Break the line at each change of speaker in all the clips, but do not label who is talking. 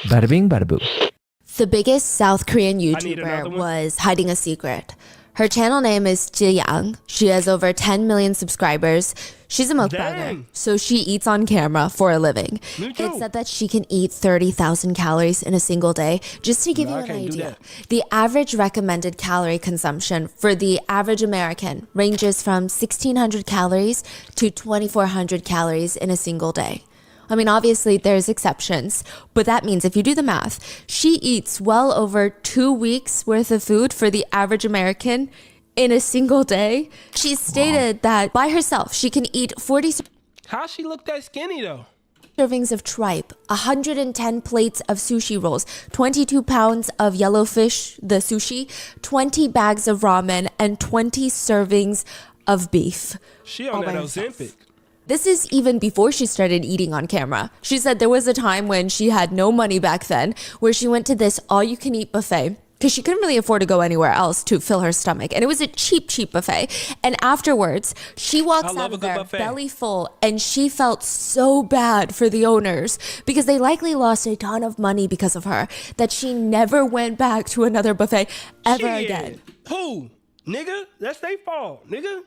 Bada bing, bada boo.
The biggest South Korean YouTuber was hiding a secret. Her channel name is Tzuyang. She has over 10 million subscribers. She's a mukbanger, so she eats on camera for a living. It's said that she can eat 30,000 calories in a single day. Just to give you an idea, the average recommended calorie consumption for the average American ranges from 1,600 calories to 2,400 calories in a single day. I mean, obviously there's exceptions, but that means if you do the math, she eats well over 2 weeks worth of food for the average American in a single day. She stated that by herself, she can eat 40
How she look that skinny though?
servings of tripe, 110 plates of sushi rolls, 22 pounds of yellowfish, the sushi, 20 bags of ramen, and 20 servings of beef.
She on that Ozempic.
This is even before she started eating on camera. She said there was a time when she had no money back then where she went to this all-you-can-eat buffet because she couldn't really afford to go anywhere else to fill her stomach. And it was a cheap buffet. And afterwards, she walks out of there belly full and she felt so bad for the owners because they likely lost a ton of money because of her that she never went back to another buffet ever again.
Who? Nigga? That's their fault, nigga.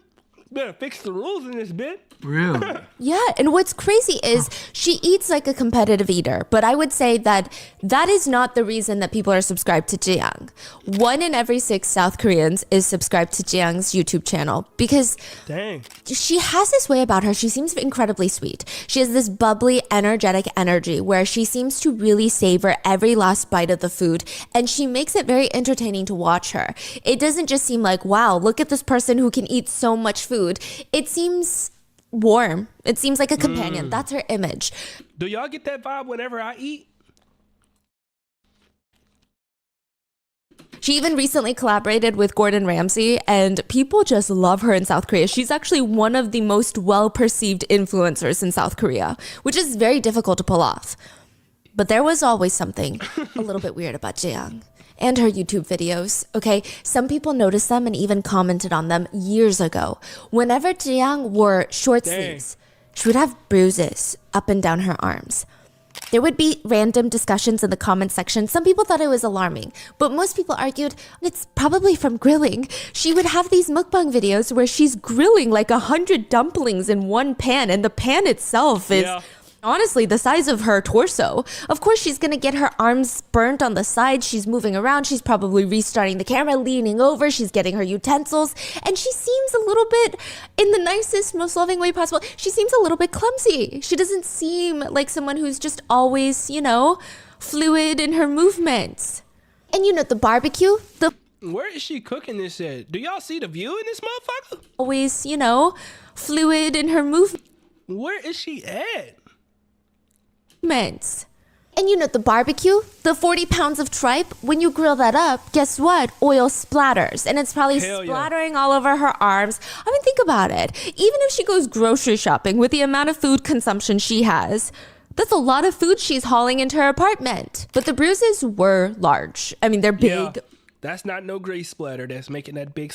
Better fix the rules in this bit.
Really?
Yeah, and what's crazy is she eats like a competitive eater, but I would say that that is not the reason that people are subscribed to Tzuyang. 1 in every 6 South Koreans is subscribed to Tzuyang's YouTube channel because she has this way about her. She seems incredibly sweet. She has this bubbly, energetic energy where she seems to really savor every last bite of the food, and she makes it very entertaining to watch her. It doesn't just seem like, wow, look at this person who can eat so much food. It seems warm. It seems like a companion. That's her image.
Do y'all get that vibe whenever I eat?
She even recently collaborated with Gordon Ramsay, and people just love her in South Korea. She's actually one of the most well-perceived influencers in South Korea, which is very difficult to pull off. But there was always something a little bit weird about Tzuyang and her YouTube videos, okay? Some people noticed them and even commented on them years ago. Whenever Tzuyang wore short sleeves, she would have bruises up and down her arms. There would be random discussions in the comment section. Some people thought it was alarming, but most people argued it's probably from grilling. She would have these mukbang videos where she's grilling like 100 dumplings in one pan, and the pan itself is honestly the size of her torso. Of course, she's gonna get her arms burnt on the side. She's moving around. She's probably restarting the camera, leaning over. She's getting her utensils. And she seems a little bit, in the nicest, most loving way possible, she seems a little bit clumsy. She doesn't seem like someone who's just always, you know, fluid in her movements. And you know, the barbecue,
where is she cooking this at? Do y'all see the view in this motherfucker?
Always, you know, fluid in her movement.
Where is she at?
And you know, the barbecue, the 40 pounds of tripe, when you grill that up, guess what? Oil splatters. And it's probably splattering all over her arms. I mean, think about it. Even if she goes grocery shopping with the amount of food consumption she has, that's a lot of food she's hauling into her apartment. But the bruises were large. I mean, they're big.
That's not no grease splatter that's making that big,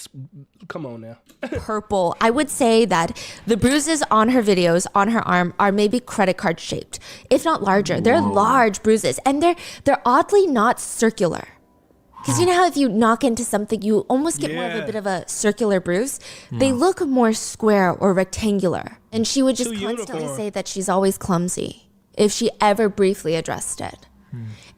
come on now.
Purple. I would say that the bruises on her videos, on her arm, are maybe credit card shaped, if not larger. They're large bruises, and they're oddly not circular. Because you know how if you knock into something, you almost get more of a bit of a circular bruise? They look more square or rectangular. And she would just constantly say that she's always clumsy if she ever briefly addressed it.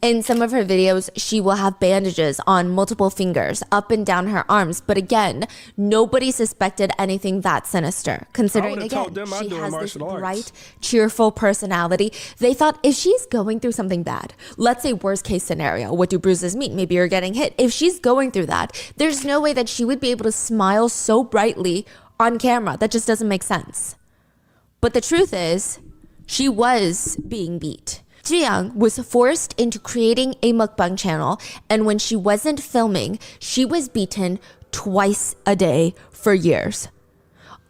In some of her videos, she will have bandages on multiple fingers, up and down her arms. But again, nobody suspected anything that sinister, considering, again, she has this bright, cheerful personality. They thought if she's going through something bad, let's say worst case scenario, what do bruises mean? Maybe you're getting hit. If she's going through that, there's no way that she would be able to smile so brightly on camera. That just doesn't make sense. But the truth is, she was being beat. Tzuyang was forced into creating a mukbang channel, and when she wasn't filming, she was beaten twice a day for years.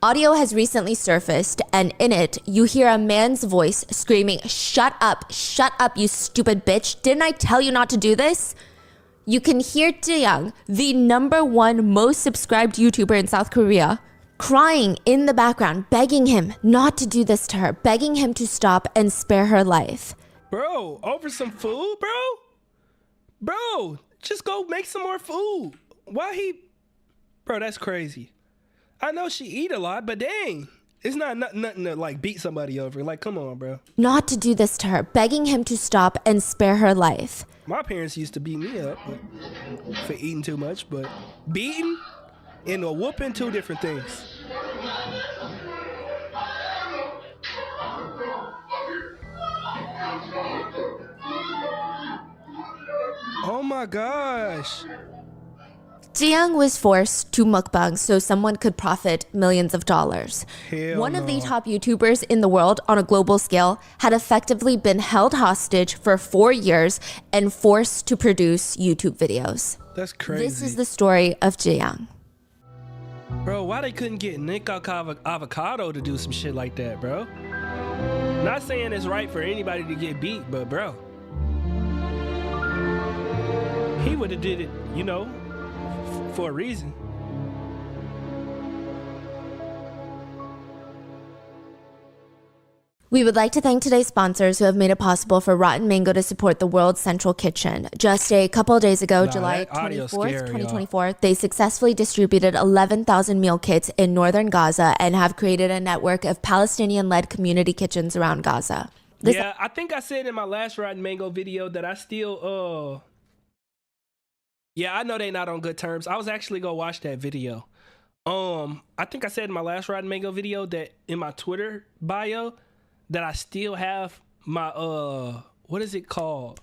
Audio has recently surfaced, and in it, you hear a man's voice screaming, shut up, you stupid bitch. Didn't I tell you not to do this? You can hear Tzuyang, the #1 most subscribed YouTuber in South Korea, crying in the background, begging him not to do this to her, begging him to stop and spare her life.
Bro, over some food, bro? Bro, just go make some more food. Why he... Bro, that's crazy. I know she eat a lot, but dang. It's not nothing to like beat somebody over. Like, come on, bro.
Not to do this to her, begging him to stop and spare her life.
My parents used to beat me up for eating too much, but beating and a whooping, two different things. Oh my gosh.
Tzuyang was forced to mukbang so someone could profit millions of dollars. One of the top YouTubers in the world on a global scale had effectively been held hostage for 4 years and forced to produce YouTube videos.
That's crazy.
This is the story of Tzuyang.
Bro, why they couldn't get Nick Avocado to do some shit like that, bro? Not saying it's right for anybody to get beat, but bro, he would have did it, you know, for a reason.
We would like to thank today's sponsors who have made it possible for Rotten Mango to support the World's Central Kitchen. Just a couple of days ago, July 24th, 2024, they successfully distributed 11,000 meal kits in northern Gaza and have created a network of Palestinian-led community kitchens around Gaza.
Yeah, I think I said in my last Rotten Mango video that I still, yeah, I know they not on good terms. I was actually gonna watch that video. I think I said in my last Rotten Mango video that in my Twitter bio that I still have my what is it called?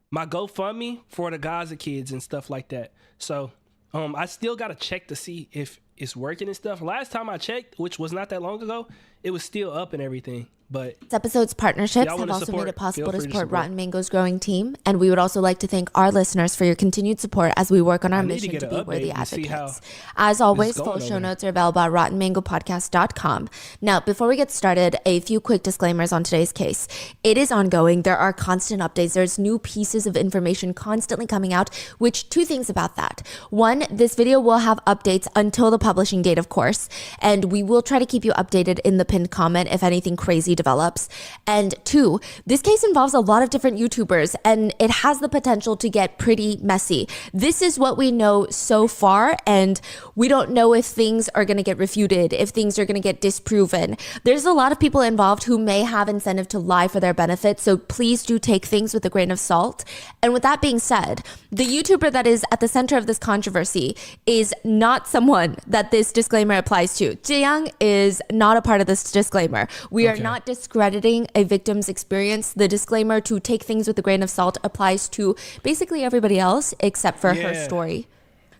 My GoFundMe for the Gaza kids and stuff like that. So I still gotta check to see if it's working and stuff. Last time I checked, which was not that long ago, it was still up and everything. But
this episode's partnerships have also made it possible to support Rotten Mango's growing team, and we would also like to thank our listeners for your continued support as we work on our mission to be worthy advocates. As always, full show notes are available at rottenmangopodcast.com. Now, before we get started, a few quick disclaimers on today's case. It is ongoing. There are constant updates. There's new pieces of information constantly coming out, which two things about that. One, this video will have updates until the publishing date, of course, and we will try to keep you updated in the pinned comment if anything crazy develops. And two, this case involves a lot of different YouTubers and it has the potential to get pretty messy. This is what we know so far, and we don't know if things are going to get refuted, if things are going to get disproven. There's a lot of people involved who may have incentive to lie for their benefit, so please do take things with a grain of salt. And with that being said, the YouTuber that is at the center of this controversy is not someone that this disclaimer applies to. Tzuyang is not a part of this disclaimer. We are not discrediting a victim's experience. The disclaimer to take things with a grain of salt applies to basically everybody else except for her story.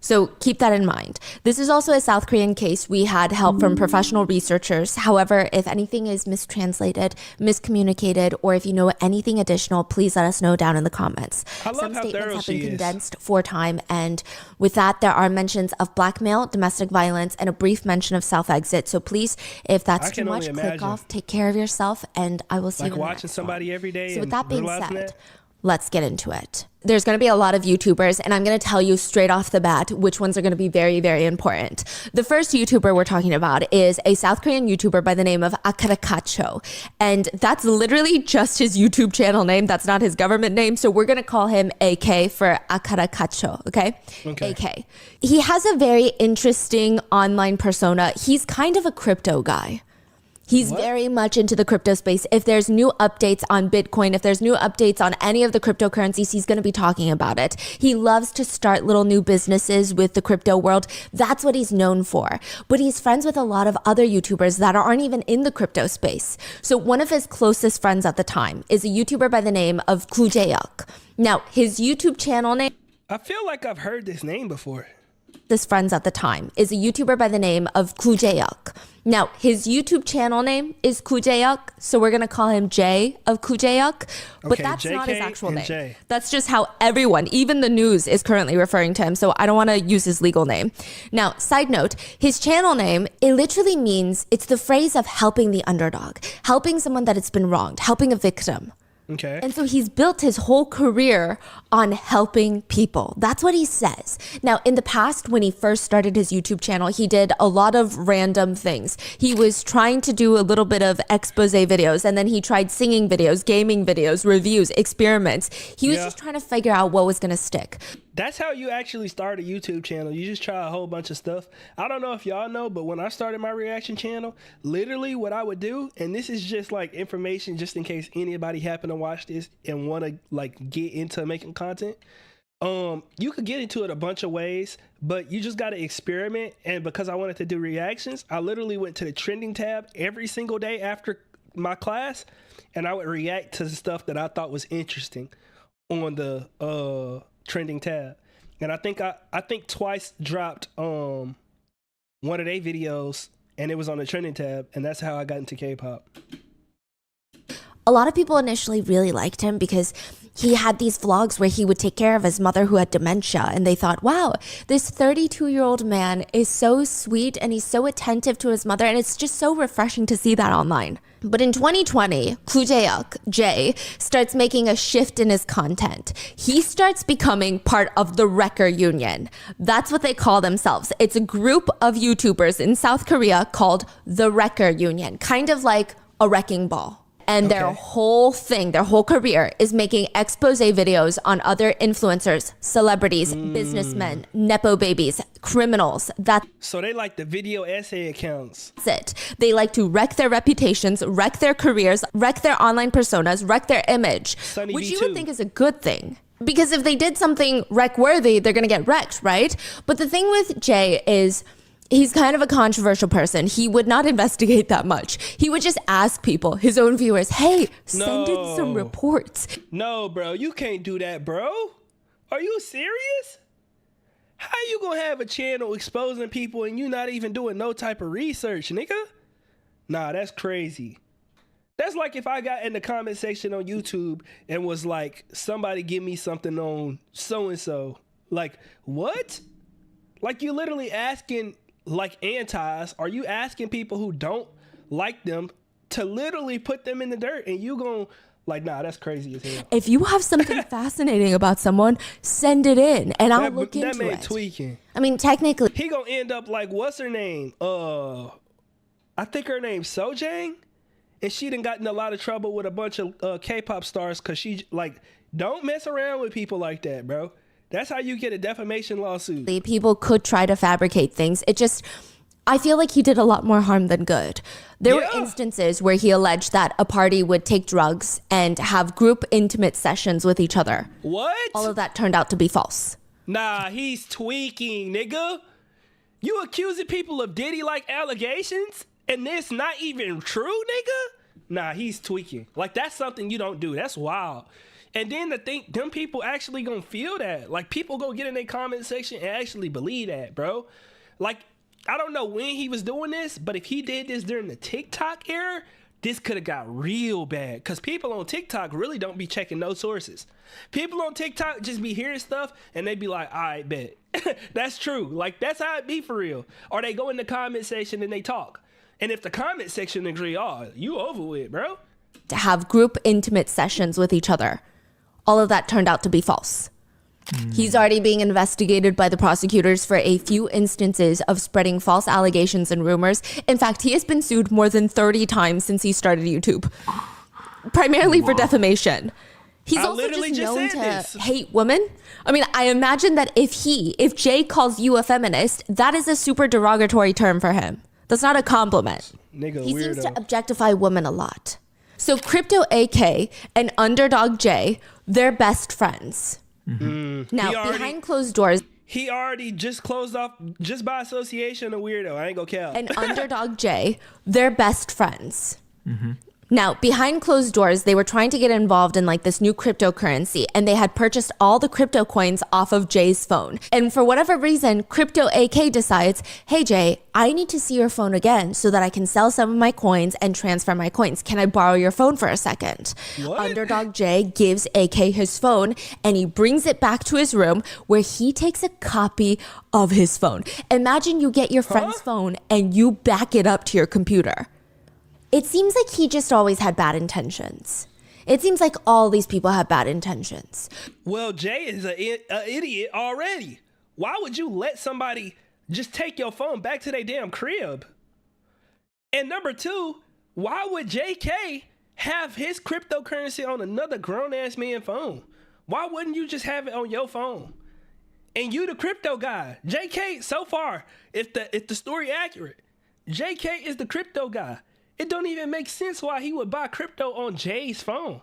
So keep that in mind. This is also a South Korean case. We had help from professional researchers. However, if anything is mistranslated, miscommunicated, or if you know anything additional, please let us know down in the comments. Some statements have been condensed for time, and with that, there are mentions of blackmail, domestic violence, and a brief mention of self-exit. So please, if that's too much, click off, take care of yourself, and I will see you in the next one.
Like watching somebody every day.
So with that being said, let's get into it. There's going to be a lot of YouTubers, and I'm going to tell you straight off the bat which ones are going to be very, very important. The first YouTuber we're talking about is a South Korean YouTuber by the name of Akarakacho, and that's literally just his YouTube channel name. That's not his government name, so we're going to call him AK for Akarakacho, okay? AK. He has a very interesting online persona. He's kind of a crypto guy. He's very much into the crypto space. If there's new updates on Bitcoin, if there's new updates on any of the cryptocurrencies, he's going to be talking about it. He loves to start little new businesses with the crypto world. That's what he's known for. But he's friends with a lot of other YouTubers that aren't even in the crypto space. So one of his closest friends at the time is a YouTuber by the name of Kujayak. Now, his YouTube channel name...
I feel like I've heard this name before.
His friends at the time is a YouTuber by the name of Kujayak. Now, his YouTube channel name is Kujayak, so we're going to call him Jay of Kujayak, but that's not his actual name. Jay. That's just how everyone, even the news, is currently referring to him, so I don't want to use his legal name. Now, side note, his channel name, it literally means, it's the phrase of helping the underdog, helping someone that has been wronged, helping a victim.
Okay.
And so he's built his whole career on helping people. That's what he says. Now, in the past, when he first started his YouTube channel, he did a lot of random things. He was trying to do a little bit of expose videos, and then he tried singing videos, gaming videos, reviews, experiments. He was just trying to figure out what was going to stick.
That's how you actually start a YouTube channel. You just try a whole bunch of stuff. I don't know if y'all know, but when I started my reaction channel, literally what I would do, and this is just like information just in case anybody happen to watch this and want to like get into making content. You could get into it a bunch of ways, but you just got to experiment. And because I wanted to do reactions, I literally went to the trending tab every single day after my class, and I would react to the stuff that I thought was interesting on the trending tab. And I think twice dropped one of their videos, and it was on the trending tab, and that's how I got into K-pop.
A lot of people initially really liked him because he had these vlogs where he would take care of his mother who had dementia, and they thought, wow, this 32-year-old man is so sweet and he's so attentive to his mother, and it's just so refreshing to see that online. But in 2020, Jay starts making a shift in his content. He starts becoming part of the Wrecker Union. That's what they call themselves. It's a group of YouTubers in South Korea called the Wrecker Union, kind of like a wrecking ball. And their whole thing, their whole career is making expose videos on other influencers, celebrities, businessmen, Nepo babies, criminals.
So they like the video essay accounts.
That's it. They like to wreck their reputations, wreck their careers, wreck their online personas, wreck their image, which you would think is a good thing. Because if they did something wreck-worthy, they're going to get wrecked, right? But the thing with Jay is, he's kind of a controversial person. He would not investigate that much. He would just ask people, his own viewers, hey, send in some reports.
No, bro, you can't do that, bro. Are you serious? How you gonna have a channel exposing people and you not even doing no type of research, nigga? Nah, that's crazy. That's like if I got in the comment section on YouTube and was like, somebody give me something on so-and-so. Like, what? Like, you literally asking like antis, are you asking people who don't like them to literally put them in the dirt, and you gon' like, nah, that's crazy as hell.
If you have something fascinating about someone, send it in and I'll look into it.
That man tweaking.
I mean, technically,
he gonna end up like, what's her name? I think her name's Sojang, and she done got in a lot of trouble with a bunch of K-pop stars because she like, don't mess around with people like that, bro. That's how you get a defamation lawsuit.
People could try to fabricate things. It just, I feel like he did a lot more harm than good. There were instances where he alleged that a party would take drugs and have group intimate sessions with each other.
What?
All of that turned out to be false.
Nah, he's tweaking, nigga. You accusing people of Diddy-like allegations and this not even true, nigga? Nah, he's tweaking. Like, that's something you don't do. That's wild. And then to think them people actually gonna feel that. Like, people go get in their comment section and actually believe that, bro. Like, I don't know when he was doing this, but if he did this during the TikTok era, this could have got real bad. Because people on TikTok really don't be checking no sources. People on TikTok just be hearing stuff and they be like, all right, bet. That's true. Like, that's how it be for real. Or they go in the comment section and they talk. And if the comment section agree, oh, you over with, bro.
To have group intimate sessions with each other. All of that turned out to be false. He's already being investigated by the prosecutors for a few instances of spreading false allegations and rumors. In fact, he has been sued more than 30 times since he started YouTube, primarily for defamation. He's also just known to hate women. I mean, I imagine that if Jay calls you a feminist, that is a super derogatory term for him. That's not a compliment.
Nigga,
he seems to objectify women a lot. So Crypto AK and Underdog J, they're best friends. Now, behind closed doors,
he already just closed off, just by association, a weirdo. I ain't gonna count.
And Underdog J, they're best friends. Now, behind closed doors, they were trying to get involved in like this new cryptocurrency, and they had purchased all the crypto coins off of Jay's phone. And for whatever reason, Crypto AK decides, hey Jay, I need to see your phone again so that I can sell some of my coins and transfer my coins. Can I borrow your phone for a second?
What?
Underdog Jay gives AK his phone, and he brings it back to his room where he takes a copy of his phone. Imagine you get your friend's phone and you back it up to your computer. It seems like he just always had bad intentions. It seems like all these people have bad intentions.
Well, Jay is an idiot already. Why would you let somebody just take your phone back to their damn crib? And number two, why would JK have his cryptocurrency on another grown-ass man phone? Why wouldn't you just have it on your phone? And you the crypto guy. JK, so far, if the story accurate, JK is the crypto guy. It don't even make sense why he would buy crypto on Jay's phone.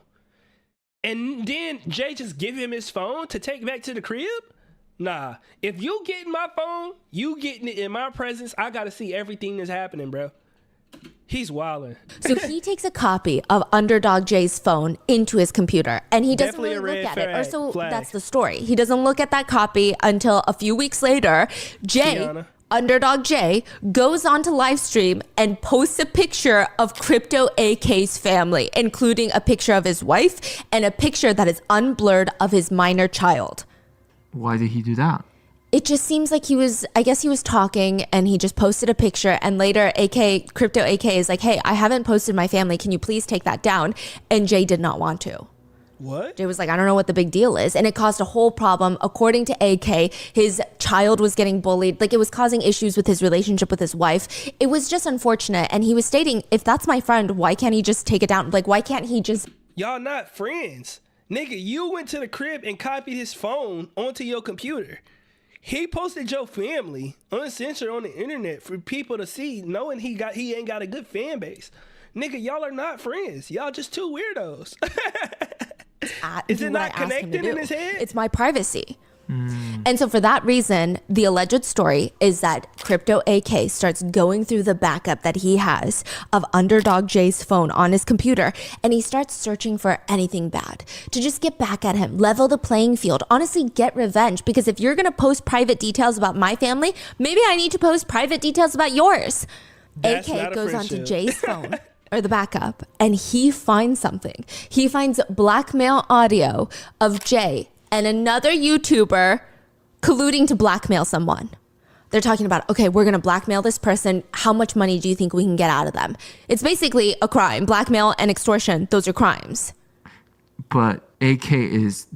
And then Jay just give him his phone to take back to the crib? Nah, if you getting my phone, you getting it in my presence. I gotta see everything that's happening, bro. He's wilding. So
he takes a copy of Underdog Jay's phone into his computer, and he doesn't
Definitely
really look at it. Or so
flag.
that's the story. He doesn't look at that copy until a few weeks later. Jay,
Tiana.
Underdog Jay, goes on to live stream and posts a picture of Crypto AK's family, including a picture of his wife and a picture that is unblurred of his minor child.
Why did he do that?
It just seems like I guess he was talking and he just posted a picture, and later Crypto AK is like, hey, I haven't posted my family. Can you please take that down? And Jay did not want to.
What?
Jay was like, I don't know what the big deal is. And it caused a whole problem. According to AK, his child was getting bullied. Like, it was causing issues with his relationship with his wife. It was just unfortunate. And he was stating, if that's my friend, why can't he just take it down? Like, why can't he just...
Y'all not friends. Nigga, you went to the crib and copied his phone onto your computer. He posted your family uncensored on the internet for people to see, knowing he ain't got a good fan base. Nigga, y'all are not friends. Y'all just two weirdos. Is it not connected in his head?
It's my privacy. And so for that reason, the alleged story is that Crypto AK starts going through the backup that he has of Underdog Jay's phone on his computer, and he starts searching for anything bad to just get back at him, level the playing field, honestly get revenge. Because if you're going to post private details about my family, maybe I need to post private details about yours.
That's
AK goes onto Jay's phone or the backup, and he finds something. He finds blackmail audio of Jay and another YouTuber colluding to blackmail someone. They're talking about, okay, we're going to blackmail this person. How much money do you think we can get out of them? It's basically a crime. Blackmail and extortion, those are crimes.
But AK is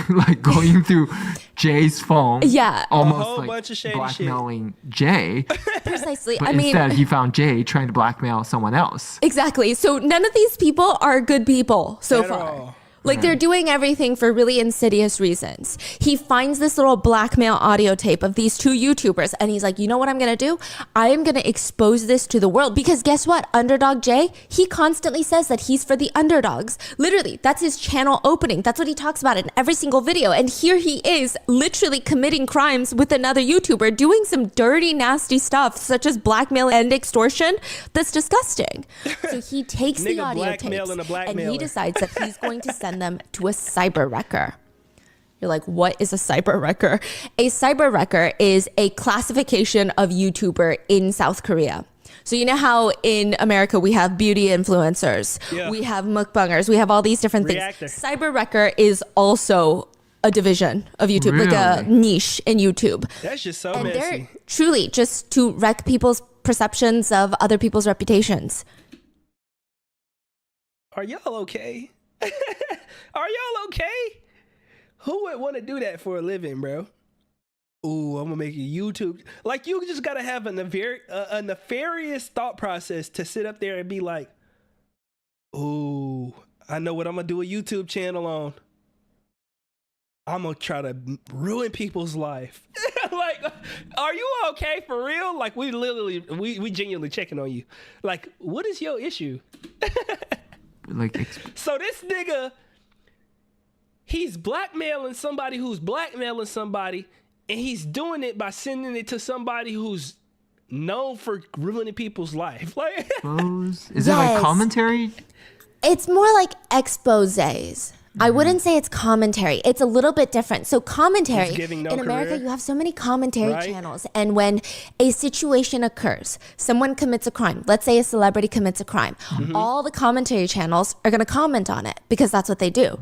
like going through Jay's phone.
Yeah.
Almost
A whole
like
bunch of shady
blackmailing Jay.
Precisely.
But
I mean,
instead, he found Jay trying to blackmail someone else.
exactly. So none of these people are good people so
At
far.
all.
Like, they're doing everything for really insidious reasons. He finds this little blackmail audio tape of these two YouTubers, and he's like, you know what I'm going to do? I am going to expose this to the world. Because guess what? Underdog Jay, he constantly says that he's for the underdogs. Literally, that's his channel opening. That's what he talks about in every single video. And here he is literally committing crimes with another YouTuber, doing some dirty, nasty stuff, such as blackmail and extortion. That's disgusting. So he takes the audio tapes, and he decides that he's going to send them to a cyber wrecker. You're like, what is a cyber wrecker? A cyber wrecker is a classification of YouTuber in South Korea. So you know how in America we have beauty influencers, we have mukbangers, we have all these different things. Cyber wrecker is also a division of YouTube, like a niche in YouTube.
That's just so
and
messy.
they're truly just to wreck people's perceptions of other people's reputations.
Are y'all okay? Are y'all okay? Who would want to do that for a living, bro? Ooh, I'm gonna make a YouTube. Like, you just gotta have a nefarious thought process to sit up there and be like, ooh, I know what I'm gonna do a YouTube channel on. I'm gonna try to ruin people's life. Like, are you okay for real? Like, we genuinely checking on you. Like, what is your issue? So this nigga, he's blackmailing somebody who's blackmailing somebody, and he's doing it by sending it to somebody who's known for ruining people's life. Like,
is it like commentary?
It's more like exposés. I wouldn't say it's commentary. It's a little bit different. So commentary, in America, you have so many commentary channels. And when a situation occurs, someone commits a crime, let's say a celebrity commits a crime, all the commentary channels are going to comment on it because that's what they do.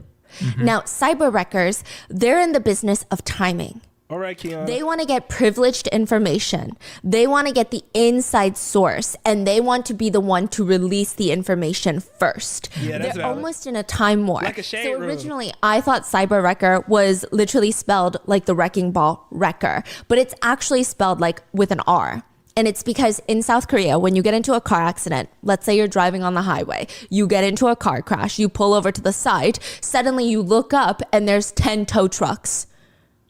Now, cyber wreckers, they're in the business of timing.
All right, Kiana.
They want to get privileged information. They want to get the inside source, and they want to be the one to release the information first.
Yeah, that's
They're
valid.
almost in a time war.
Like a shade
So
room.
originally, I thought cyber wrecker was literally spelled like the wrecking ball wrecker, but it's actually spelled like with an R. And it's because in South Korea, when you get into a car accident, let's say you're driving on the highway, you get into a car crash, you pull over to the side, suddenly you look up and there's 10 tow trucks.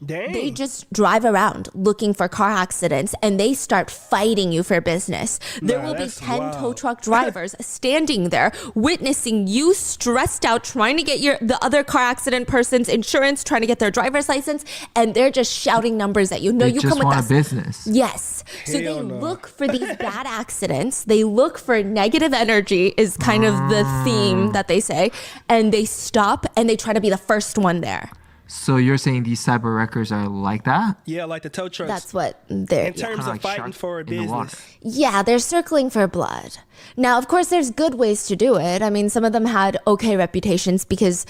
Dang.
They just drive around looking for car accidents and they start fighting you for business. There will be
that's
10
wild.
tow truck drivers standing there witnessing you stressed out trying to get the other car accident person's insurance, trying to get their driver's license, and they're just shouting numbers at you. No,
They
you
just
come with
want
us.
a business.
Yes. So they
Hell no.
look for these bad accidents. They look for negative energy is kind of the theme that they say. And they stop and they try to be the first one there.
So you're saying these cyber wreckers are like that?
Yeah, like the tow trucks.
That's what they're...
in terms
Kinda
of
like
fighting
shark
for a
in the water.
business.
Yeah, they're circling for blood. Now, of course, there's good ways to do it. I mean, some of them had okay reputations because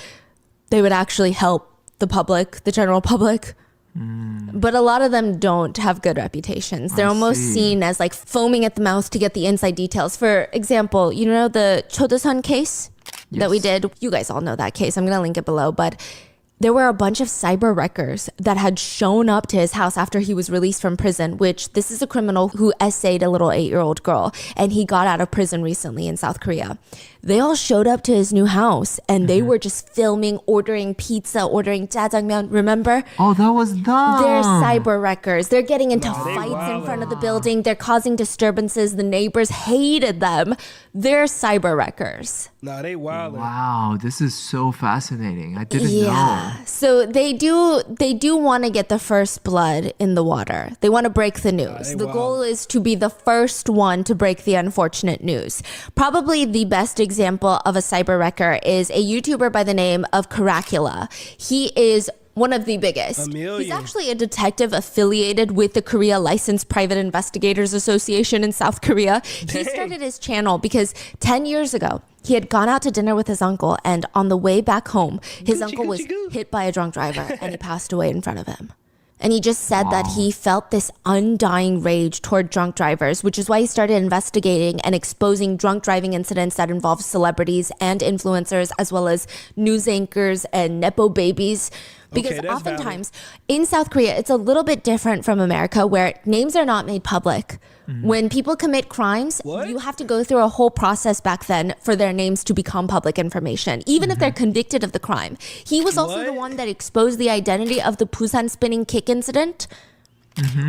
they would actually help the public, the general public. But a lot of them don't have good reputations. They're almost
see.
seen as like foaming at the mouth to get the inside details. For example, you know the Chodosun case that we
Yes.
did? You guys all know that case. I'm going to link it below. But there were a bunch of cyber wreckers that had shown up to his house after he was released from prison, which this is a criminal who essayed a little 8-year-old girl, and he got out of prison recently in South Korea. They all showed up to his new house and they were just filming, ordering pizza, ordering jjajangmyeon. Remember?
Oh, that was them.
They're cyber wreckers. They're getting into
they
fights in
wildin'.
front of the building. They're causing disturbances. The neighbors hated them. They're cyber wreckers.
Nah, they wild.
Wow, this is so fascinating. I didn't know.
Yeah. So they do want to get the first blood in the water. They want to break the news.
they
The
wild.
goal is to be the first one to break the unfortunate news. Probably the best example of a cyber wrecker is a YouTuber by the name of Cacula. He is one of the biggest. He's actually a detective affiliated with the Korea Licensed Private Investigators Association in South Korea. He started his channel because 10 years ago, he had gone out to dinner with his uncle, and on the way back home, his uncle was hit by a drunk driver and he passed away in front of him. And he just said that he felt this undying rage toward drunk drivers, which is why he started investigating and exposing drunk driving incidents that involve celebrities and influencers, as well as news anchors and Nepo babies. Because
Okay, that's
oftentimes in South Korea, it's a little bit different from America where names are not made public. When people commit crimes, you have to go through a whole process back then for their names to become public information, even if they're convicted of the crime. He was also the one that exposed the identity of the Busan spinning kick incident.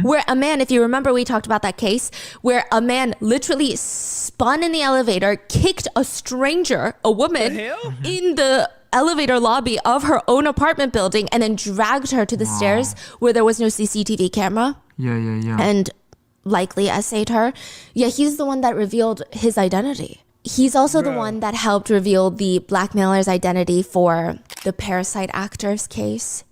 Where a man, if you remember, we talked about that case where a man literally spun in the elevator, kicked a stranger, a woman, in the elevator lobby of her own apartment building, and then dragged her to the stairs where there was no CCTV camera.
Yeah.
And likely essayed her. Yeah, he's the one that revealed his identity. He's also the one that helped reveal the blackmailer's identity for the Parasite actors case.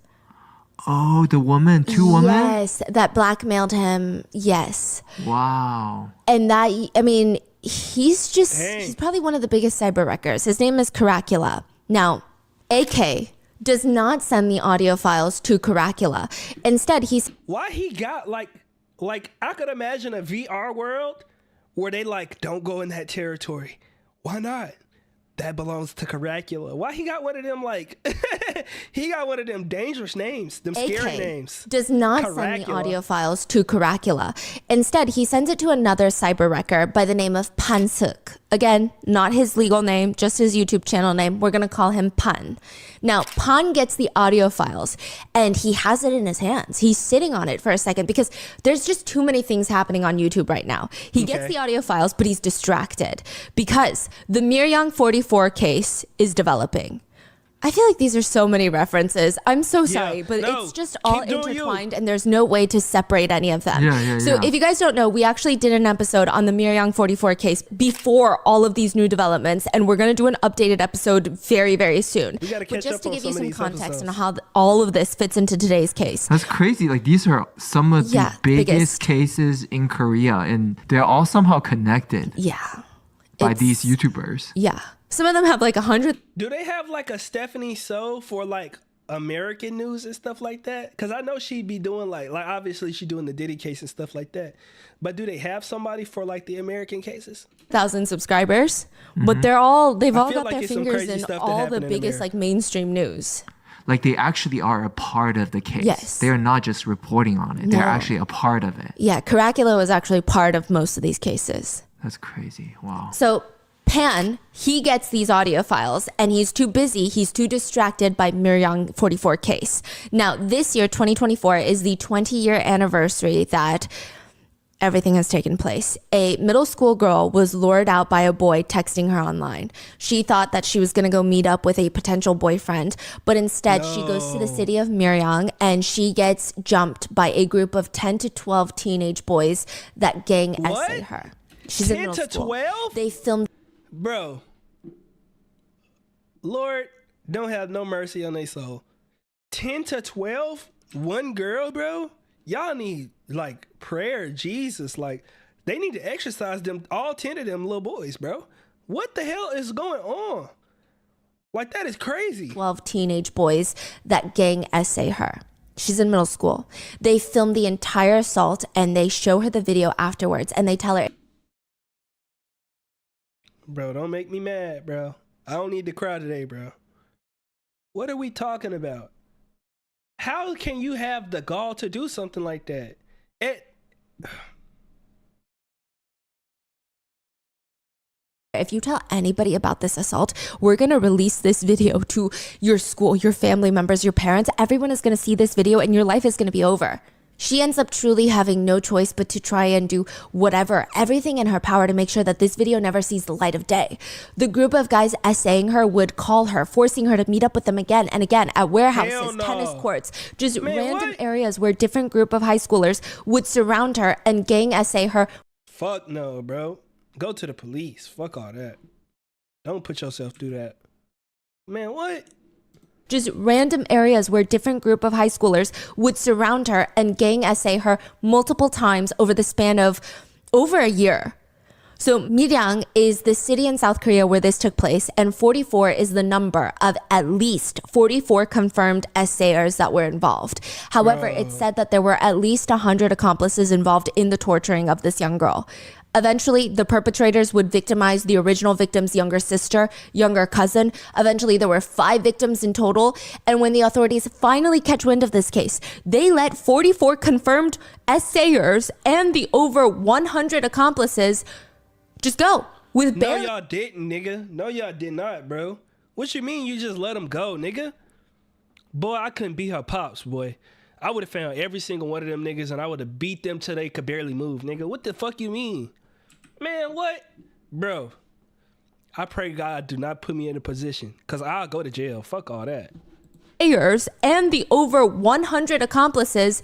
Oh, the woman, two women?
Yes, that blackmailed him. Yes.
Wow.
And that, I mean, he's probably one of the biggest cyber wreckers. His name is Cacula. Now, AK does not send the audio files to Cacula. Instead,
Why he got like I could imagine a VR world where they like don't go in that territory. Why not? That belongs to Cacula. Why he got one of them like he got one of them dangerous names, them scary
AK
names.
does not send the
Cacula.
audio files to Cacula. Instead, he sends it to another cyber wrecker by the name of Pansuk. Again, not his legal name, just his YouTube channel name. We're going to call him Pan. Now, Pan gets the audio files and he has it in his hands. He's sitting on it for a second because there's just too many things happening on YouTube right now. He gets the audio files, but he's distracted because the Miryang 44 case is developing. I feel like these are so many references. I'm so sorry, but
no,
it's just all
keep doing you.
intertwined and there's no way to separate any of them.
Yeah,
So
yeah.
if you guys don't know, we actually did an episode on the Miryang 44 case before all of these new developments, and we're going to do an updated episode very, very soon.
We gotta
But
catch
just
up
to
on
give you
some of
some
these
context
episodes.
on how all of this fits into today's case.
That's crazy. Like, these are some of the
Yeah,
biggest
biggest.
cases in Korea, and they're all somehow connected
Yeah.
by
It's-
these YouTubers.
Yeah. Some of them have like 100.
Do they have like a Stephanie So for like American news and stuff like that? Because I know she'd be doing like obviously she doing the Diddy case and stuff like that. But do they have somebody for like the American cases?
1,000 subscribers, but they've all
feel
got
like
their
it's some
fingers
crazy
in
stuff that
all the
happened in
biggest
America.
like mainstream news.
Like they actually are a part of the case.
Yes.
They're not just reporting on it. They're
No.
actually a part of it.
Yeah, Cacula was actually part of most of these cases.
That's crazy. Wow.
So Pan, he gets these audio files and he's too busy, he's too distracted by Miryang 44 case. Now, this year, 2024, is the 20-year anniversary that everything has taken place. A middle school girl was lured out by a boy texting her online. She thought that she was going to go meet up with a potential boyfriend, but instead she goes to the city of Miryang and she gets jumped by a group of 10 to 12 teenage boys that gang essay her. She's in
10
middle
to
school.
12?
They filmed.
Bro, Lord, don't have no mercy on their soul. 10 to 12? One girl, bro? Y'all need, like, prayer, Jesus. Like, they need to exercise them, all 10 of them little boys, bro. What the hell is going on? Like, that is crazy.
12 teenage boys that gang essay her. She's in middle school. They filmed the entire assault and they show her the video afterwards and they tell her,
Bro, don't make me mad, bro. I don't need to cry today, bro. What are we talking about? How can you have the gall to do something like that?
if you tell anybody about this assault, we're going to release this video to your school, your family members, your parents. Everyone is going to see this video and your life is going to be over. She ends up truly having no choice but to try and do whatever, everything in her power to make sure that this video never sees the light of day. The group of guys essaying her would call her, forcing her to meet up with them again and again at warehouses, tennis courts, just random areas where different group of high schoolers would surround her and gang essay her.
Fuck no, bro. Go to the police. Fuck all that. Don't put yourself through that. Man, what?
Just random areas where different group of high schoolers would surround her and gang essay her multiple times over the span of over a year. So Miryang is the city in South Korea where this took place, and 44 is the number of at least 44 confirmed essayers that were involved. However, it's said that there were at least 100 accomplices involved in the torturing of this young girl. Eventually, the perpetrators would victimize the original victim's younger sister, younger cousin. Eventually, there were 5 victims in total. And when the authorities finally catch wind of this case, they let 44 confirmed essayers and the over 100 accomplices just go with
No, y'all didn't, nigga. No, y'all did not, bro. What you mean you just let them go, nigga? Boy, I couldn't beat her pops, boy. I would have found every single one of them niggas and I would have beat them till they could barely move, nigga. What the fuck you mean? Man, what? Bro, I pray God do not put me in a position because I'll go to jail. Fuck all that.
And the over 100 accomplices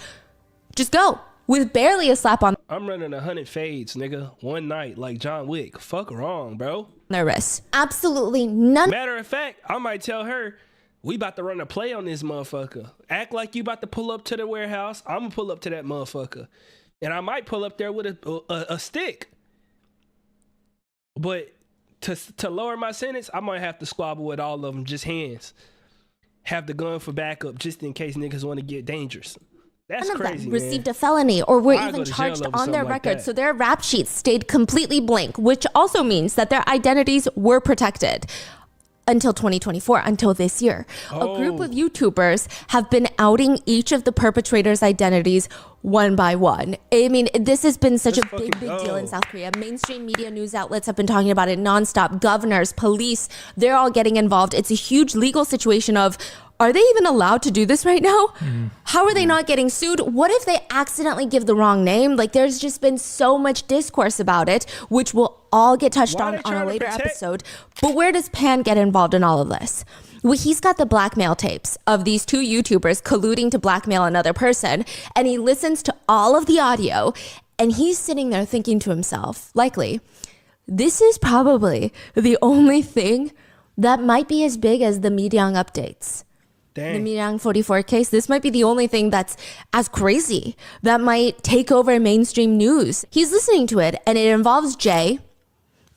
just go with barely a slap on
I'm running 100 fades, nigga, one night like John Wick. Fuck wrong, bro.
their wrists. Absolutely none.
Matter of fact, I might tell her, we about to run a play on this motherfucker. Act like you about to pull up to the warehouse. I'm gonna pull up to that motherfucker. And I might pull up there with a stick. But to lower my sentence, I might have to squabble with all of them, just hands. Have the gun for backup just in case niggas want to get dangerous. That's
None of
crazy,
them
man.
received a felony or were
I'll
even
go to jail
charged
over
on their
something like
record.
that.
So their rap sheets stayed completely blank, which also means that their identities were protected until 2024, until this year. A group of YouTubers have been outing each of the perpetrators' identities one by one. I mean, this has been such a big deal in South Korea. Mainstream media news outlets have been talking about it nonstop. Governors, police, they're all getting involved. It's a huge legal situation of, are they even allowed to do this right now? How are they not getting sued? What if they accidentally give the wrong name? Like, there's just been so much discourse about it, which will all get touched on a later episode. But where does Pan get involved in all of this? Well, he's got the blackmail tapes of these 2 YouTubers colluding to blackmail another person, and he listens to all of the audio, and he's sitting there thinking to himself, likely, this is probably the only thing that might be as big as the Miryang updates.
Dang.
The Miryang 44 case, this might be the only thing that's as crazy that might take over mainstream news. He's listening to it, and it involves Jay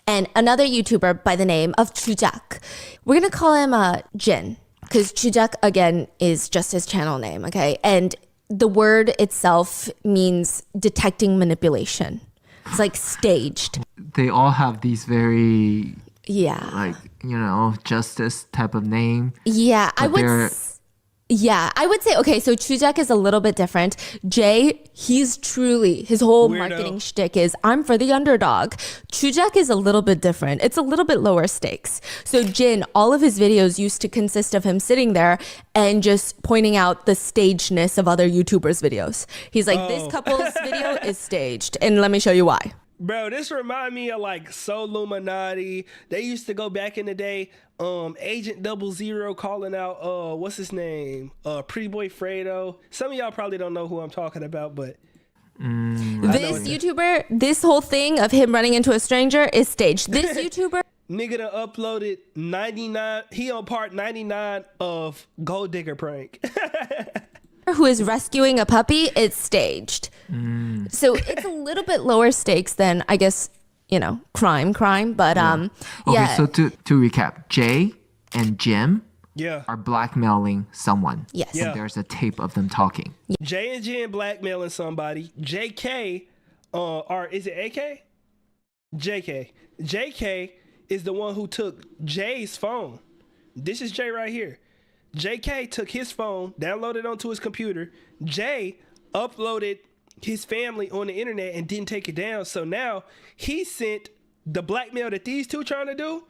and another YouTuber by the name of Tzuyang. We're going to call him Jin, because Chujak again is just his channel name, okay? And the word itself means detecting manipulation. It's like staged.
They all have these very
Yeah.
like, you know, justice type of name.
Yeah, I
But they're-
would say, okay, so Chujak is a little bit different. Jay, he's truly, his whole
Weirdo.
marketing shtick is, I'm for the underdog. Chujak is a little bit different. It's a little bit lower stakes. So Jin, all of his videos used to consist of him sitting there and just pointing out the stagedness of other YouTubers' videos. He's like, this couple's video is staged, and let me show you why.
Bro, this remind me of like So Illuminati. They used to go back in the day, Agent 00 calling out what's his name? Pretty Boy Fredo. Some of y'all probably don't know who I'm talking about, but
This YouTuber, this whole thing of him running into a stranger is staged. This YouTuber,
nigga done uploaded 99, he on part 99 of Gold Digger Prank.
who is rescuing a puppy, it's staged. So it's a little bit lower stakes than, I guess, you know, crime, but
Okay,
yeah.
so to recap, Jay and Jim
Yeah.
are blackmailing someone.
Yes.
Yeah.
And there's a tape of them talking.
J and Jen blackmailing somebody. JK, or is it AK? JK. JK is the one who took Jay's phone. This is Jay right here. JK took his phone, downloaded onto his computer. Jay uploaded his family on the internet and didn't take it down. So now he sent the blackmail that these two trying to do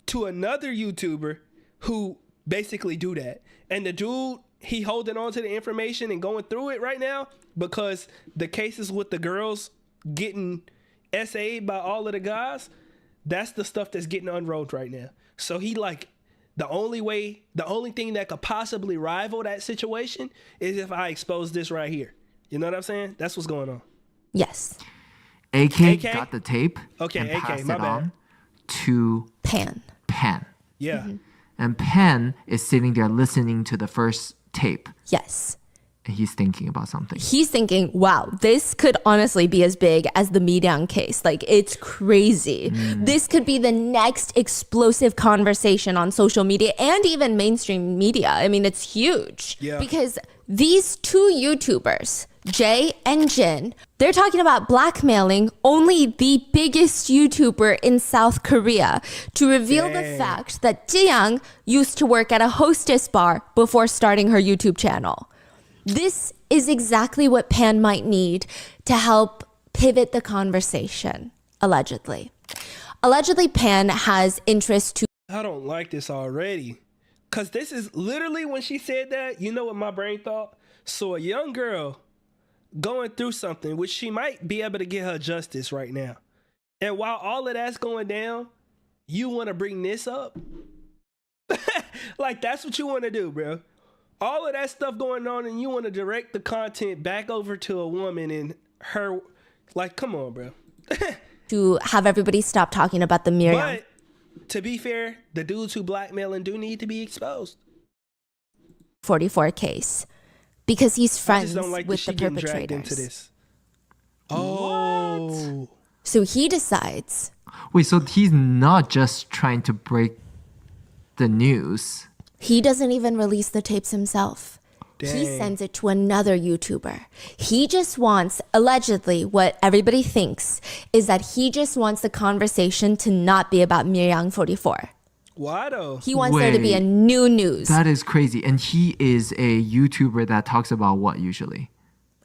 to another YouTuber who basically do that. And the dude, he holding on to the information and going through it right now because the cases with the girls getting SA'd by all of the guys, that's the stuff that's getting unrolled right now. So he like, the only thing that could possibly rival that situation is if I expose this right here. You know what I'm saying? That's what's going on.
Yes.
AK got the tape
Okay,
and
AK,
passed
my
it
bad.
on to
Pan.
Pen.
Yeah.
And Pen is sitting there listening to the first tape.
Yes.
And he's thinking about something.
He's thinking, wow, this could honestly be as big as the Miryang case. Like, it's crazy. This could be the next explosive conversation on social media and even mainstream media. I mean, it's huge.
Yeah.
Because these two YouTubers, Jay and Jin, they're talking about blackmailing only the biggest YouTuber in South Korea to reveal the
Dang.
fact that Tzuyang used to work at a hostess bar before starting her YouTube channel. This is exactly what Pan might need to help pivot the conversation, allegedly. Allegedly, Pan has interest to
I don't like this already. Because this is literally when she said that, you know what my brain thought? So a young girl going through something, which she might be able to get her justice right now. And while all of that's going down, you want to bring this up? Like, that's what you want to do, bro. All of that stuff going on, and you want to direct the content back over to a woman and her. Like, come on, bro.
have everybody stop talking about the Miryang.
But to be fair, the dudes who blackmailing do need to be exposed.
44 case because he's
I
friends
just don't like that
with
she
the
getting dragged into
perpetrators.
this. Oh.
So he decides,
Wait, so he's not just trying to break the news.
he doesn't even release the tapes himself. He
Dang.
sends it to another YouTuber. He just wants, allegedly, what everybody thinks is that he just wants the conversation to not be about Miryang 44.
Why though?
He wants there to be a
Wait,
new news.
That is crazy. And he is a YouTuber that talks about what usually?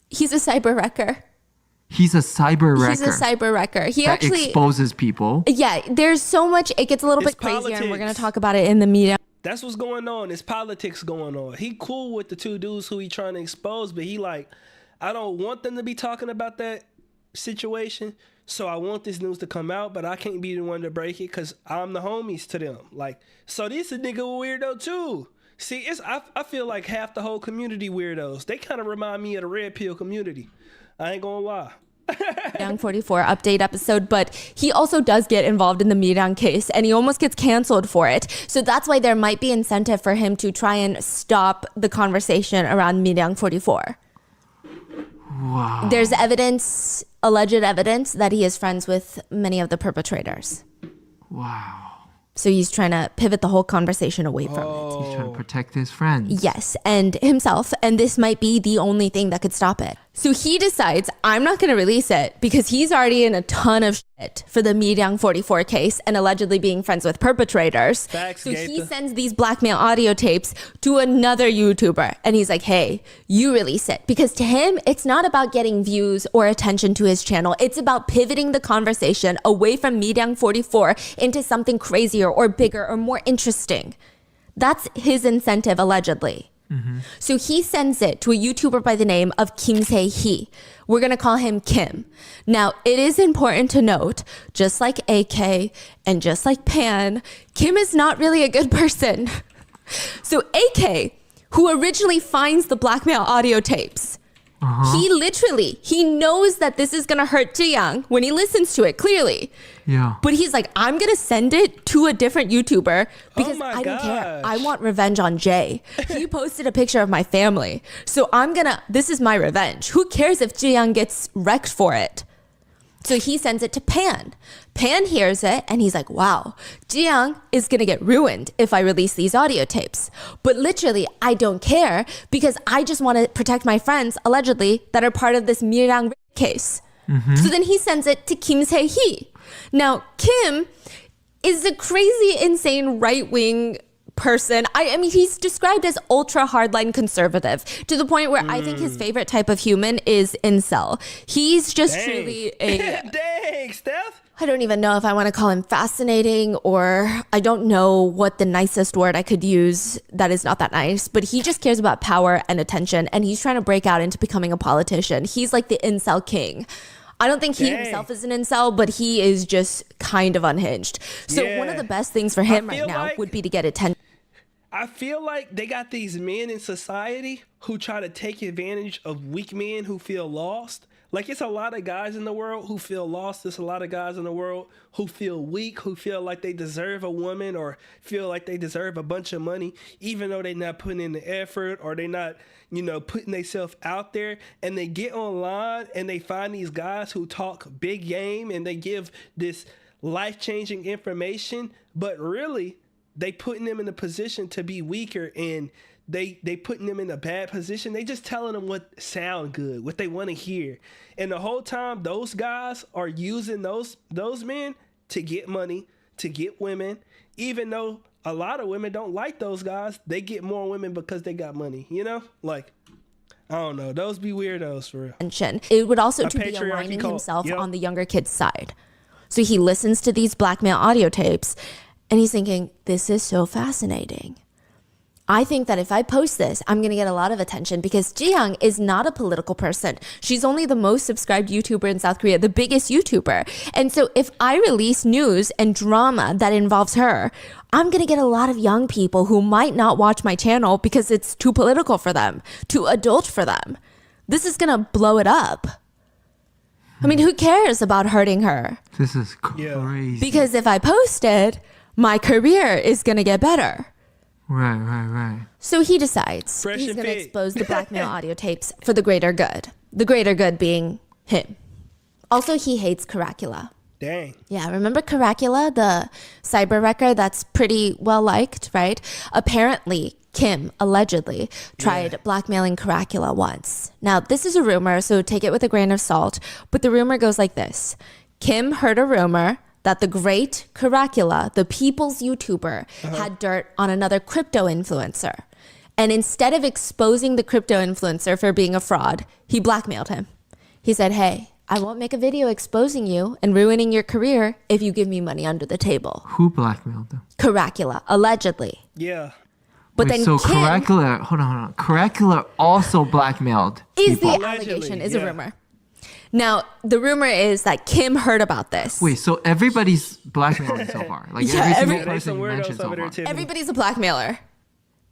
He's a cyber wrecker.
He's a cyber wrecker.
He's a cyber wrecker. He
that
actually,
exposes people.
yeah, there's so much, it gets a little
It's
bit crazier and we're going to
politics.
talk about it in the media.
That's what's going on. It's politics going on. He cool with the two dudes who he trying to expose, but he like, I don't want them to be talking about that situation. So I want this news to come out, but I can't be the one to break it because I'm the homies to them. Like, so this a nigga weirdo too. See, I feel like half the whole community weirdos. They kind of remind me of the red pill community. I ain't gonna lie.
Miryang 44 update episode, but he also does get involved in the Miryang case and he almost gets canceled for it. So that's why there might be incentive for him to try and stop the conversation around Miryang 44.
Wow.
There's evidence, alleged evidence, that he is friends with many of the perpetrators.
Wow.
So he's trying to pivot the whole conversation away from it.
He's trying to protect his friends.
Yes, and himself, and this might be the only thing that could stop it. So he decides, I'm not going to release it because he's already in a ton of shit for the Miryang 44 case and allegedly being friends with perpetrators.
Facts,
so he
Gaitha.
sends these blackmail audio tapes to another YouTuber and he's like, hey, you release it. Because to him, it's not about getting views or attention to his channel. It's about pivoting the conversation away from Miryang 44 into something crazier or bigger or more interesting. That's his incentive, allegedly. So he sends it to a YouTuber by the name of Kim Se-hee. We're going to call him Kim. Now, it is important to note, just like AK and just like Pan, Kim is not really a good person. So AK, who originally finds the blackmail audio tapes, he knows that this is going to hurt Tzuyang when he listens to it, clearly.
Yeah.
But he's like, I'm going to send it to a different YouTuber because
my
I don't care.
gosh.
I want revenge on Jay. He posted a picture of my family. So this is my revenge. Who cares if Tzuyang gets wrecked for it? So he sends it to Pan. Pan hears it and he's like, wow, Tzuyang is going to get ruined if I release these audio tapes. But literally, I don't care because I just want to protect my friends, allegedly, that are part of this Miryang case. So then he sends it to Kim Se-hee. Now, Kim is a crazy, insane right-wing person. I mean, he's described as ultra hardline conservative to the point where I think his favorite type of human is incel. He's just truly a...
Dang, Steph.
I don't even know if I want to call him fascinating or I don't know what the nicest word I could use that is not that nice, but he just cares about power and attention and he's trying to break out into becoming a politician. He's like the incel king. I don't think he himself is an incel, but he is just kind of unhinged. So one of the best things for him right now would be to get attention.
I feel like they got these men in society who try to take advantage of weak men who feel lost. Like, it's a lot of guys in the world who feel lost. There's a lot of guys in the world who feel weak, who feel like they deserve a woman or feel like they deserve a bunch of money, even though they're not putting in the effort or they're not, putting themselves out there. And they get online and they find these guys who talk big game and they give this life-changing information, but really they putting them in a position to be weaker and they putting them in a bad position. They just telling them what sound good, what they want to hear. And the whole time those guys are using those men to get money, to get women, even though a lot of women don't like those guys. They get more women because they got money, Like, I don't know. Those be weirdos for real.
It would also to be
patriarchy
aligning
cult.
himself
Yep.
on the younger kid's side. So he listens to these blackmail audio tapes and he's thinking, this is so fascinating. I think that if I post this, I'm going to get a lot of attention because Tzuyang is not a political person. She's only the most subscribed YouTuber in South Korea, the biggest YouTuber. And so if I release news and drama that involves her, I'm going to get a lot of young people who might not watch my channel because it's too political for them, too adult for them. This is going to blow it up. I mean, who cares about hurting her?
This is crazy.
Because if I post it, my career is going to get better.
Right.
So he decides
Fresh
he's
and
going to
fit.
expose the blackmail audio tapes for the greater good. The greater good being him. Also, he hates Cacula.
Dang.
Yeah, remember Cacula, the cyber wrecker that's pretty well liked, right? Apparently, Kim allegedly tried blackmailing Cacula once. Now, this is a rumor, so take it with a grain of salt. But the rumor goes like this. Kim heard a rumor that the great Cacula, the people's YouTuber, had dirt on another crypto influencer. And instead of exposing the crypto influencer for being a fraud, he blackmailed him. He said, hey, I won't make a video exposing you and ruining your career if you give me money under the table.
Who blackmailed them?
Cacula, allegedly.
Yeah.
But
Wait,
then
so
Kim
Cacula, hold on. Cacula also blackmailed
is
people.
the allegation, is a
yeah.
rumor. Now, the rumor is that Kim heard about this.
Wait, so everybody's blackmailing so far? Like
Yeah,
every
There's some
single person you
weirdos
mentioned so
over there,
far?
too.
Everybody's a blackmailer.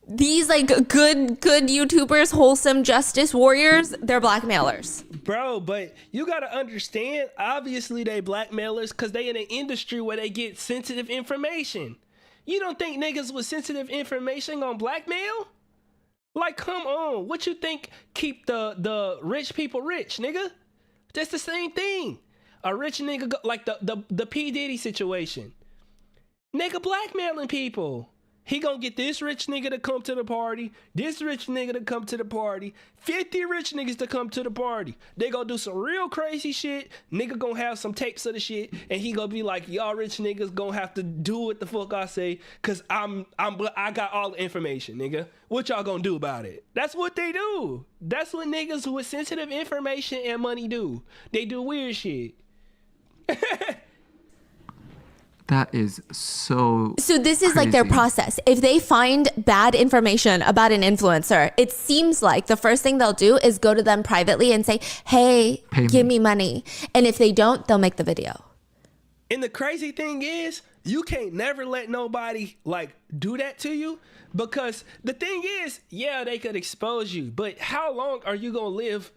These like good YouTubers, wholesome justice warriors, they're blackmailers.
Bro, but you gotta understand, obviously they blackmailers because they in an industry where they get sensitive information. You don't think niggas with sensitive information gonna blackmail? Like, come on. What you think keep the rich people rich, nigga? That's the same thing. A rich nigga, like the P. Diddy situation. Nigga blackmailing people. He gonna get this rich nigga to come to the party, this rich nigga to come to the party, 50 rich niggas to come to the party. They gonna do some real crazy shit. Nigga gonna have some tapes of the shit, and he gonna be like, y'all rich niggas gonna have to do what the fuck I say, cause I got all the information, nigga. What y'all gonna do about it? That's what they do. That's what niggas with sensitive information and money do. They do weird shit.
That is so
this is like their
crazy.
process. If they find bad information about an influencer, it seems like the first thing they'll do is go to them privately and say, hey, give me money. And if they don't, they'll make the video.
And the crazy thing is, you can't never let nobody like do that to you, because the thing is, yeah, they could expose you, but how long are you gonna live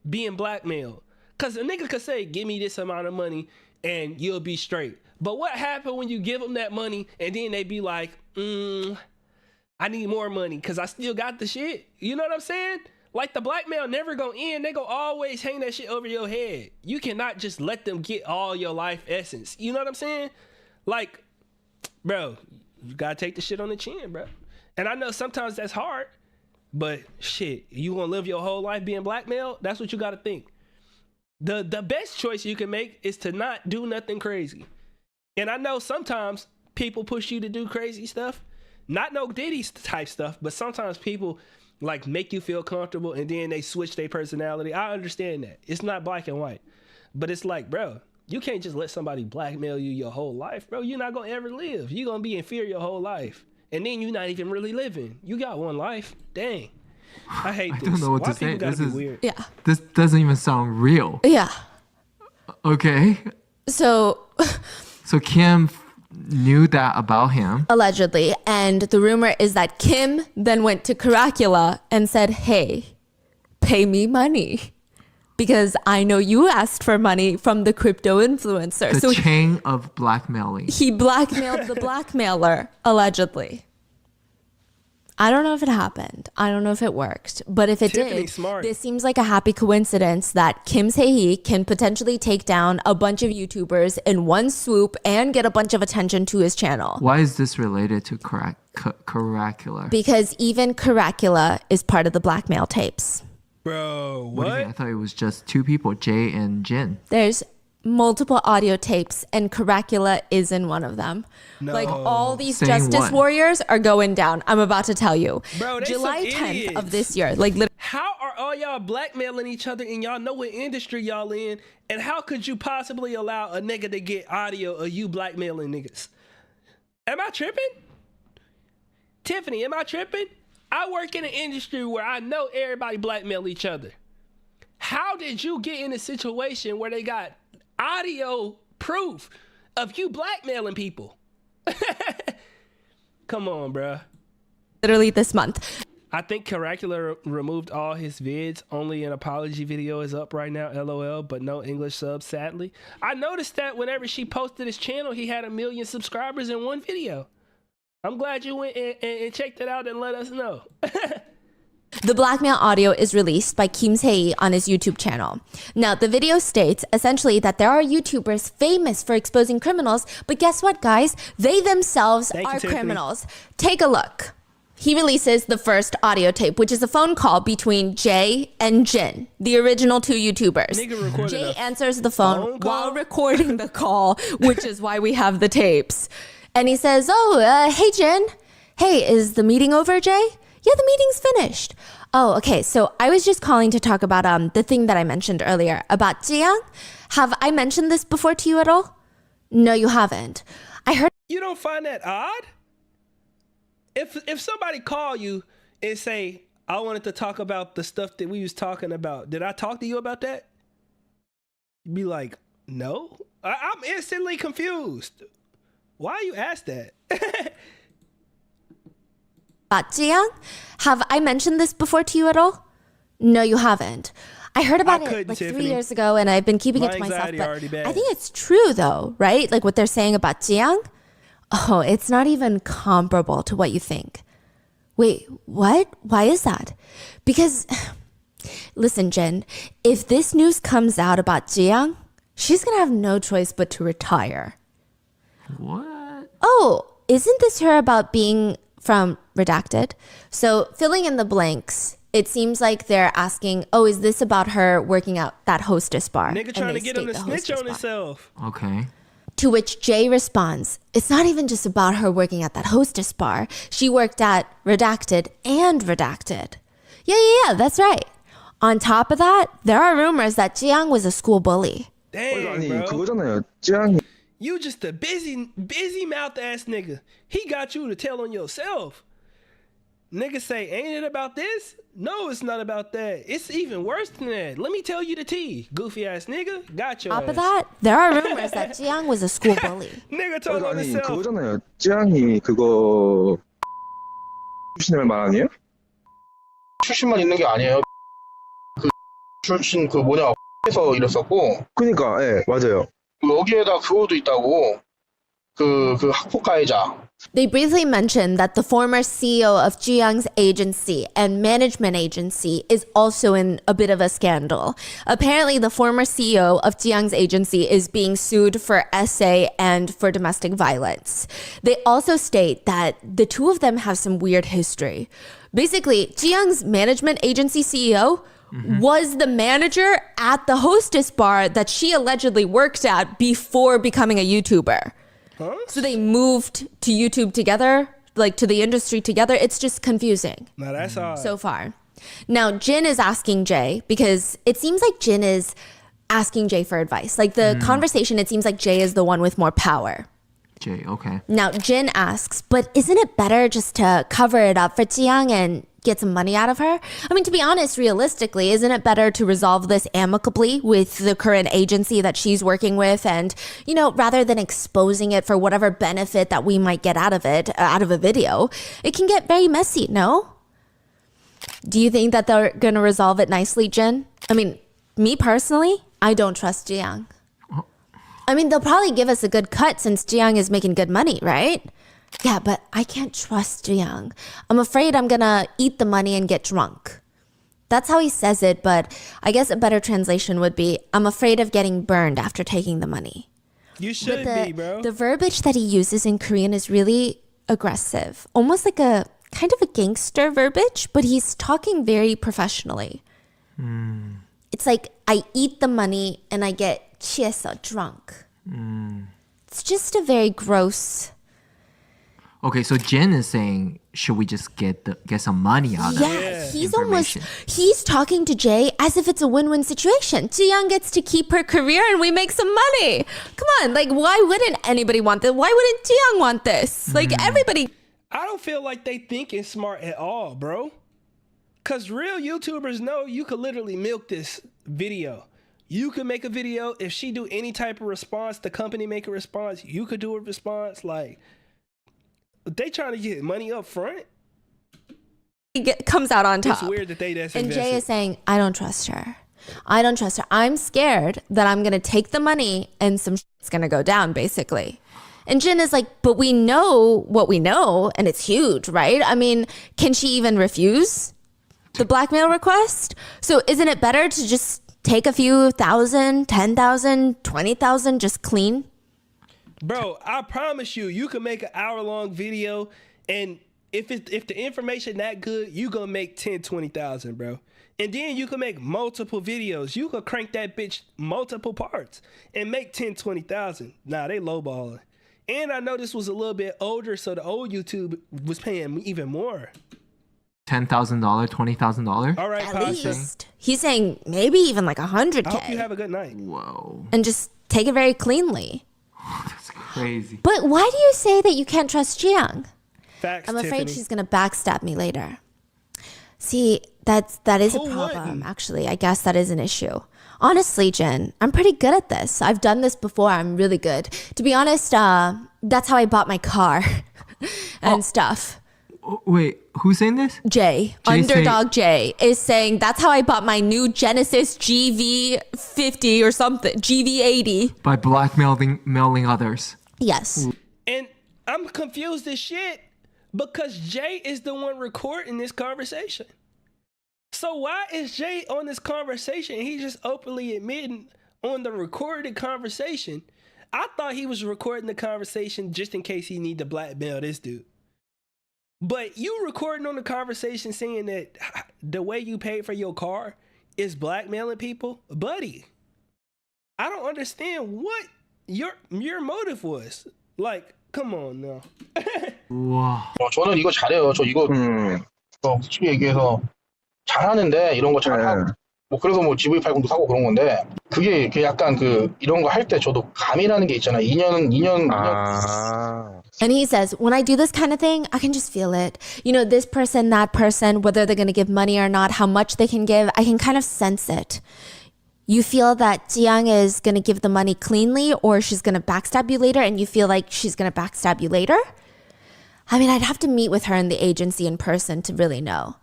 being blackmailed? Because a nigga could say, give me this amount of money and you'll be straight. But what happened when you give them that money and then they be like, I need more money because I still got the shit? You know what I'm saying? Like, the blackmail never gonna end. They gonna always hang that shit over your head. You cannot just let them get all your life essence. You know what I'm saying? Like, bro, you gotta take the shit on the chin, bro. And I know sometimes that's hard, but shit, you gonna live your whole life being blackmailed? That's what you gotta think. The best choice you can make is to not do nothing crazy. And I know sometimes people push you to do crazy stuff, not no Diddy type stuff, but sometimes people like make you feel comfortable and then they switch their personality. I understand that. It's not black and white, but it's like, bro, you can't just let somebody blackmail you your whole life, bro. You're not gonna ever live. You're gonna be in fear your whole life. And then you're not even really living. You got one life. Dang. I hate this.
I don't know what
Why
to say.
people gotta
This
be
is
weird?
Yeah.
This doesn't even sound real.
Yeah.
Okay.
So
So Kim knew that about him.
allegedly, and the rumor is that Kim then went to Cacula and said, hey, pay me money because I know you asked for money from the crypto influencer.
The
So
chain of blackmailing.
he blackmailed the blackmailer, allegedly. I don't know if it happened. I don't know if it worked. But if it
Tiffany
did,
smart.
this seems like a happy coincidence that Kim Tae-hee can potentially take down a bunch of YouTubers in one swoop and get a bunch of attention to his channel.
Why is this related to Cacula?
Because even Cacula is part of the blackmail tapes.
Bro,
What do you
what?
think? I thought it was just two people, Jay and Jin.
There's multiple audio tapes and Cacula is in one of them.
No.
Like, all these
Saying
justice
what?
warriors are going down. I'm about to tell you.
Bro, they
July
some
10th
idiots.
of this year. Like, literally.
How are all y'all blackmailing each other and y'all know what industry y'all in? And how could you possibly allow a nigga to get audio of you blackmailing niggas? Am I tripping? Tiffany, am I tripping? I work in an industry where I know everybody blackmail each other. How did you get in a situation where they got audio proof of you blackmailing people? Come on, bruh.
Literally this month.
I think Cacula removed all his vids. Only an apology video is up right now, LOL, but no English subs, sadly. I noticed that whenever she posted his channel, he had 1 million subscribers in one video. I'm glad you went and checked it out and let us know.
The blackmail audio is released by Kim Tae-hee on his YouTube channel. Now, the video states essentially that there are YouTubers famous for exposing criminals, but guess what, guys? They themselves
Thank you,
are
Tiffany.
criminals. Take a look. He releases the first audio tape, which is a phone call between Jay and Jin, the original two YouTubers.
Nigga recorded
Jay
a
answers the
phone
phone
call?
while recording the call, which is why we have the tapes. And he says, hey, Jin. Hey, is the meeting over, Jay? Yeah, the meeting's finished. Oh, okay. So I was just calling to talk about the thing that I mentioned earlier about Tzuyang. Have I mentioned this before to you at all? No, you haven't. I heard
You don't find that odd? If somebody call you and say, I wanted to talk about the stuff that we was talking about, did I talk to you about that? You'd be like, no. I'm instantly confused. Why you ask that?
about Tzuyang. Have I mentioned this before to you at all? No, you haven't. I heard about
I
it
couldn't,
like 3
Tiffany.
years ago, and I've been keeping it
My
to myself.
anxiety
But
already bad.
I think it's true, though, right? Like what they're saying about Tzuyang. Oh, it's not even comparable to what you think. Wait, what? Why is that? Because, listen, Jen, if this news comes out about Tzuyang, she's gonna have no choice but to retire.
What?
oh, isn't this her about being from Redacted? So filling in the blanks, it seems like they're asking, oh, is this about her working out that hostess bar?
Nigga
And
trying
they
to get him to
state the
snitch
hostess
on
bar.
himself.
Okay.
To which Jay responds, it's not even just about her working at that hostess bar. She worked at Redacted and Redacted. Yeah, that's right. On top of that, there are rumors that Tzuyang was a school bully.
Dang,
아니
bro.
그거잖아요. 쯔양이
You just a busy mouth ass nigga. He got you to tell on yourself. Niggas say, ain't it about this? No, it's not about that. It's even worse than that. Let me tell you the tea. Goofy ass nigga. Got your
On top
ass.
of that, there are rumors that Tzuyang was a school bully.
Nigga told on
아니
himself.
그거잖아요. 쯔양이 그거 출신을 말 아니에요?
출신만 있는 게 아니에요. 그 출신 그 뭐냐 에서 일했었고
그니까 예 맞아요.
여기에다 그거도 있다고 그 학폭 가해자.
They briefly mentioned that the former CEO of Tzuyang's agency and management agency is also in a bit of a scandal. Apparently, the former CEO of Tzuyang's agency is being sued for SA and for domestic violence. They also state that the two of them have some weird history. Basically, Tzuyang's management agency CEO was the manager at the hostess bar that she allegedly worked at before becoming a YouTuber.
Huh?
So they moved to YouTube together, like to the industry together. It's just confusing
Now that's all.
so far. Now, Jin is asking Jay because it seems like Jin is asking Jay for advice. Like the conversation, it seems like Jay is the one with more power.
Jay, okay.
Now, Jin asks, but isn't it better just to cover it up for Tzuyang and get some money out of her? I mean, to be honest, realistically, isn't it better to resolve this amicably with the current agency that she's working with? And, you know, rather than exposing it for whatever benefit that we might get out of it, out of a video, it can get very messy, no? Do you think that they're going to resolve it nicely, Jin? I mean, me personally, I don't trust Tzuyang. I mean, they'll probably give us a good cut since Tzuyang is making good money, right? Yeah, but I can't trust Tzuyang. I'm afraid I'm gonna eat the money and get drunk. That's how he says it, but I guess a better translation would be, I'm afraid of getting burned after taking the money.
You should
But
be, bro.
the verbiage that he uses in Korean is really aggressive, almost like a kind of a gangster verbiage, but he's talking very professionally. It's like, I eat the money and I get 취해서, drunk. It's just a very gross...
Okay, so Jen is saying, should we just get some money out of
Yeah,
it?
he's talking to Jay as if it's a win-win situation. Tzuyang gets to keep her career and we make some money. Come on, like why wouldn't anybody want this? Why wouldn't Tzuyang want this? Like everybody.
I don't feel like they thinking smart at all, bro. Cause real YouTubers know you could literally milk this video. You could make a video. If she do any type of response, the company make a response. You could do a response. Like they trying to get money up front.
Comes out on top.
It's weird that they that's
And
invested.
Jay is saying, I don't trust her. I don't trust her. I'm scared that I'm going to take the money and some shit's going to go down, basically. And Jin is like, but we know what we know, and it's huge, right? I mean, can she even refuse the blackmail request? So isn't it better to just take a few thousand, 10,000, 20,000, just clean?
Bro, I promise you, you can make an hour-long video, and if the information that good, you gonna make 10, 20,000, bro. And then you can make multiple videos. You could crank that bitch multiple parts and make 10, 20,000. Nah, they lowballing. And I know this was a little bit older, so the old YouTube was paying me even more.
$10,000, $20,000?
All right,
At
Pasha.
least. He's saying maybe even like
I hope you
100K.
have a good night.
Whoa,
And just take it very cleanly.
that's crazy.
But why do you say that you can't trust Tzuyang?
Facts,
I'm afraid
Tiffany.
she's gonna backstab me later. See, that is a
Who
problem,
wouldn't?
actually. I guess that is an issue. Honestly, Jen, I'm pretty good at this. I've done this before. I'm really good. To be honest, that's how I bought my car and stuff.
Oh, wait, who's saying this?
Jay,
Jay
Underdog Jay, is saying that's how I bought my new Genesis GV50 or something, GV80.
By mailing others.
Yes.
And I'm confused as shit because Jay is the one recording this conversation. So why is Jay on this conversation? He just openly admitting on the recorded conversation, I thought he was recording the conversation just in case he need to blackmail this dude. But you recording on the conversation saying that the way you paid for your car is blackmailing people? Buddy, I don't understand what your motive was. Like, come on now.
와.
저는 이거 잘해요. 저 이거 솔직히 얘기해서 잘하는데 이런 거 잘하고 뭐 그래서 뭐 GV80도 사고 그런 건데 그게 약간 그 이런 거 할 때 저도 감이라는 게 있잖아. 2년.
And he says, when I do this kind of thing, I can just feel it. You know, this person, that person, whether they're going to give money or not, how much they can give, I can kind of sense it. You feel that Tzuyang is going to give the money cleanly or she's going to backstab you later, and you feel like she's going to backstab you later? I mean, I'd have to meet with her in the agency in person to really know.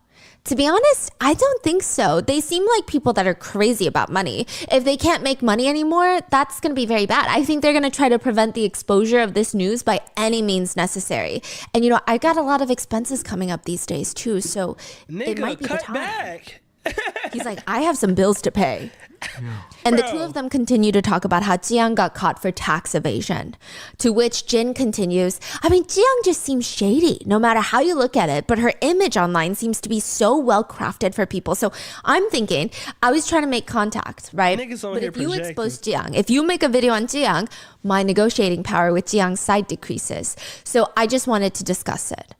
To be honest, I don't think so. They seem like people that are crazy about money. If they can't make money anymore, that's going to be very bad. I think they're going to try to prevent the exposure of this news by any means necessary. And you know, I got a lot of expenses coming up these days too, so it might be the time.
Back.
He's like, I have some bills to pay.
Yeah.
And the two of them continue to talk about how Tzuyang got caught for tax evasion. To which Jin continues, I mean, Tzuyang just seems shady, no matter how you look at it, but her image online seems to be so well crafted for people. So I'm thinking, I was trying to make contact, right? But if you expose Tzuyang, if you make a video on Tzuyang, my negotiating power with Tzuyang's side decreases. So I just wanted to discuss it.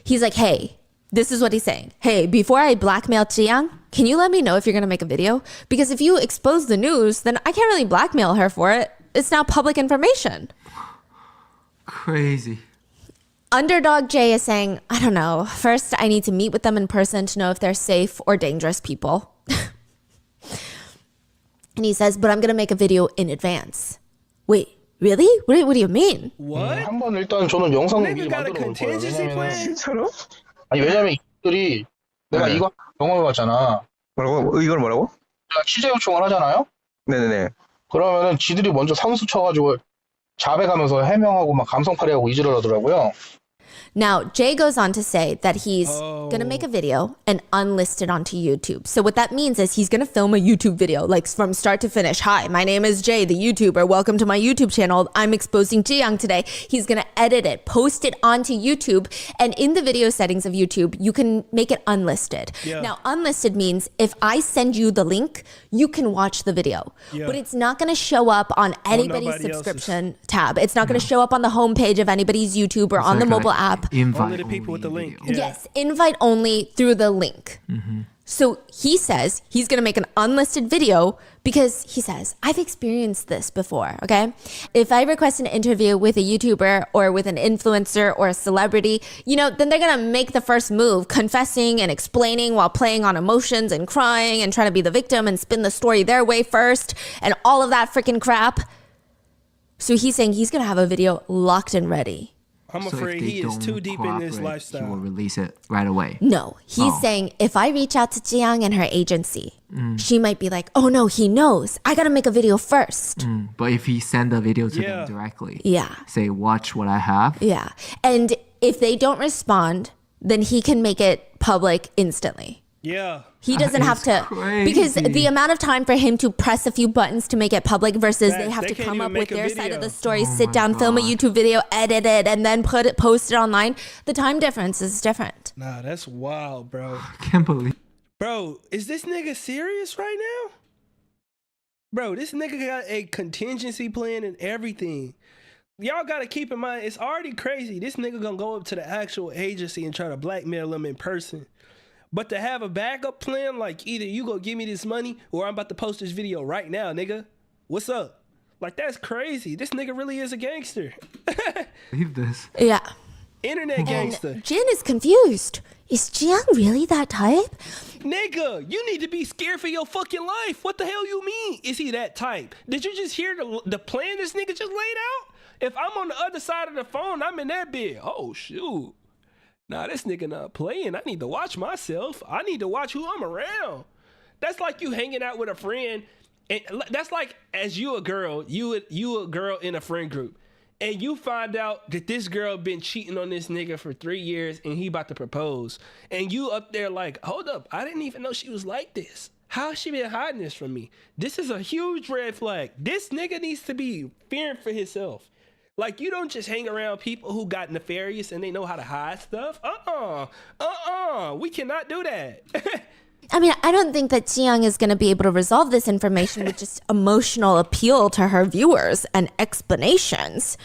He's like, hey, this is what he's saying. Hey, before I blackmail Tzuyang, can you let me know if you're going to make a video? Because if you expose the news, then I can't really blackmail her for it. It's now public information.
Crazy.
Underdog Jay is saying, I don't know. First, I need to meet with them in person to know if they're safe or dangerous people. And he says, but I'm going to make a video in advance. Wait, really? What do you mean?
What?
한번 일단 저는 영상을 미리
Nigga got a
만들어 볼 거예요.
contingency plan?
진짜로?
왜냐면 이들이 내가 이거 경험해 봤잖아.
뭐라고? 이걸 뭐라고?
제가 취재 요청을 하잖아요.
네네네.
그러면은 지들이 먼저 상수 쳐가지고 자백하면서 해명하고 막 감성팔이하고 이지를 하더라고요.
Now, Jay goes on to say that he's going to make a video and unlist it onto YouTube. So what that means is he's going to film a YouTube video, like from start to finish. Hi, my name is Jay, the YouTuber. Welcome to my YouTube channel. I'm exposing Tzuyang today. He's going to edit it, post it onto YouTube. And in the video settings of YouTube, you can make it unlisted. Yeah. Now, unlisted means if I send you the link, you can watch the video. Yeah. But it's not going to show up on anybody's subscription tab. It's not going to show up on the homepage of anybody's YouTube or on the mobile app.
Invite
only the people with the link.
video.
Yeah.
Yes, invite only through the link. So he says he's going to make an unlisted video because he says, I've experienced this before, okay? If I request an interview with a YouTuber or with an influencer or a celebrity, you know, then they're going to make the first move, confessing and explaining while playing on emotions and crying and trying to be the victim and spin the story their way first and all of that freaking crap. So he's saying he's going to have a video locked and ready.
I'm afraid he is too deep in this lifestyle.
He will release it right away.
No, he's saying if I reach out to Tzuyang and her agency, she might be like, oh no, he knows. I gotta make a video first.
But if he send a video to them directly,
Yeah.
say, watch what I have.
Yeah. And if they don't respond, then he can make it public instantly.
Yeah.
He doesn't have to, because the amount of time for him to press a few buttons to make it public versus they have to come up with their side of the story, sit down, film a YouTube video, edit it, and then post it online. The time difference is different.
Nah, that's wild, bro.
I can't believe.
Bro, is this nigga serious right now? Bro, this nigga got a contingency plan and everything. Y'all gotta keep in mind, it's already crazy. This nigga gonna go up to the actual agency and try to blackmail them in person. But to have a backup plan, like either you go give me this money or I'm about to post this video right now, nigga. What's up? Like, that's crazy. This nigga really is a gangster.
Believe this.
Yeah.
Internet gangster.
And Jin is confused. Is Tzuyang really that type?
Nigga, you need to be scared for your fucking life. What the hell you mean? Is he that type? Did you just hear the plan this nigga just laid out? If I'm on the other side of the phone, I'm in that bed. Oh, shoot. Nah, this nigga not playing. I need to watch myself. I need to watch who I'm around. That's like you hanging out with a friend. And that's like, as you a girl, you a girl in a friend group. And you find out that this girl been cheating on this nigga for 3 years and he about to propose. And you up there like, hold up, I didn't even know she was like this. How has she been hiding this from me? This is a huge red flag. This nigga needs to be fearing for himself. Like, you don't just hang around people who got nefarious and they know how to hide stuff. We cannot do that.
I mean, I don't think that Tzuyang is going to be able to resolve this information with just emotional appeal to her viewers and explanations.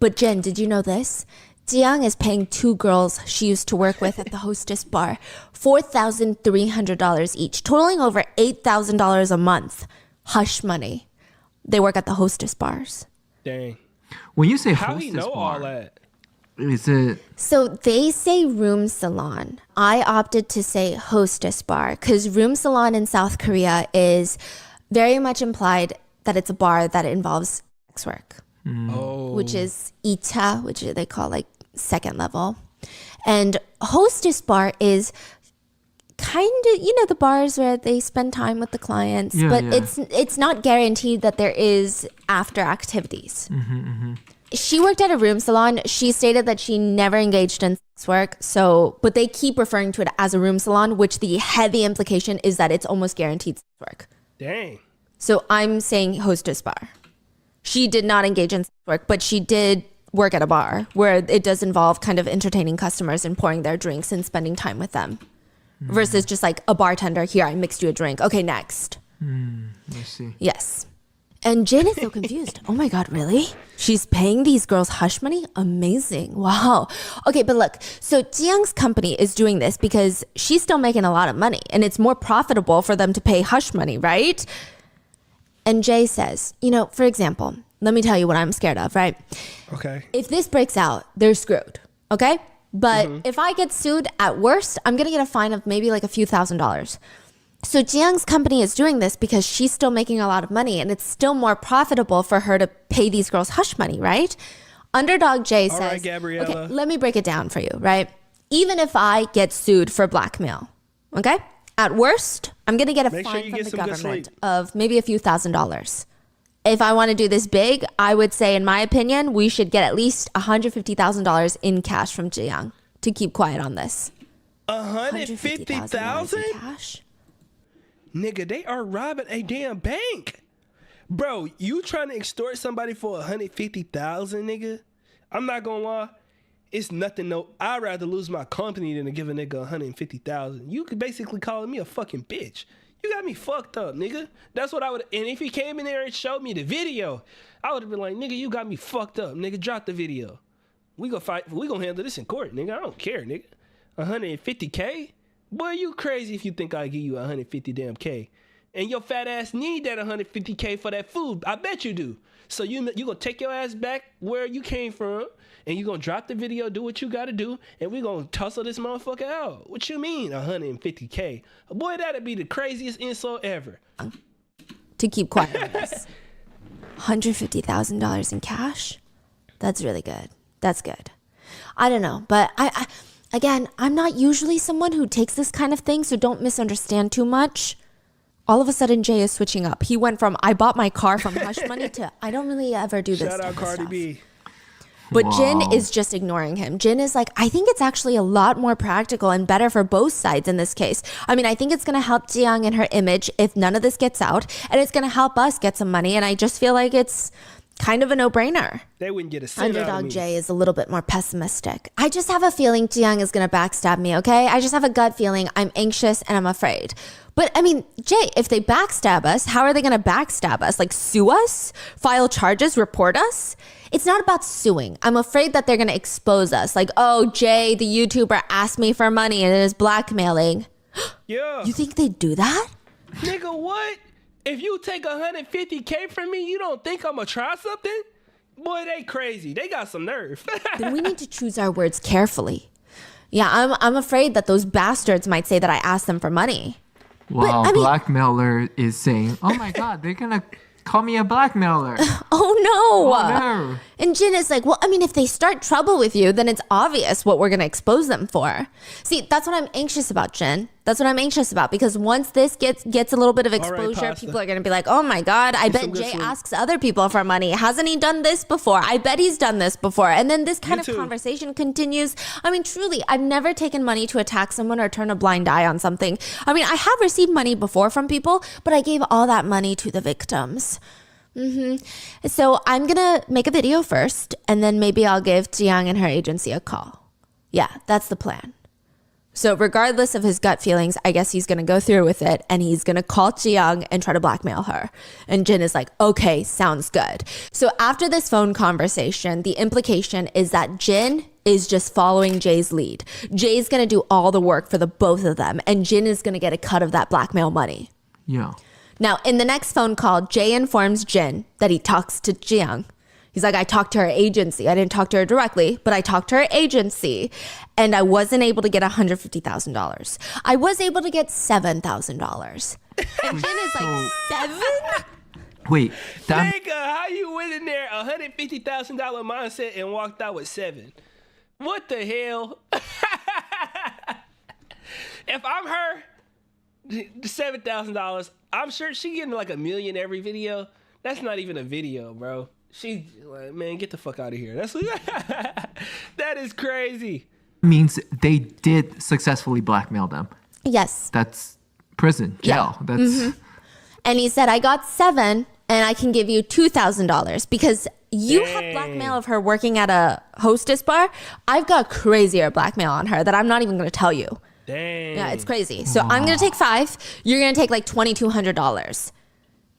But Jen, did you know this? Tzuyang is paying 2 girls she used to work with at the Hostess bar $4,300 each, totaling over $8,000 a month. Hush money. They work at the Hostess bars.
Dang.
When you say
How
hostess
he know
bar,
all that?
is it
So they say room salon. I opted to say hostess bar because room salon in South Korea is very much implied that it's a bar that involves sex work, which is ita, which they call like second level. And hostess bar is kind of, you know, the bars where they spend time with the clients,
Yeah,
but
yeah.
it's not guaranteed that there is after activities. She worked at a room salon. She stated that she never engaged in sex work. So, but they keep referring to it as a room salon, which the heavy implication is that it's almost guaranteed sex work.
Dang.
So I'm saying hostess bar. She did not engage in sex work, but she did work at a bar where it does involve kind of entertaining customers and pouring their drinks and spending time with them. Versus just like a bartender, here, I mixed you a drink. Okay, next.
I see.
Yes. And Jin is so confused. Oh my God, really? She's paying these girls hush money? Amazing. Wow. Okay, but look, so Tzuyang's company is doing this because she's still making a lot of money and it's more profitable for them to pay hush money, right? And Jay says, you know, for example, let me tell you what I'm scared of, right?
Okay.
If this breaks out, they're screwed, okay? But if I get sued, at worst, I'm going to get a fine of maybe like a few $1,000s. So Tzuyang's company is doing this because she's still making a lot of money and it's still more profitable for her to pay these girls hush money, right? Underdog Jay
All
says,
right, Gabriella.
okay, let me break it down for you, right? Even if I get sued for blackmail, okay? At worst, I'm going to get a
Make sure
fine
you
from
get
the
some good
government
sleep.
of maybe a few $1,000s. If I want to do this big, I would say, in my opinion, we should get at least $150,000 in cash from Tzuyang to keep quiet on this.
$150,000?
in cash?
Nigga, they are robbing a damn bank. Bro, you trying to extort somebody for $150,000, nigga? I'm not gonna lie. It's nothing. No, I'd rather lose my company than to give a nigga $150,000. You could basically call me a fucking bitch. You got me fucked up, nigga. That's what I would. And if he came in there and showed me the video, I would have been like, nigga, you got me fucked up, nigga. Drop the video. We gonna fight. We gonna handle this in court, nigga. I don't care, nigga. $150K. Boy, you crazy if you think I give you $150 damn K. And your fat ass need that $150K for that food. I bet you do. So you gonna take your ass back where you came from, and you gonna drop the video, do what you gotta do, and we gonna tussle this motherfucker out. What you mean $150K? Boy, that'd be the craziest insult ever.
To keep quiet on this. $150,000 in cash? That's really good. That's good. I don't know, but Again, I'm not usually someone who takes this kind of thing, so don't misunderstand too much. All of a sudden, Jay is switching up. He went from, I bought my car from hush money to, I don't really ever do this
Shout out
type of
Cardi
stuff.
B.
But Jin
Wow.
is just ignoring him. Jin is like, I think it's actually a lot more practical and better for both sides in this case. I mean, I think it's going to help Tzuyang in her image if none of this gets out, and it's going to help us get some money, and I just feel like it's kind of a no-brainer.
They wouldn't get a cent out of
Underdog
me.
Jay is a little bit more pessimistic. I just have a feeling Tzuyang is going to backstab me, okay? I just have a gut feeling. I'm anxious and I'm afraid. But I mean, Jay, if they backstab us, how are they going to backstab us? Like sue us? File charges? Report us? It's not about suing. I'm afraid that they're going to expose us. Like, oh, Jay, the YouTuber asked me for money and is blackmailing.
Yeah.
You think they'd do that?
Nigga, what? If you take $150K from me, you don't think I'm gonna try something? Boy, they crazy. They got some nerve.
Then we need to choose our words carefully. Yeah, I'm afraid that those bastards might say that I asked them for money.
Wow,
I mean-
blackmailer is saying, oh my God, they're gonna call me a blackmailer.
Oh no!
Oh, no.
And Jin is like, well, I mean, if they start trouble with you, then it's obvious what we're going to expose them for. See, that's what I'm anxious about, Jin. That's what I'm anxious about, because once this gets a little bit of exposure,
pasta.
people are going to be like, oh my God, I bet
some good
Jay
food.
asks other people for money. Hasn't he done this before? I bet he's done this before. And then this kind
Me
of
too.
conversation continues. I mean, truly, I've never taken money to attack someone or turn a blind eye on something. I mean, I have received money before from people, but I gave all that money to the victims. So I'm going to make a video first, and then maybe I'll give Tzuyang and her agency a call. Yeah, that's the plan. So regardless of his gut feelings, I guess he's going to go through with it, and he's going to call Tzuyang and try to blackmail her. And Jin is like, okay, sounds good. So after this phone conversation, the implication is that Jin is just following Jay's lead. Jay's going to do all the work for the both of them, and Jin is going to get a cut of that blackmail money.
Yeah.
Now, in the next phone call, Jay informs Jin that he talks to Tzuyang. He's like, I talked to her agency. I didn't talk to her directly, but I talked to her agency, and I wasn't able to get $150,000. I was able to get $7,000. And Jin is like, 7?
Wait, that
Nigga, how you went in there $150,000 mindset and walked out with 7? What the hell? If I'm her, the $7,000, I'm sure she getting like $1 million every video. That's not even a video, bro. She like, man, get the fuck out of here. That's that is crazy.
means they did successfully blackmail them.
Yes.
That's prison, jail. That's
And he said, I got 7 and I can give you $2,000 because you have
Dang.
blackmail of her working at a hostess bar. I've got crazier blackmail on her that I'm not even going to tell you.
Dang.
Yeah, it's crazy. So I'm going to take 5. You're going to take like $2,200.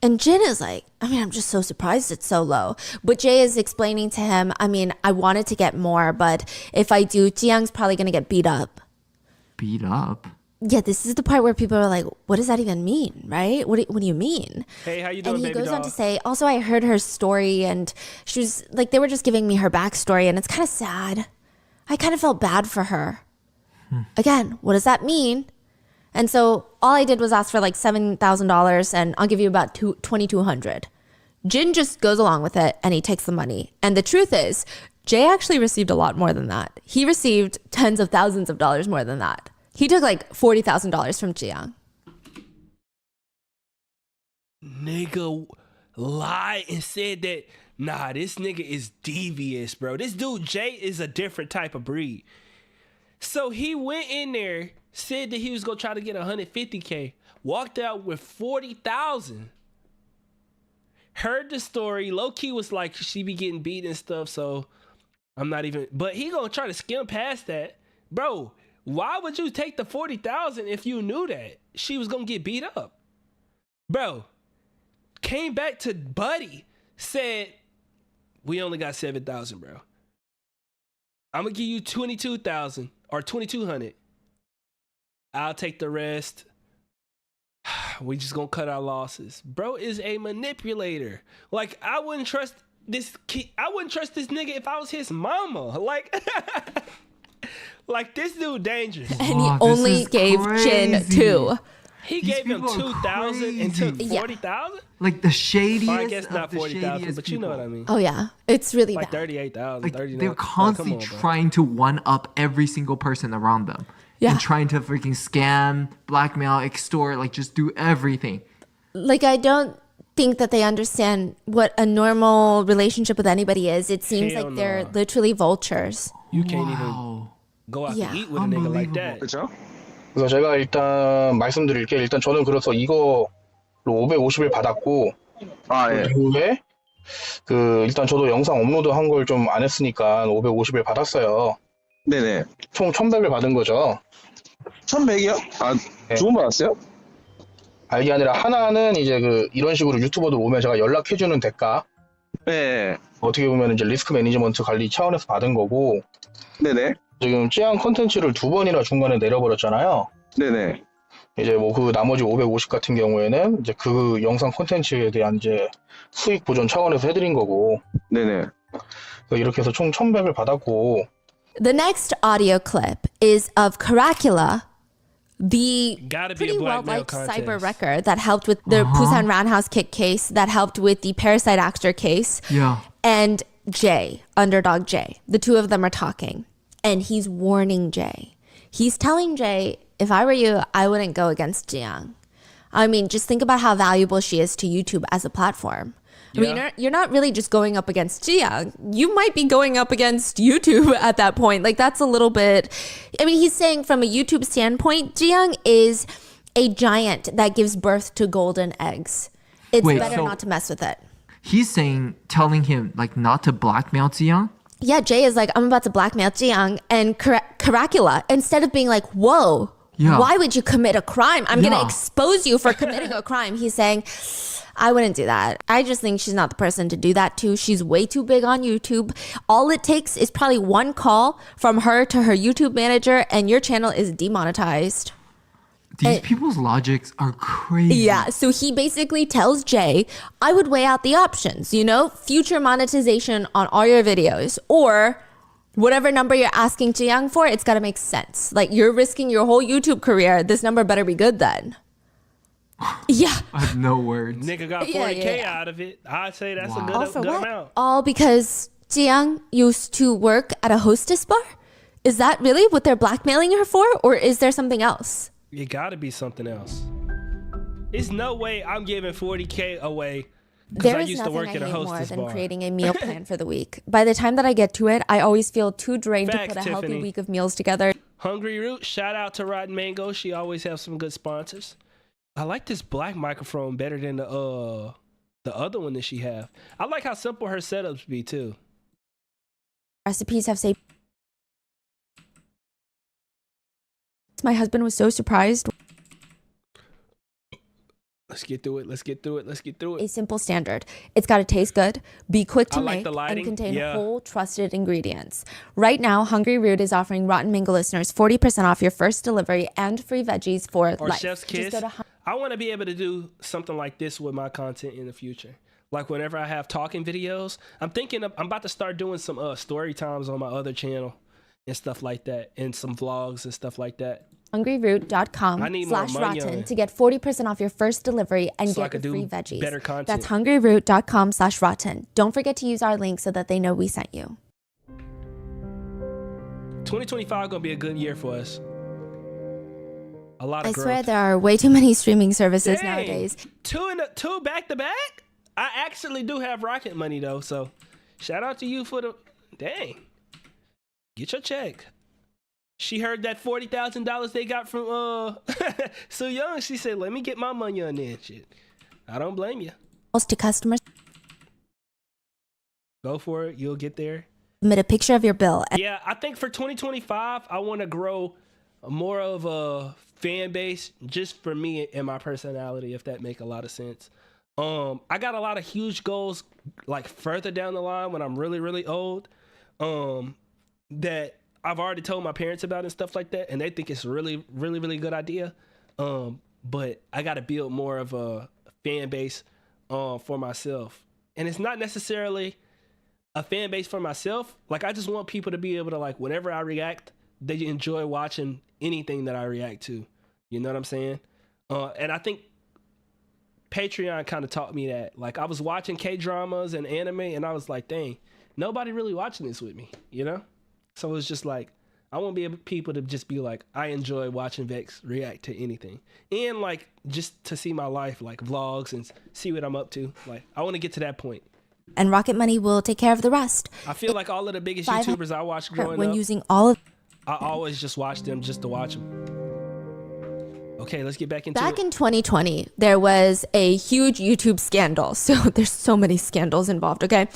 And Jin is like, I mean, I'm just so surprised it's so low. But Jay is explaining to him, I mean, I wanted to get more, but if I do, Tzuyang's probably going to get beat up.
beat up.
Yeah, this is the part where people are like, what does that even mean, right? What do you mean?
Hey, how you doing,
And he
baby
goes on
doll?
to say, also, I heard her story and she was like, they were just giving me her backstory and it's kind of sad. I kind of felt bad for her. Again, what does that mean? And so all I did was ask for like $7,000 and I'll give you about $2,200. Jin just goes along with it and he takes the money. And the truth is, Jay actually received a lot more than that. He received tens of thousands of dollars more than that. He took like $40,000 from Tzuyang.
Nigga lied and said that, nah, this nigga is devious, bro. This dude, Jay, is a different type of breed. So he went in there, said that he was gonna try to get $150K, walked out with $40,000. Heard the story, low-key was like she be getting beat and stuff, so I'm not even, but he gonna try to skim past that. Bro, why would you take the $40,000 if you knew that she was gonna get beat up? Bro, came back to Buddy, said, we only got 7,000, bro. I'm gonna give you 22,000 or 2,200. I'll take the rest. We just gonna cut our losses. Bro is a manipulator. Like, I wouldn't trust this kid. I wouldn't trust this nigga if I was his mama. Like, like this dude dangerous.
And he
Wow, this
only
is
gave Jin
crazy.
2.
He
These
gave him
people are
2,000 and took
crazy.
40,000.
Like the shadiest.
I guess not
of the
40,000,
shadiest
but you know
people.
what I mean.
Oh yeah, it's really
Like
bad.
38,000,
Like
39,000.
they're constantly
Come on, bro.
trying to one up every single person around them.
Yeah.
And trying to freaking scam, blackmail, extort, like just do everything.
Like, I don't think that they understand what a normal relationship with anybody is. It seems
Hell
like they're
no.
literally vultures.
You can't even
Wow.
go out
Yeah.
to eat with a nigga like that.
그렇죠?
그래서 제가 일단 말씀드릴게 일단 저는 그래서 이거로 550을 받았고
아,
그
예.
이후에 그 일단 저도 영상 업로드 한 걸 좀 안 했으니까 550을 받았어요.
네네.
총 1,100을 받은 거죠.
1,100이요? 아,
네.
두 번 받았어요?
이게 아니라 하나는 이제 그 이런 식으로 유튜버들 오면 제가 연락해주는 대가
네.
어떻게 보면 이제 리스크 매니지먼트 관리 차원에서 받은 거고
네네.
지금 찌양 컨텐츠를 2번이나 중간에 내려버렸잖아요.
네네.
이제 뭐 그 나머지 550 같은 경우에는 이제 그 영상 콘텐츠에 대한 이제 수익 보전 차원에서 해드린 거고
네네.
이렇게 해서 총 1,100을 받았고
The next audio clip is of Cacula, the
Gotta be a
pretty
blackmail
well-liked
contest.
cyber wrecker that helped with the Busan Roundhouse kick case, that helped with the Parasite Actor case,
Yeah.
and Jay, Underdog Jay. The two of them are talking, and he's warning Jay. He's telling Jay, if I were you, I wouldn't go against Tzuyang. I mean, just think about how valuable she is to YouTube as a platform. I mean, you're not really just going up against Tzuyang. You might be going up against YouTube at that point. Like, that's a little bit... I mean, he's saying from a YouTube standpoint, Tzuyang is a giant that gives birth to golden eggs. It's better not to mess with it.
He's telling him, like, not to blackmail Tzuyang?
Yeah, Jay is like, I'm about to blackmail Tzuyang and Cacula. Instead of being like, whoa, why would you commit a crime? I'm going to expose you for committing a crime. He's saying... I wouldn't do that. I just think she's not the person to do that to. She's way too big on YouTube. All it takes is probably one call from her to her YouTube manager and your channel is demonetized.
These people's logics are crazy.
Yeah, so he basically tells Jay, I would weigh out the options, you know, future monetization on all your videos, or whatever number you're asking Tzuyang for, it's got to make sense. Like, you're risking your whole YouTube career. This number better be good then. Yeah.
I have no words.
Nigga got 40K out of it. I'd say that's a good amount.
All because Tzuyang used to work at a hostess bar? Is that really what they're blackmailing her for? Or is there something else?
It gotta be something else. There's no way I'm giving 40K away because I used to work at a hostess bar.
More than creating a meal plan for the week. By the time that I get to it, I always feel too drained to put a healthy week of meals together.
Hungryroot, shout out to Rotten Mango. She always has some good sponsors. I like this black microphone better than the other one that she have. I like how simple her setups be too.
Recipes have saved. My husband was so surprised.
Let's get through it. Let's get through it. Let's get through it.
A simple standard. It's got to taste good, be quick to
like
make,
the lighting.
and contain whole trusted ingredients. Right now, Hungryroot is offering Rotten Mango listeners 40% off your first delivery and free veggies for life.
Chef's Kiss. I want to be able to do something like this with my content in the future. Like whenever I have talking videos, I'm about to start doing some story times on my other channel and stuff like that, and some vlogs and stuff like that.
Hungryroot.com/rotten to get 40% off your first delivery and get your free veggies.
Better content.
That's hungryroot.com/rotten. Don't forget to use our link so that they know we sent you.
2025 gonna be a good year for us. A lot of growth.
I swear there are way too many streaming services nowadays.
Two back to back? I actually do have Rocket money though, so shout out to you for the dang. Get your check. She heard that $40,000 they got from Tzuyang. She said, "Let me get my money on there." Shit, I don't blame you.
To customers,
go for it. You'll get there.
Submit a picture of your bill.
Yeah, I think for 2025, I want to grow more of a fan base just for me and my personality, if that make a lot of sense. I got a lot of huge goals like further down the line when I'm really, really old, that I've already told my parents about and stuff like that, and they think it's really, really, really good idea. But I got to build more of a fan base for myself, and it's not necessarily a fan base for myself. Like, I just want people to be able to, like, whenever I react, they enjoy watching anything that I react to. You know what I'm saying? And I think Patreon kind of taught me that. Like, I was watching K-dramas and anime, and I was like, dang, nobody really watching this with me, you know? So it's just like, I want to be able people to just be like, I enjoy watching Vex react to anything. And, like, just to see my life, like, vlogs and see what I'm up to. Like, I want to get to that point.
And Rocket Money will take care of the rest.
I feel like all of the biggest YouTubers I watched growing up,
using all of...
I always just watch them just to watch them. Okay, let's get back into it.
Back in 2020, there was a huge YouTube scandal. So there's so many scandals involved, okay?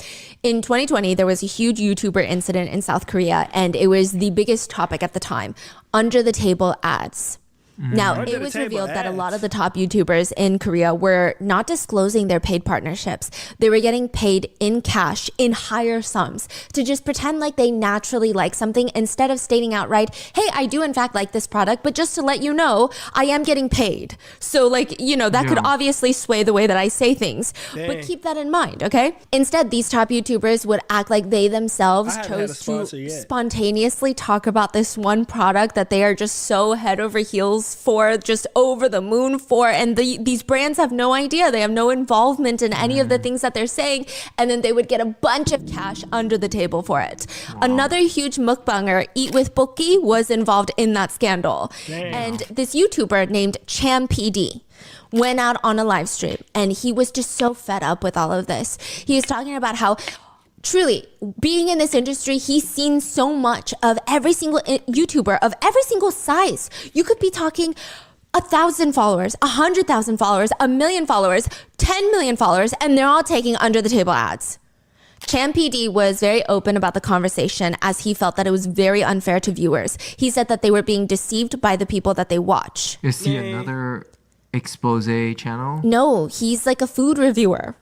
In 2020, there was a huge YouTuber incident in South Korea, and it was the biggest topic at the time, under the table ads. Now, it was revealed that a lot of the top YouTubers in Korea were not disclosing their paid partnerships. They were getting paid in cash, in higher sums, to just pretend like they naturally like something instead of stating outright, hey, I do in fact like this product, but just to let you know, I am getting paid. So, like, you know, that could obviously sway the way that I say things. Dang. But keep that in mind, okay? Instead, these top YouTubers would act like they themselves chose to spontaneously talk about this one product that they are just so head over heels sales for, just over the moon for, and these brands have no idea. They have no involvement in any of the things that they're saying, and then they would get a bunch of cash under the table for it. Another huge mukbanger, Eat with Bookie, was involved in that scandal.
Damn.
And this YouTuber named Cham PD went out on a live stream, and he was just so fed up with all of this. He was talking about how, truly, being in this industry, he's seen so much of every single YouTuber of every single size. You could be talking 1,000 followers, 100,000 followers, 1 million followers, 10 million followers, and they're all taking under the table ads. Cham PD was very open about the conversation, as he felt that it was very unfair to viewers. He said that they were being deceived by the people that they watch.
Is he another expose channel?
No, he's like a food reviewer.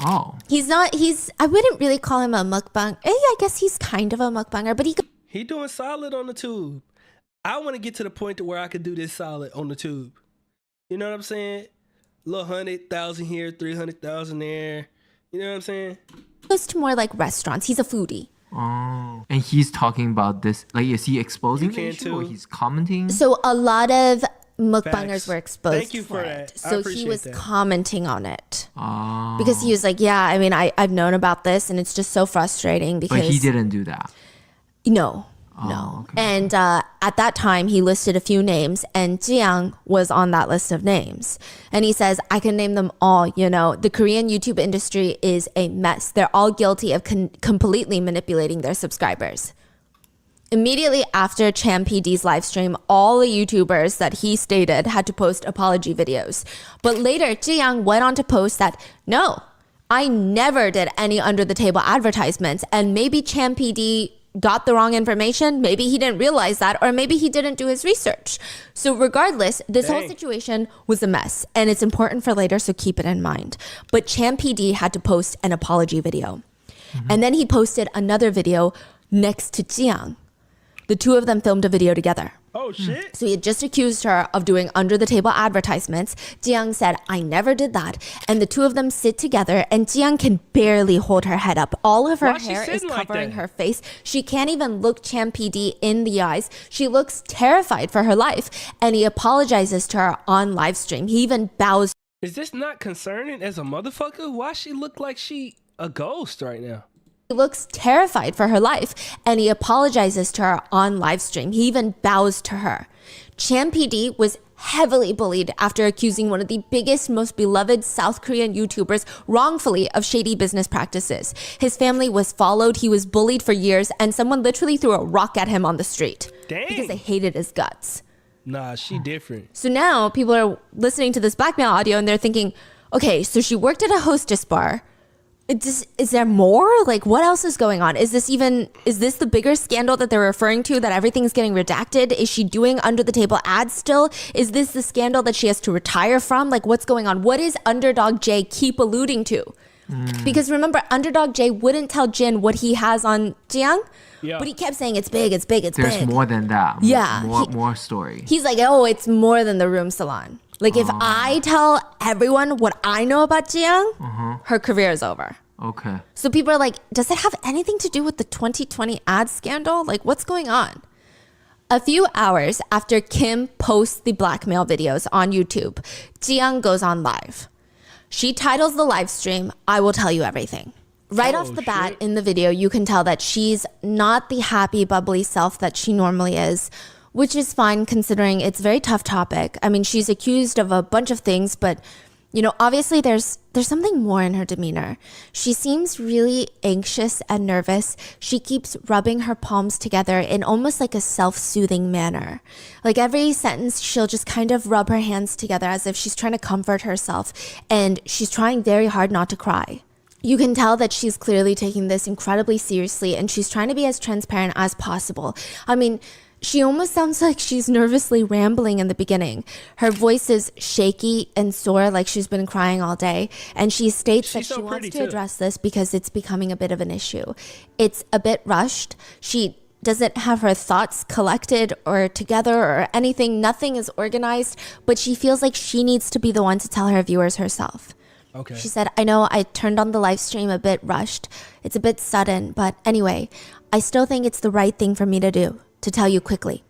Oh.
I wouldn't really call him a mukbang. I guess he's kind of a mukbanger, but
He doing solid on the tube. I want to get to the point to where I could do this solid on the tube. You know what I'm saying? Little 100,000 here, 300,000 there. You know what I'm saying?
goes to more like restaurants. He's a foodie.
Oh. And he's talking about this. Like, is he exposing
You
the
can
issue or
too.
he's commenting?
So a lot of mukbangers
Facts.
were exposed
Thank you for
it.
that. I
So he
appreciate
was
that.
commenting on it.
Oh.
Because he was like, yeah, I mean, I've known about this and it's just so frustrating because...
But he didn't do that.
No.
Oh, okay.
And at that time, he listed a few names, and Tzuyang was on that list of names. And he says, I can name them all. You know, the Korean YouTube industry is a mess. They're all guilty of completely manipulating their subscribers. Immediately after Cham PD's live stream, all the YouTubers that he stated had to post apology videos. But later, Tzuyang went on to post that, no, I never did any under-the-table advertisements, and maybe Cham PD got the wrong information, maybe he didn't realize that, or maybe he didn't do his research. So regardless, this whole situation was a mess, and it's important for later, so keep it in mind. But Cham PD had to post an apology video. And then he posted another video next to Tzuyang. The two of them filmed a video together.
Oh, shit.
So he had just accused her of doing under-the-table advertisements. Tzuyang said, I never did that. And the two of them sit together, and Tzuyang can barely hold her head up. All of her
Why she
hair is
sitting like
covering
that?
her face. She can't even look Cham PD in the eyes. She looks terrified for her life. And he apologizes to her on live stream. He even bows.
Is this not concerning as a motherfucker? Why she look like she a ghost right now?
He looks terrified for her life, and he apologizes to her on live stream. He even bows to her. Cham PD was heavily bullied after accusing one of the biggest, most beloved South Korean YouTubers wrongfully of shady business practices. His family was followed, he was bullied for years, and someone literally threw a rock at him on the street because they
Dang.
hated his guts.
Nah, she different.
So now people are listening to this blackmail audio and they're thinking, okay, so she worked at a hostess bar. Is there more? Like, what else is going on? Is this the bigger scandal that they're referring to, that everything's getting redacted? Is she doing under the table ads still? Is this the scandal that she has to retire from? Like, what's going on? What is Underdog J keep alluding to? Because remember, Underdog J wouldn't tell Jin what he has on Tzuyang,
Yeah.
but he kept saying it's big, it's big, it's
There's
big.
more than that.
Yeah,
More story.
He's like, oh, it's more than the room salon. Like, if I tell everyone what I know about Tzuyang, her career is over.
Okay.
So people are like, does it have anything to do with the 2020 ad scandal? Like, what's going on? A few hours after Kim posts the blackmail videos on YouTube, Tzuyang goes on live. She titles the live stream, I Will Tell You Everything. Right off the bat in the video, you can tell that she's not the happy, bubbly self that she normally is, which is fine considering it's a very tough topic. I mean, she's accused of a bunch of things, but you know, obviously there's something more in her demeanor. She seems really anxious and nervous. She keeps rubbing her palms together in almost like a self-soothing manner. Like every sentence, she'll just kind of rub her hands together as if she's trying to comfort herself, and she's trying very hard not to cry. You can tell that she's clearly taking this incredibly seriously, and she's trying to be as transparent as possible. I mean, she almost sounds like she's nervously rambling in the beginning. Her voice is shaky and sore, like she's been crying all day. And she states that
She's so
she wants
pretty,
to
too.
address this because it's becoming a bit of an issue. It's a bit rushed. She doesn't have her thoughts collected or together or anything. Nothing is organized, but she feels like she needs to be the one to tell her viewers herself.
Okay.
She said, I know I turned on the live stream a bit rushed. It's a bit sudden, but anyway, I still think it's the right thing for me to do, to tell you quickly.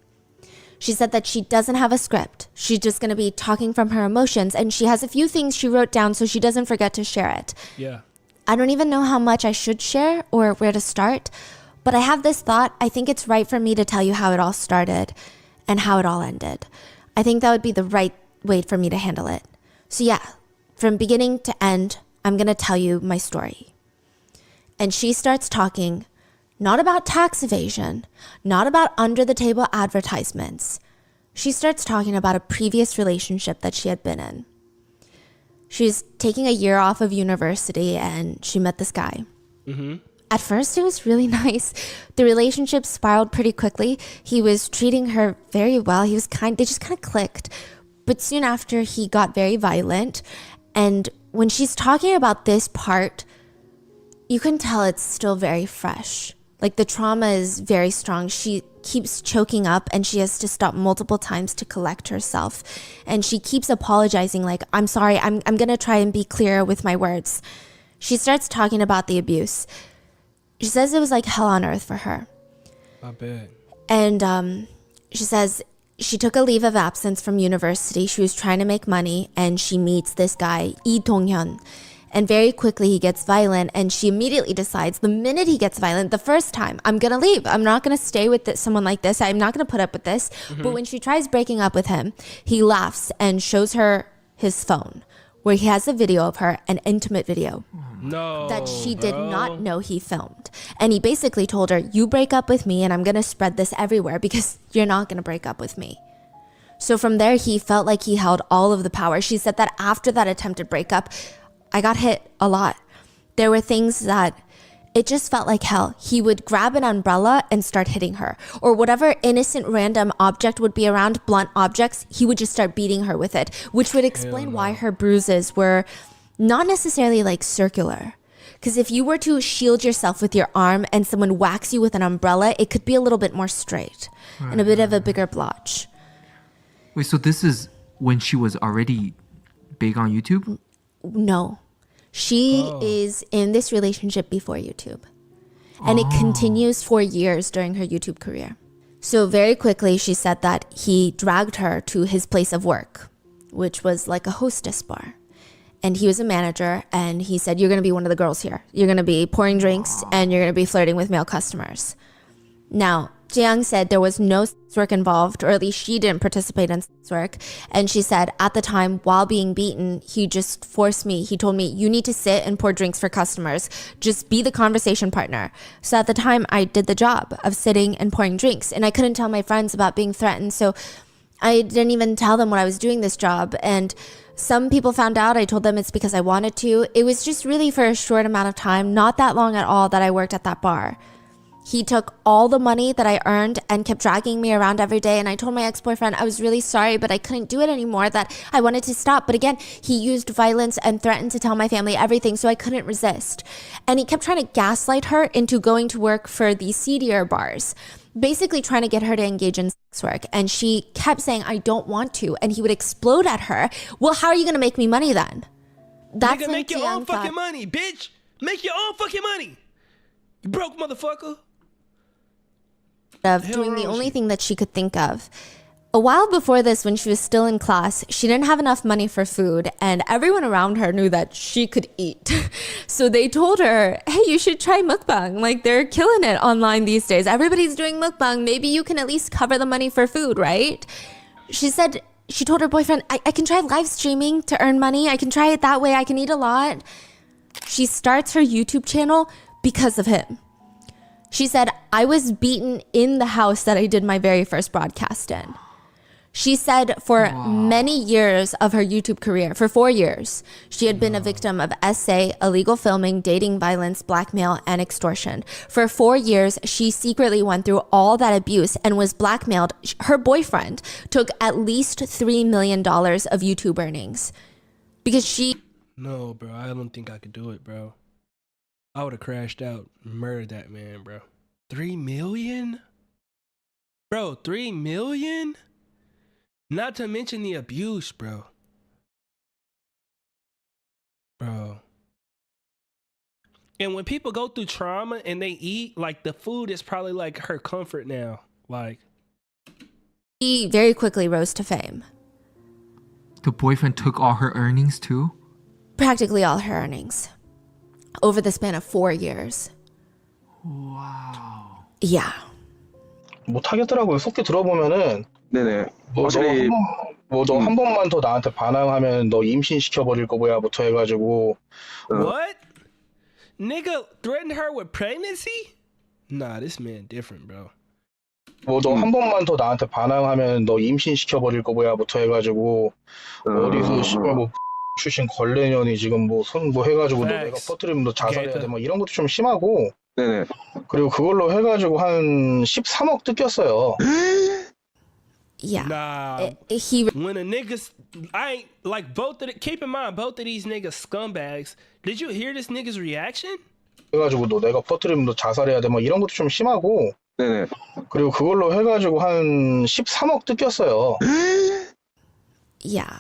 She said that she doesn't have a script. She's just going to be talking from her emotions, and she has a few things she wrote down so she doesn't forget to share it.
Yeah.
I don't even know how much I should share or where to start, but I have this thought. I think it's right for me to tell you how it all started and how it all ended. I think that would be the right way for me to handle it. So yeah, from beginning to end, I'm going to tell you my story. And she starts talking not about tax evasion, not about under-the-table advertisements. She starts talking about a previous relationship that she had been in. She was taking a year off of university and she met this guy. At first, it was really nice. The relationship spiraled pretty quickly. He was treating her very well. They just kind of clicked. But soon after, he got very violent. And when she's talking about this part, you can tell it's still very fresh. Like the trauma is very strong. She keeps choking up and she has to stop multiple times to collect herself. And she keeps apologizing like, I'm sorry, I'm going to try and be clearer with my words. She starts talking about the abuse. She says it was like hell on earth for her.
I bet.
And she says she took a leave of absence from university. She was trying to make money and she meets this guy, Lee Dong-hyun. And very quickly he gets violent and she immediately decides the minute he gets violent, the first time, I'm going to leave. I'm not going to stay with someone like this. I'm not going to put up with this. But when she tries breaking up with him, he laughs and shows her his phone where he has a video of her, an intimate video that she did not know he filmed. And he basically told her, you break up with me and I'm going to spread this everywhere because you're not going to break up with me. So from there, he felt like he held all of the power. She said that after that attempted breakup, I got hit a lot. There were things that it just felt like hell. He would grab an umbrella and start hitting her. Or whatever innocent random object would be around, blunt objects, he would just start beating her with it, which would explain why her bruises were not necessarily like circular. Because if you were to shield yourself with your arm and someone whacks you with an umbrella, it could be a little bit more straight and a bit of a bigger blotch.
Wait, so this is when she was already big on YouTube?
No, she is in this relationship before YouTube. And it continues for years during her YouTube career. So very quickly, she said that he dragged her to his place of work, which was like a hostess bar. And he was a manager and he said, you're going to be one of the girls here. You're going to be pouring drinks and you're going to be flirting with male customers. Now, Tzuyang said there was no sex work involved, or at least she didn't participate in sex work. And she said at the time, while being beaten, he just forced me. He told me, you need to sit and pour drinks for customers. Just be the conversation partner. So at the time, I did the job of sitting and pouring drinks. And I couldn't tell my friends about being threatened. So I didn't even tell them when I was doing this job. And some people found out. I told them it's because I wanted to. It was just really for a short amount of time, not that long at all, that I worked at that bar. He took all the money that I earned and kept dragging me around every day. And I told my ex-boyfriend I was really sorry, but I couldn't do it anymore, that I wanted to stop. But again, he used violence and threatened to tell my family everything, so I couldn't resist. And he kept trying to gaslight her into going to work for these seedier bars, basically trying to get her to engage in sex work. And she kept saying, I don't want to. And he would explode at her. Well, how are you going to make me money then? That's
Nigga, make your own fucking money, bitch. Make your own fucking money. You broke motherfucker.
Of doing the only thing that she could think of. A while before this, when she was still in class, she didn't have enough money for food and everyone around her knew that she could eat. So they told her, hey, you should try mukbang. Like, they're killing it online these days. Everybody's doing mukbang. Maybe you can at least cover the money for food, right? She said, she told her boyfriend, I can try live streaming to earn money. I can try it that way. I can eat a lot. She starts her YouTube channel because of him. She said, I was beaten in the house that I did my very first broadcast in. She said for many years of her YouTube career, for 4 years, she had been a victim of SA, illegal filming, dating violence, blackmail, and extortion. For 4 years, she secretly went through all that abuse and was blackmailed. Her boyfriend took at least $3 million of YouTube earnings because she...
No, bro, I don't think I could do it, bro. I would have crashed out and murdered that man, bro. 3 million? Bro, 3 million? Not to mention the abuse, bro. Bro. And when people go through trauma and they eat, like, the food is probably like her comfort now. Like,
He very quickly rose to fame.
The boyfriend took all her earnings too?
Practically all her earnings. Over the span of 4 years.
Wow.
Yeah.
못 하겠더라고요. 속기 들어보면은
네네.
너
확실히
한 번만 더 나한테 반항하면 너 임신시켜버릴 거고야부터 해가지고
What? Nigga threatened her with pregnancy? Nah, this man different, bro.
너 한 번만 더 나한테 반항하면 너 임신시켜버릴 거고야부터 해가지고 어디서 씨발 뭐 출신 걸레년이 지금 뭐 손 뭐 해가지고 너 내가 퍼뜨리면 너 자살해야 돼 막 이런 것도 좀 심하고
네네.
그리고 그걸로 해가지고 한 13억 뜯겼어요.
Yeah.
Nah.
He
When a niggas, I ain't like both of the, keep in mind both of these niggas scumbags. Did you hear this nigga's reaction?
해가지고 너 내가 퍼뜨리면 너 자살해야 돼 막 이런 것도 좀 심하고
네네.
그리고 그걸로 해가지고 한 13억 뜯겼어요.
Yeah.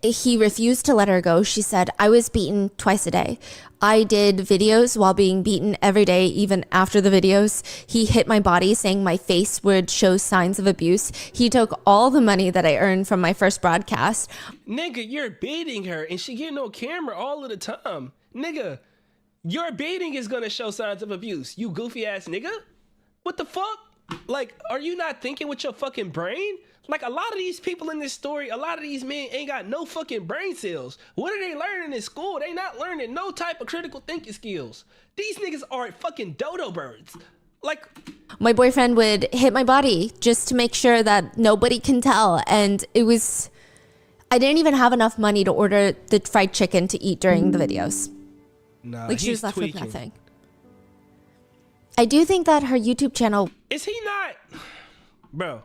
He refused to let her go. She said, I was beaten twice a day. I did videos while being beaten every day, even after the videos. He hit my body, saying my face would show signs of abuse. He took all the money that I earned from my first broadcast.
Nigga, you're beating her and she getting on camera all of the time. Nigga, your beating is gonna show signs of abuse. You goofy ass nigga. What the fuck? Like, are you not thinking with your fucking brain? Like, a lot of these people in this story, a lot of these men ain't got no fucking brain cells. What are they learning in school? They not learning no type of critical thinking skills. These niggas are fucking dodo birds. Like,
My boyfriend would hit my body just to make sure that nobody can tell. And it was, I didn't even have enough money to order the fried chicken to eat during the videos.
nah,
Like, she
he's
was left
tweaking.
with nothing. I do think that her YouTube channel,
Is he not? Bro,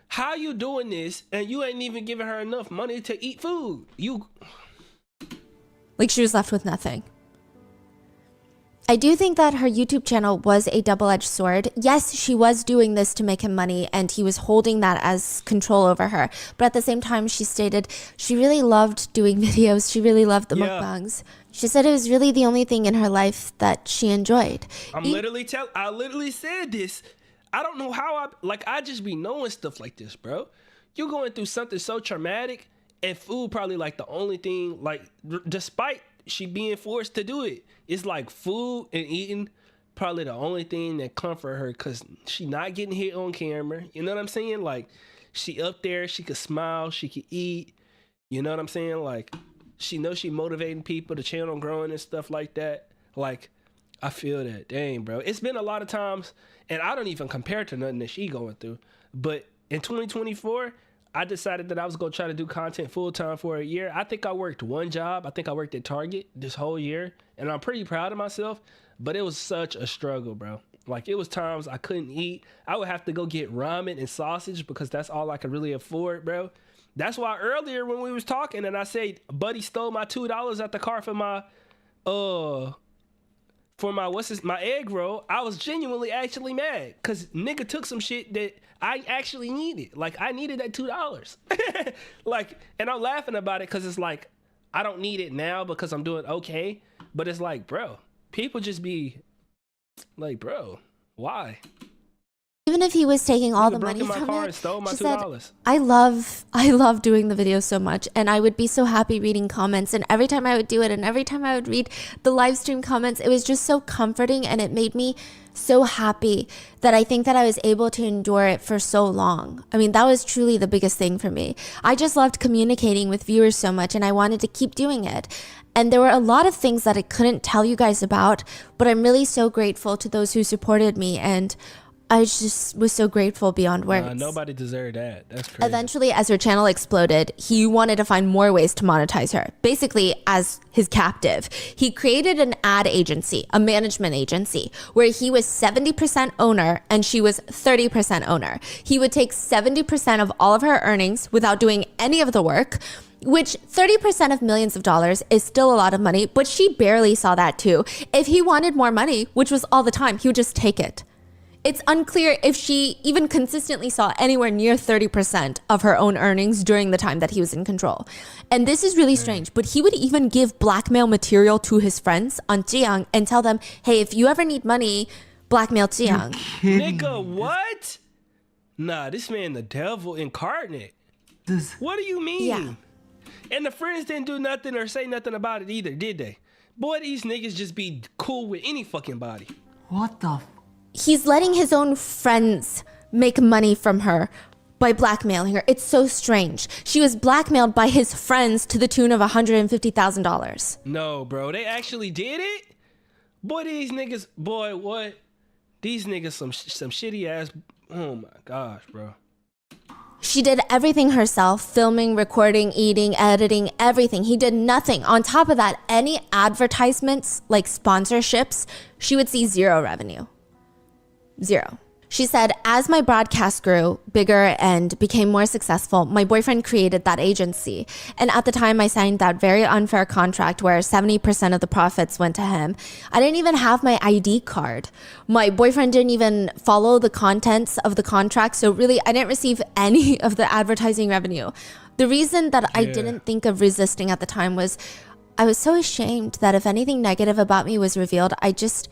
how you doing this and you ain't even giving her enough money to eat food? You...
like, she was left with nothing. I do think that her YouTube channel was a double-edged sword. Yes, she was doing this to make him money and he was holding that as control over her. But at the same time, she stated she really loved doing videos. She really loved the mukbangs. She said it was really the only thing in her life that she enjoyed.
I literally said this. I don't know how I just be knowing stuff like this, bro. You going through something so traumatic and food probably like the only thing, like, despite she being forced to do it, it's like food and eating probably the only thing that comfort her because she not getting hit on camera. You know what I'm saying? Like, she up there, she could smile, she could eat. You know what I'm saying? Like, she knows she motivating people, the channel growing and stuff like that. Like, I feel that. Dang, bro. It's been a lot of times, and I don't even compare to nothing that she going through. But in 2024, I decided that I was going to try to do content full-time for a year. I think I worked one job. I think I worked at Target this whole year, and I'm pretty proud of myself. But it was such a struggle, bro. Like, it was times I couldn't eat. I would have to go get ramen and sausage because that's all I could really afford, bro. That's why earlier when we was talking and I said, buddy stole my $2 at the car for my my egg roll, I was genuinely actually mad because nigga took some shit that I actually needed. Like, I needed that $2. Like, and I'm laughing about it because it's like, I don't need it now because I'm doing okay. But it's like, bro, people just be like, bro, why?
Even if he was taking all the
broke
money
in my
from
car
it,
and stole my
she said,
$2.
I love doing the videos so much, and I would be so happy reading comments, and every time I would do it, and every time I would read the live stream comments, it was just so comforting, and it made me so happy that I think that I was able to endure it for so long. I mean, that was truly the biggest thing for me. I just loved communicating with viewers so much, and I wanted to keep doing it. And there were a lot of things that I couldn't tell you guys about, but I'm really so grateful to those who supported me, and I just was so grateful beyond words.
Nobody deserved that. That's crazy.
Eventually, as her channel exploded, he wanted to find more ways to monetize her, basically as his captive. He created an ad agency, a management agency, where he was 70% owner and she was 30% owner. He would take 70% of all of her earnings without doing any of the work, which 30% of millions of dollars is still a lot of money, but she barely saw that too. If he wanted more money, which was all the time, he would just take it. It's unclear if she even consistently saw anywhere near 30% of her own earnings during the time that he was in control. And this is really strange, but he would even give blackmail material to his friends on Tzuyang and tell them, hey, if you ever need money, blackmail Tzuyang.
Nigga, what? Nah, this man the devil incarnate.
This
What do you mean?
Yeah.
And the friends didn't do nothing or say nothing about it either, did they? Boy, these niggas just be cool with any fucking body.
what the
He's letting his own friends make money from her by blackmailing her. It's so strange. She was blackmailed by his friends to the tune of $150,000.
No, bro, they actually did it? Boy, these niggas, boy, what? These niggas some shitty ass, oh my gosh, bro.
She did everything herself, filming, recording, eating, editing, everything. He did nothing. On top of that, any advertisements, like sponsorships, she would see zero revenue. Zero. She said, as my broadcast grew bigger and became more successful, my boyfriend created that agency. And at the time, I signed that very unfair contract where 70% of the profits went to him. I didn't even have my ID card. My boyfriend didn't even follow the contents of the contract. So really, I didn't receive any of the advertising revenue. The reason that I didn't think of resisting at the time was I was so ashamed that if anything negative about me was revealed, I just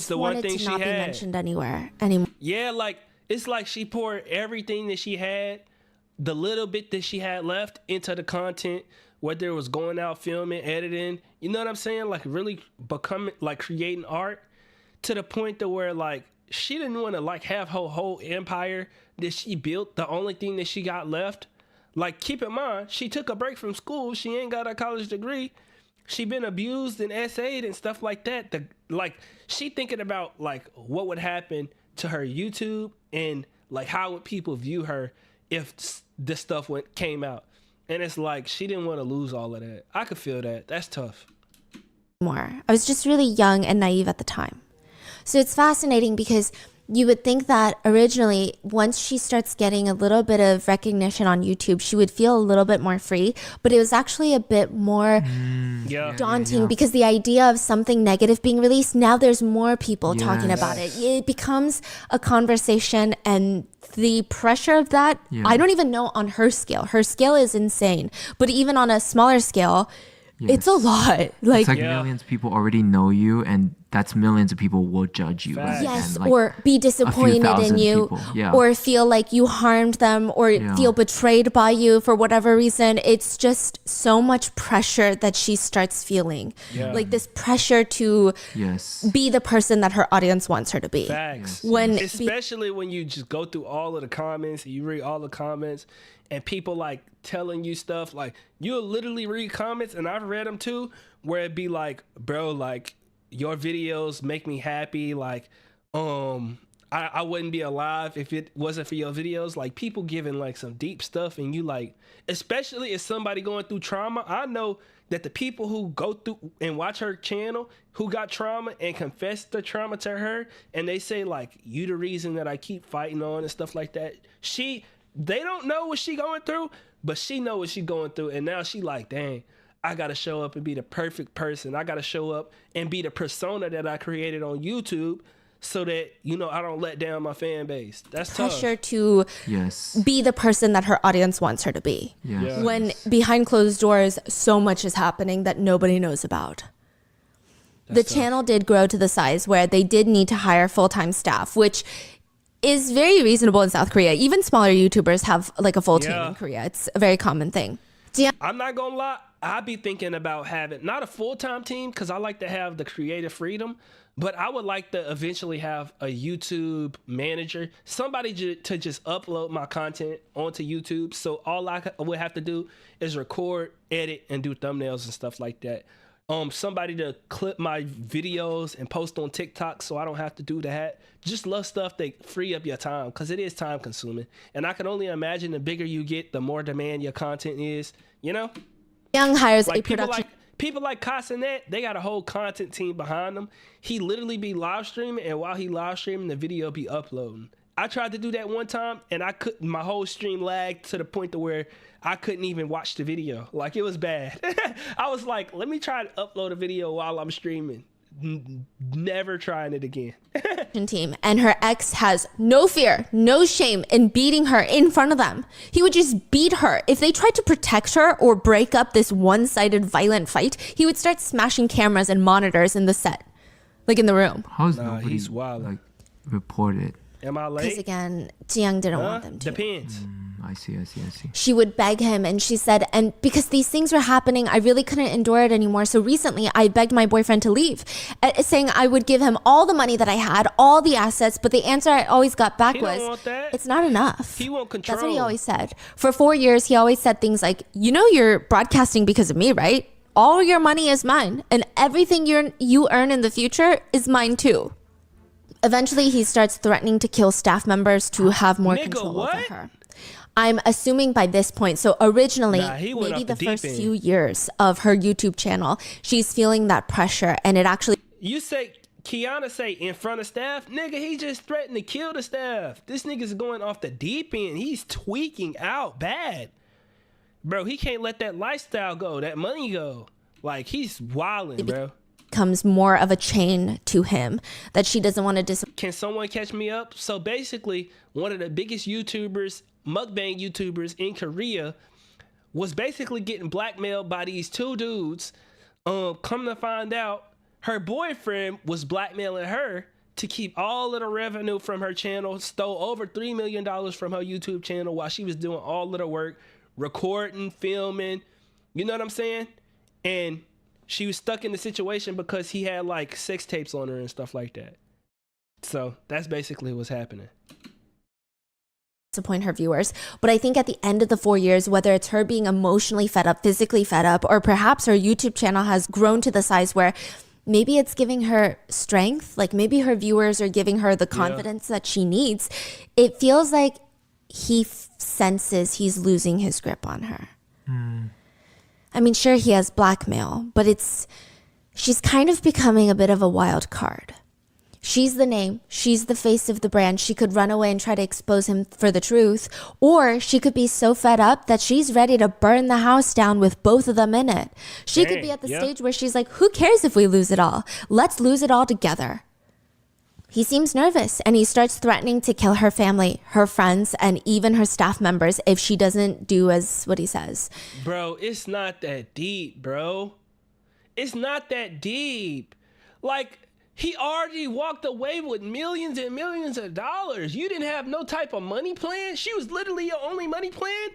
the one
wanted
thing
to
she
not be
had.
mentioned anywhere anymore.
Yeah, like, it's like she poured everything that she had, the little bit that she had left, into the content, whether it was going out, filming, editing, you know what I'm saying? Like, really becoming, like, creating art to the point to where, like, she didn't want to, like, have her whole empire that she built, the only thing that she got left. Like, keep in mind, she took a break from school. She ain't got a college degree. She been abused and essayed and stuff like that. Like, she thinking about, like, what would happen to her YouTube and, like, how would people view her if this stuff came out. And it's like, she didn't want to lose all of that. I could feel that. That's tough.
I was just really young and naive at the time. So it's fascinating because you would think that originally, once she starts getting a little bit of recognition on YouTube, she would feel a little bit more free. But it was actually a bit more daunting because the idea of something negative being released, now there's more people talking about it. It becomes a conversation, and the pressure of that, I don't even know on her scale. Her scale is insane. But even on a smaller scale, it's a lot.
It's like millions of people already know you, and that's millions of people will judge you.
Facts.
Yes,
and like
or be disappointed in you, or feel like you harmed them, or feel betrayed by you for whatever reason. It's just so much pressure that she starts feeling. Like this pressure to be the person that her audience wants her to be.
Facts. Especially when you just go through all of the comments, you read all the comments, and people like telling you stuff, like you'll literally read comments, and I've read them too, where it'd be like, bro, like, your videos make me happy. Like, I wouldn't be alive if it wasn't for your videos. Like, people giving like some deep stuff, and you like, especially if somebody going through trauma. I know that the people who go through and watch her channel who got trauma and confess the trauma to her, and they say like, you the reason that I keep fighting on and stuff like that. They don't know what she going through, but she know what she going through, and now she like, dang, I gotta show up and be the perfect person. I gotta show up and be the persona that I created on YouTube, so that, you know, I don't let down my fan base. That's
pressure
tough.
to be the person that her audience wants her to be. When behind closed doors, so much is happening that nobody knows about. The channel did grow to the size where they did need to hire full-time staff, which is very reasonable in South Korea. Even smaller YouTubers have like a full team in Korea. It's a very common thing.
I'm not gonna lie, I'd be thinking about having not a full-time team, because I like to have the creative freedom, but I would like to eventually have a YouTube manager, somebody to just upload my content onto YouTube. So all I would have to do is record, edit, and do thumbnails and stuff like that. Somebody to clip my videos and post on TikTok, so I don't have to do that. Just love stuff that free up your time, because it is time consuming. And I can only imagine the bigger you get, the more demand your content is, you know?
Young hires
like
a production.
People like Casanet, they got a whole content team behind them. He literally be live streaming, and while he live streaming, the video be uploading. I tried to do that one time, and I couldn't. My whole stream lagged to the point to where I couldn't even watch the video. Like, it was bad. I was like, let me try to upload a video while I'm streaming. Never trying it again.
Team, and her ex has no fear, no shame in beating her in front of them. He would just beat her. If they tried to protect her or break up this one-sided violent fight, he would start smashing cameras and monitors in the set, like in the room.
How's nobody
he's wild.
like reported?
Am I
Because
late?
again, Tzuyang didn't want them to.
Depends.
I see.
She would beg him, and she said, and because these things were happening, I really couldn't endure it anymore. So recently I begged my boyfriend to leave, saying I would give him all the money that I had, all the assets, but the answer I always got back
He don't
was,
want that.
it's not enough.
He want control.
That's what he always said. For 4 years, he always said things like, you know, you're broadcasting because of me, right? All your money is mine, and everything you earn in the future is mine too. Eventually, he starts threatening to kill staff members to have more
Nigga,
control
what?
over her. I'm assuming by this point, so originally,
Nah, he went
maybe
off the
the
deep
first
end.
few years of her YouTube channel, she's feeling that pressure, and it actually
You say Kiana say in front of staff, nigga, he just threatened to kill the staff. This nigga's going off the deep end. He's tweaking out bad. Bro, he can't let that lifestyle go, that money go. Like, he's wilding, bro.
becomes more of a chain to him that she doesn't want to
Can someone catch me up? So basically, one of the biggest YouTubers, mukbang YouTubers in Korea, was basically getting blackmailed by these two dudes. Come to find out, her boyfriend was blackmailing her to keep all of the revenue from her channel, stole over $3 million from her YouTube channel while she was doing all of the work, recording, filming, you know what I'm saying? And she was stuck in the situation because he had like sex tapes on her and stuff like that. So that's basically what's happening.
disappoint her viewers. But I think at the end of the 4 years, whether it's her being emotionally fed up, physically fed up, or perhaps her YouTube channel has grown to the size where maybe it's giving her strength, like maybe her viewers are giving her the confidence that she needs, it feels like he senses he's losing his grip on her. I mean, sure, he has blackmail, but she's kind of becoming a bit of a wild card. She's the name, she's the face of the brand. She could run away and try to expose him for the truth, or she could be so fed up that she's ready to burn the house down with both of them in it. She could be at the stage where she's like, who cares if we lose it all? Let's lose it all together. He seems nervous, and he starts threatening to kill her family, her friends, and even her staff members if she doesn't do as what he says.
Bro, it's not that deep, bro. It's not that deep. Like, he already walked away with millions and millions of dollars. You didn't have no type of money plan? She was literally your only money plan?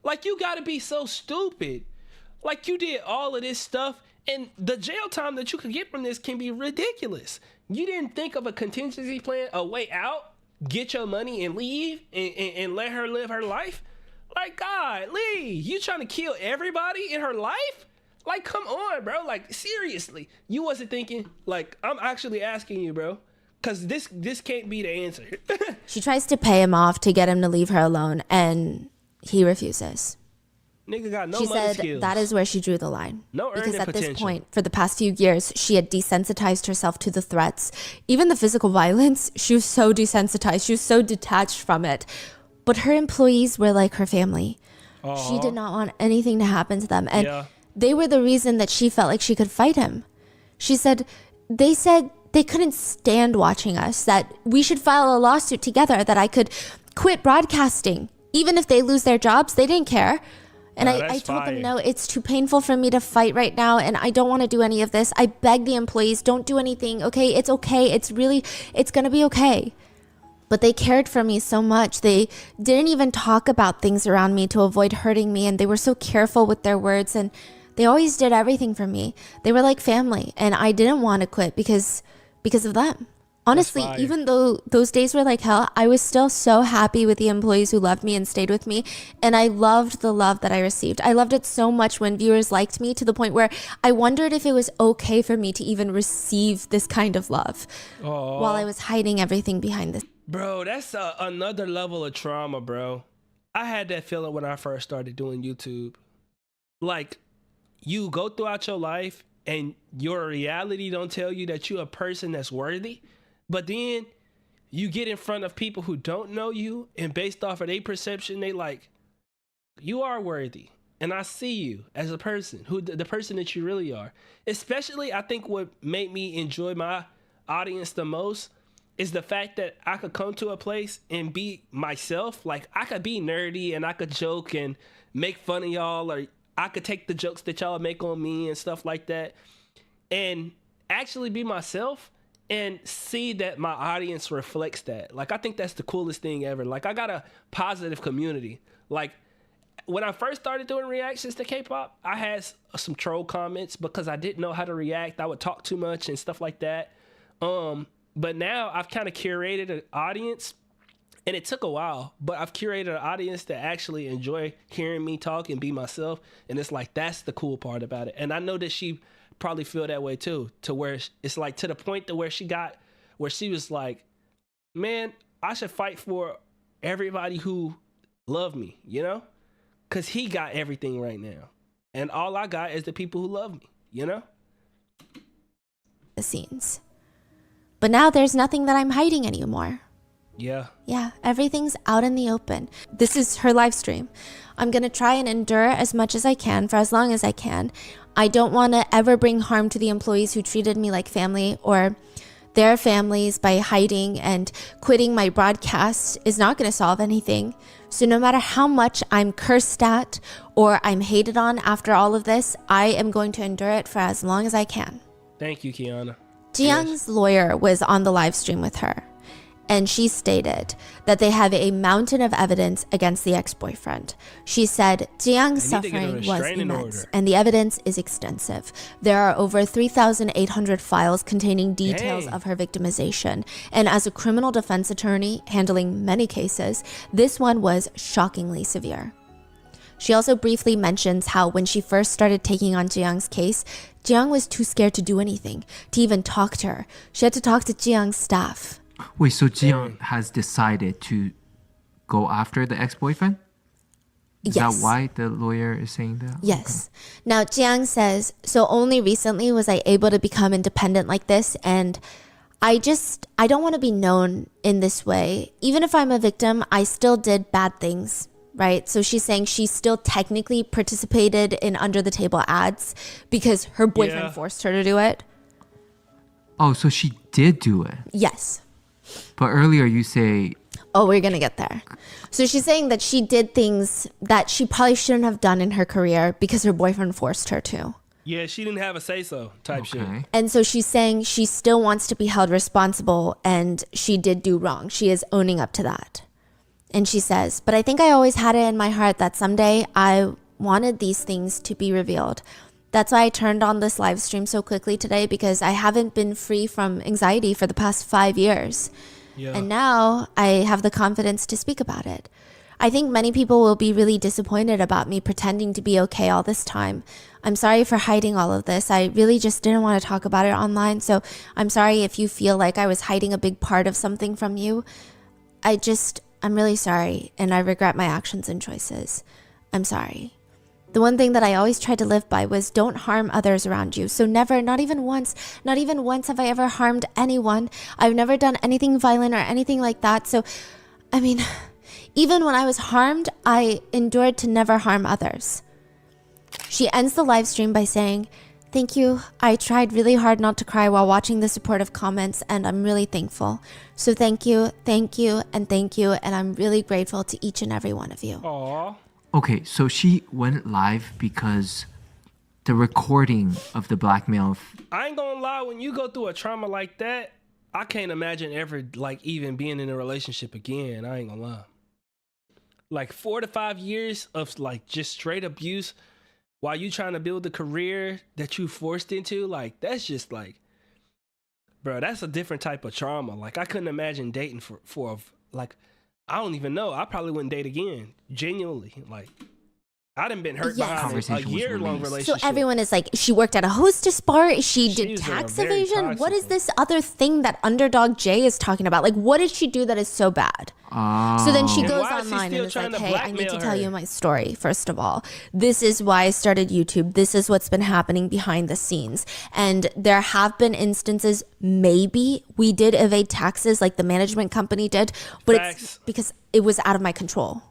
Like, you gotta be so stupid. Like, you did all of this stuff, and the jail time that you could get from this can be ridiculous. You didn't think of a contingency plan, a way out, get your money and leave and let her live her life? Like, God, Lee, you trying to kill everybody in her life? Like, come on, bro. Like, seriously. You wasn't thinking, like, I'm actually asking you, bro. Because this can't be the answer.
She tries to pay him off to get him to leave her alone, and he refuses.
Nigga got no
She
money
said
skills.
that is where she drew the line.
No
because
earning
at this
potential.
point, for the past few years, she had desensitized herself to the threats. Even the physical violence, she was so desensitized. She was so detached from it. But her employees were like her family. She did not want anything to happen to them. And they were the reason that she felt like she could fight him. She said they couldn't stand watching us, that we should file a lawsuit together, that I could quit broadcasting. Even if they lose their jobs, they didn't care. And I told them, no, it's too painful for me to fight right now, and I don't want to do any of this. I beg the employees, don't do anything, okay? It's okay. It's going to be okay. But they cared for me so much. They didn't even talk about things around me to avoid hurting me, and they were so careful with their words, and they always did everything for me. They were like family, and I didn't want to quit because of them. Honestly, even though those days were like hell, I was still so happy with the employees who loved me and stayed with me. And I loved the love that I received. I loved it so much when viewers liked me, to the point where I wondered if it was okay for me to even receive this kind of love while I was hiding everything behind this.
Bro, that's another level of trauma, bro. I had that feeling when I first started doing YouTube. Like, you go throughout your life and your reality don't tell you that you're a person that's worthy. But then you get in front of people who don't know you, and based off of their perception, they like, you are worthy. And I see you as a person, the person that you really are. Especially, I think what made me enjoy my audience the most is the fact that I could come to a place and be myself. Like, I could be nerdy and I could joke and make fun of y'all, or I could take the jokes that y'all make on me and stuff like that and actually be myself. and see that my audience reflects that. Like, I think that's the coolest thing ever. Like, I got a positive community. Like, when I first started doing reactions to K-pop, I had some troll comments because I didn't know how to react. I would talk too much and stuff like that. But now I've kind of curated an audience, and it took a while, but I've curated an audience that actually enjoy hearing me talk and be myself. And it's like, that's the cool part about it. And I know that she probably feel that way too, to where it's like to the point to where she was like, man, I should fight for everybody who love me, you know? Because he got everything right now. And all I got is the people who love me, you know?
The scenes. But now there's nothing that I'm hiding anymore.
Yeah.
Yeah, everything's out in the open. This is her live stream. I'm going to try and endure as much as I can for as long as I can. I don't want to ever bring harm to the employees who treated me like family or their families by hiding, and quitting my broadcast is not going to solve anything. So no matter how much I'm cursed at or I'm hated on after all of this, I am going to endure it for as long as I can.
Thank you, Kiana.
Jiyoung's lawyer was on the live stream with her, and she stated that they have a mountain of evidence against the ex-boyfriend. She said Jiyoung's suffering was immense, and the evidence is extensive. There are over 3,800 files containing details of her victimization, and as a criminal defense attorney handling many cases, this one was shockingly severe. She also briefly mentions how when she first started taking on Jiyoung's case, Jiyoung was too scared to do anything, to even talk to her. She had to talk to Jiyoung's staff.
Wait, so Jiyoung has decided to go after the ex-boyfriend? Is
Yes.
that why the lawyer is saying that?
Yes. Now, Jiyoung says, so only recently was I able to become independent like this, and I don't want to be known in this way. Even if I'm a victim, I still did bad things, right? So she's saying she still technically participated in under the table ads because her boyfriend forced her to do it.
Oh, so she did do it.
Yes.
But earlier you say...
Oh, we're going to get there. So she's saying that she did things that she probably shouldn't have done in her career because her boyfriend forced her to.
Yeah, she didn't have a say-so type shit.
And so she's saying she still wants to be held responsible, and she did do wrong. She is owning up to that. And she says, but I think I always had it in my heart that someday I wanted these things to be revealed. That's why I turned on this live stream so quickly today, because I haven't been free from anxiety for the past 5 years.
Yeah.
And now I have the confidence to speak about it. I think many people will be really disappointed about me pretending to be okay all this time. I'm sorry for hiding all of this. I really just didn't want to talk about it online. So I'm sorry if you feel like I was hiding a big part of something from you. I'm really sorry, and I regret my actions and choices. I'm sorry. The one thing that I always tried to live by was don't harm others around you. So never, not even once have I ever harmed anyone. I've never done anything violent or anything like that. So, I mean, even when I was harmed, I endured to never harm others. She ends the live stream by saying, thank you. I tried really hard not to cry while watching the supportive comments, and I'm really thankful. So thank you, and thank you. And I'm really grateful to each and every one of you.
Aww.
Okay, so she went live because the recording of the blackmail...
I ain't gonna lie, when you go through a trauma like that, I can't imagine ever, like, even being in a relationship again. I ain't gonna lie. Like, 4 to 5 years of, like, just straight abuse while you trying to build the career that you forced into, like, that's just, like... Bro, that's a different type of trauma. Like, I couldn't imagine dating for like... I don't even know. I probably wouldn't date again. Genuinely. Like, I done been hurt behind a year-long relationship.
So everyone is like, she worked at a hostess bar. She did
was in a
tax
very
evasion.
toxic
What is
one.
this other thing that Underdog Jay is talking about? Like, what did she do that is so bad? So then she
And
goes
why is he
online
still
and is
trying
like,
to
hey, I need to
blackmail
tell
her?
you my story, first of all. This is why I started YouTube. This is what's been happening behind the scenes. And there have been instances, maybe we did evade taxes like the management company did, but
Facts.
it's because it was out of my control.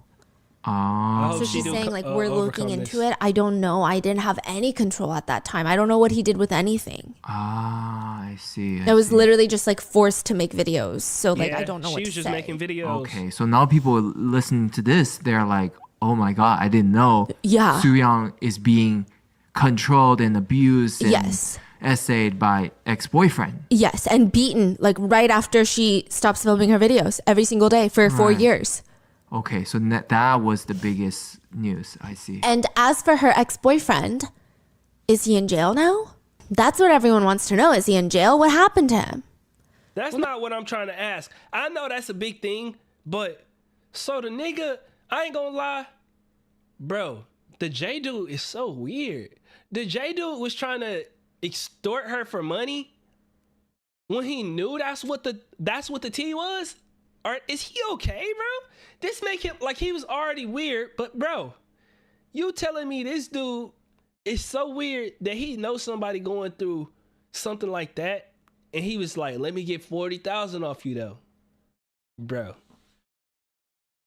I hope
So
she
she's
do
saying, like, we're
overcome
looking into
this.
it. I don't know. I didn't have any control at that time. I don't know what he did with anything.
I see.
I was literally just, like, forced to make videos. So, like,
Yeah,
I don't know what
she
to
was just
say.
making videos.
Okay, so now people listening to this, they're like, oh my god, I didn't know
Yeah.
Tzuyang is being controlled and abused. And,
Yes.
essayed by ex-boyfriend.
Yes, and beaten like right after she stops filming her videos every single day for 4
Right.
years.
Okay, so that was the biggest news. I see.
And as for her ex-boyfriend, is he in jail now? That's what everyone wants to know. Is he in jail? What happened to him?
That's not what I'm trying to ask. I know that's a big thing, but so the nigga, I ain't gonna lie, bro, the J dude is so weird. The J dude was trying to extort her for money when he knew that's what the T was? Or is he okay, bro? This make him like he was already weird, but bro, you telling me this dude is so weird that he knows somebody going through something like that, and he was like, "Let me get 40,000 off you, though, bro."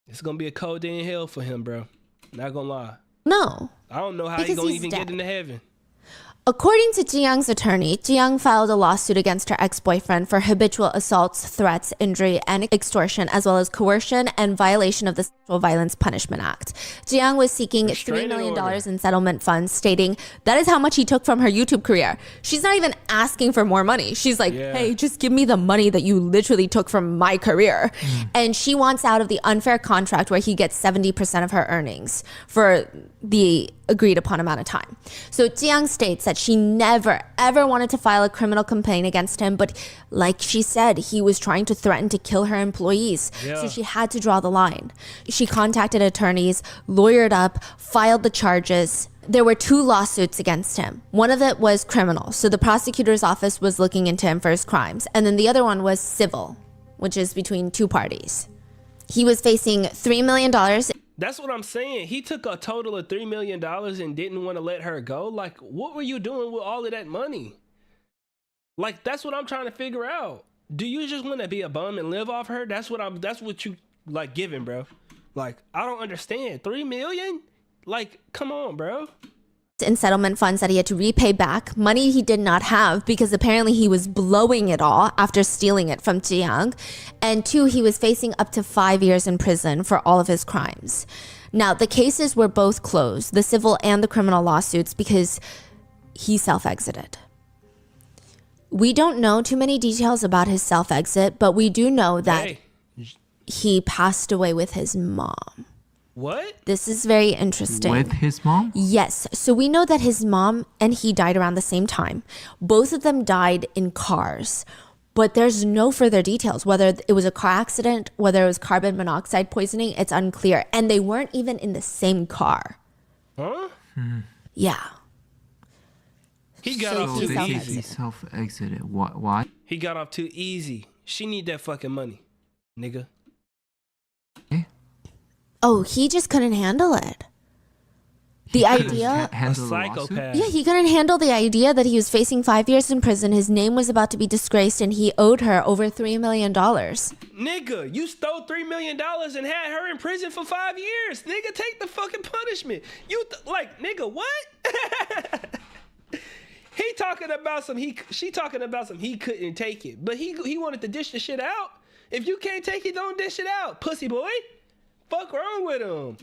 It's gonna be a cold day in hell for him, bro. Not gonna lie.
No.
I don't know how
Because
he's gonna
he's
even
dead.
get into heaven.
According to Tzuyang's attorney, Tzuyang filed a lawsuit against her ex-boyfriend for habitual assaults, threats, injury, and extortion, as well as coercion and violation of the Sexual Violence Punishment Act. Tzuyang was seeking $3
Restraining
million
order.
in settlement funds, stating that is how much he took from her YouTube career. She's not even asking for more money. She's like,
Yeah.
hey, just give me the money that you literally took from my career. And she wants out of the unfair contract where he gets 70% of her earnings for the agreed upon amount of time. So Tzuyang states that she never ever wanted to file a criminal complaint against him, but like she said, he was trying to threaten to kill her employees.
Yeah.
So she had to draw the line. She contacted attorneys, lawyered up, filed the charges. There were 2 lawsuits against him. One of it was criminal, so the prosecutor's office was looking into him for his crimes, and then the other one was civil, which is between 2 parties. He was facing $3 million.
That's what I'm saying. He took a total of $3 million and didn't want to let her go. Like, what were you doing with all of that money? Like, that's what I'm trying to figure out. Do you just want to be a bum and live off her? That's what you like giving, bro. Like, I don't understand. 3 million? Like, come on, bro.
In settlement funds that he had to repay back, money he did not have because apparently he was blowing it all after stealing it from Tzuyang. And 2, he was facing up to 5 years in prison for all of his crimes. Now, the cases were both closed, the civil and the criminal lawsuits, because he self-exited. We don't know too many details about his self-exit, but we do know that
Hey,
he passed away with his mom.
what?
This is very interesting.
With his mom?
Yes. So we know that his mom and he died around the same time. Both of them died in cars, but there's no further details. Whether it was a car accident, whether it was carbon monoxide poisoning, it's unclear. And they weren't even in the same car.
Huh?
Yeah.
He got
So
off
he
too
self-exited.
easy.
He self-exited. Why?
He got off too easy. She need that fucking money, nigga.
Oh, he just couldn't handle it. The idea.
Handle
A
the lawsuit?
psychopath.
Yeah, he couldn't handle the idea that he was facing 5 years in prison. His name was about to be disgraced, and he owed her over $3 million.
Nigga, you stole $3 million and had her in prison for 5 years. Nigga, take the fucking punishment. Like, nigga, what? He talking about she talking about some he couldn't take it. But he wanted to dish the shit out. If you can't take it, don't dish it out, pussy boy. Fuck wrong with him?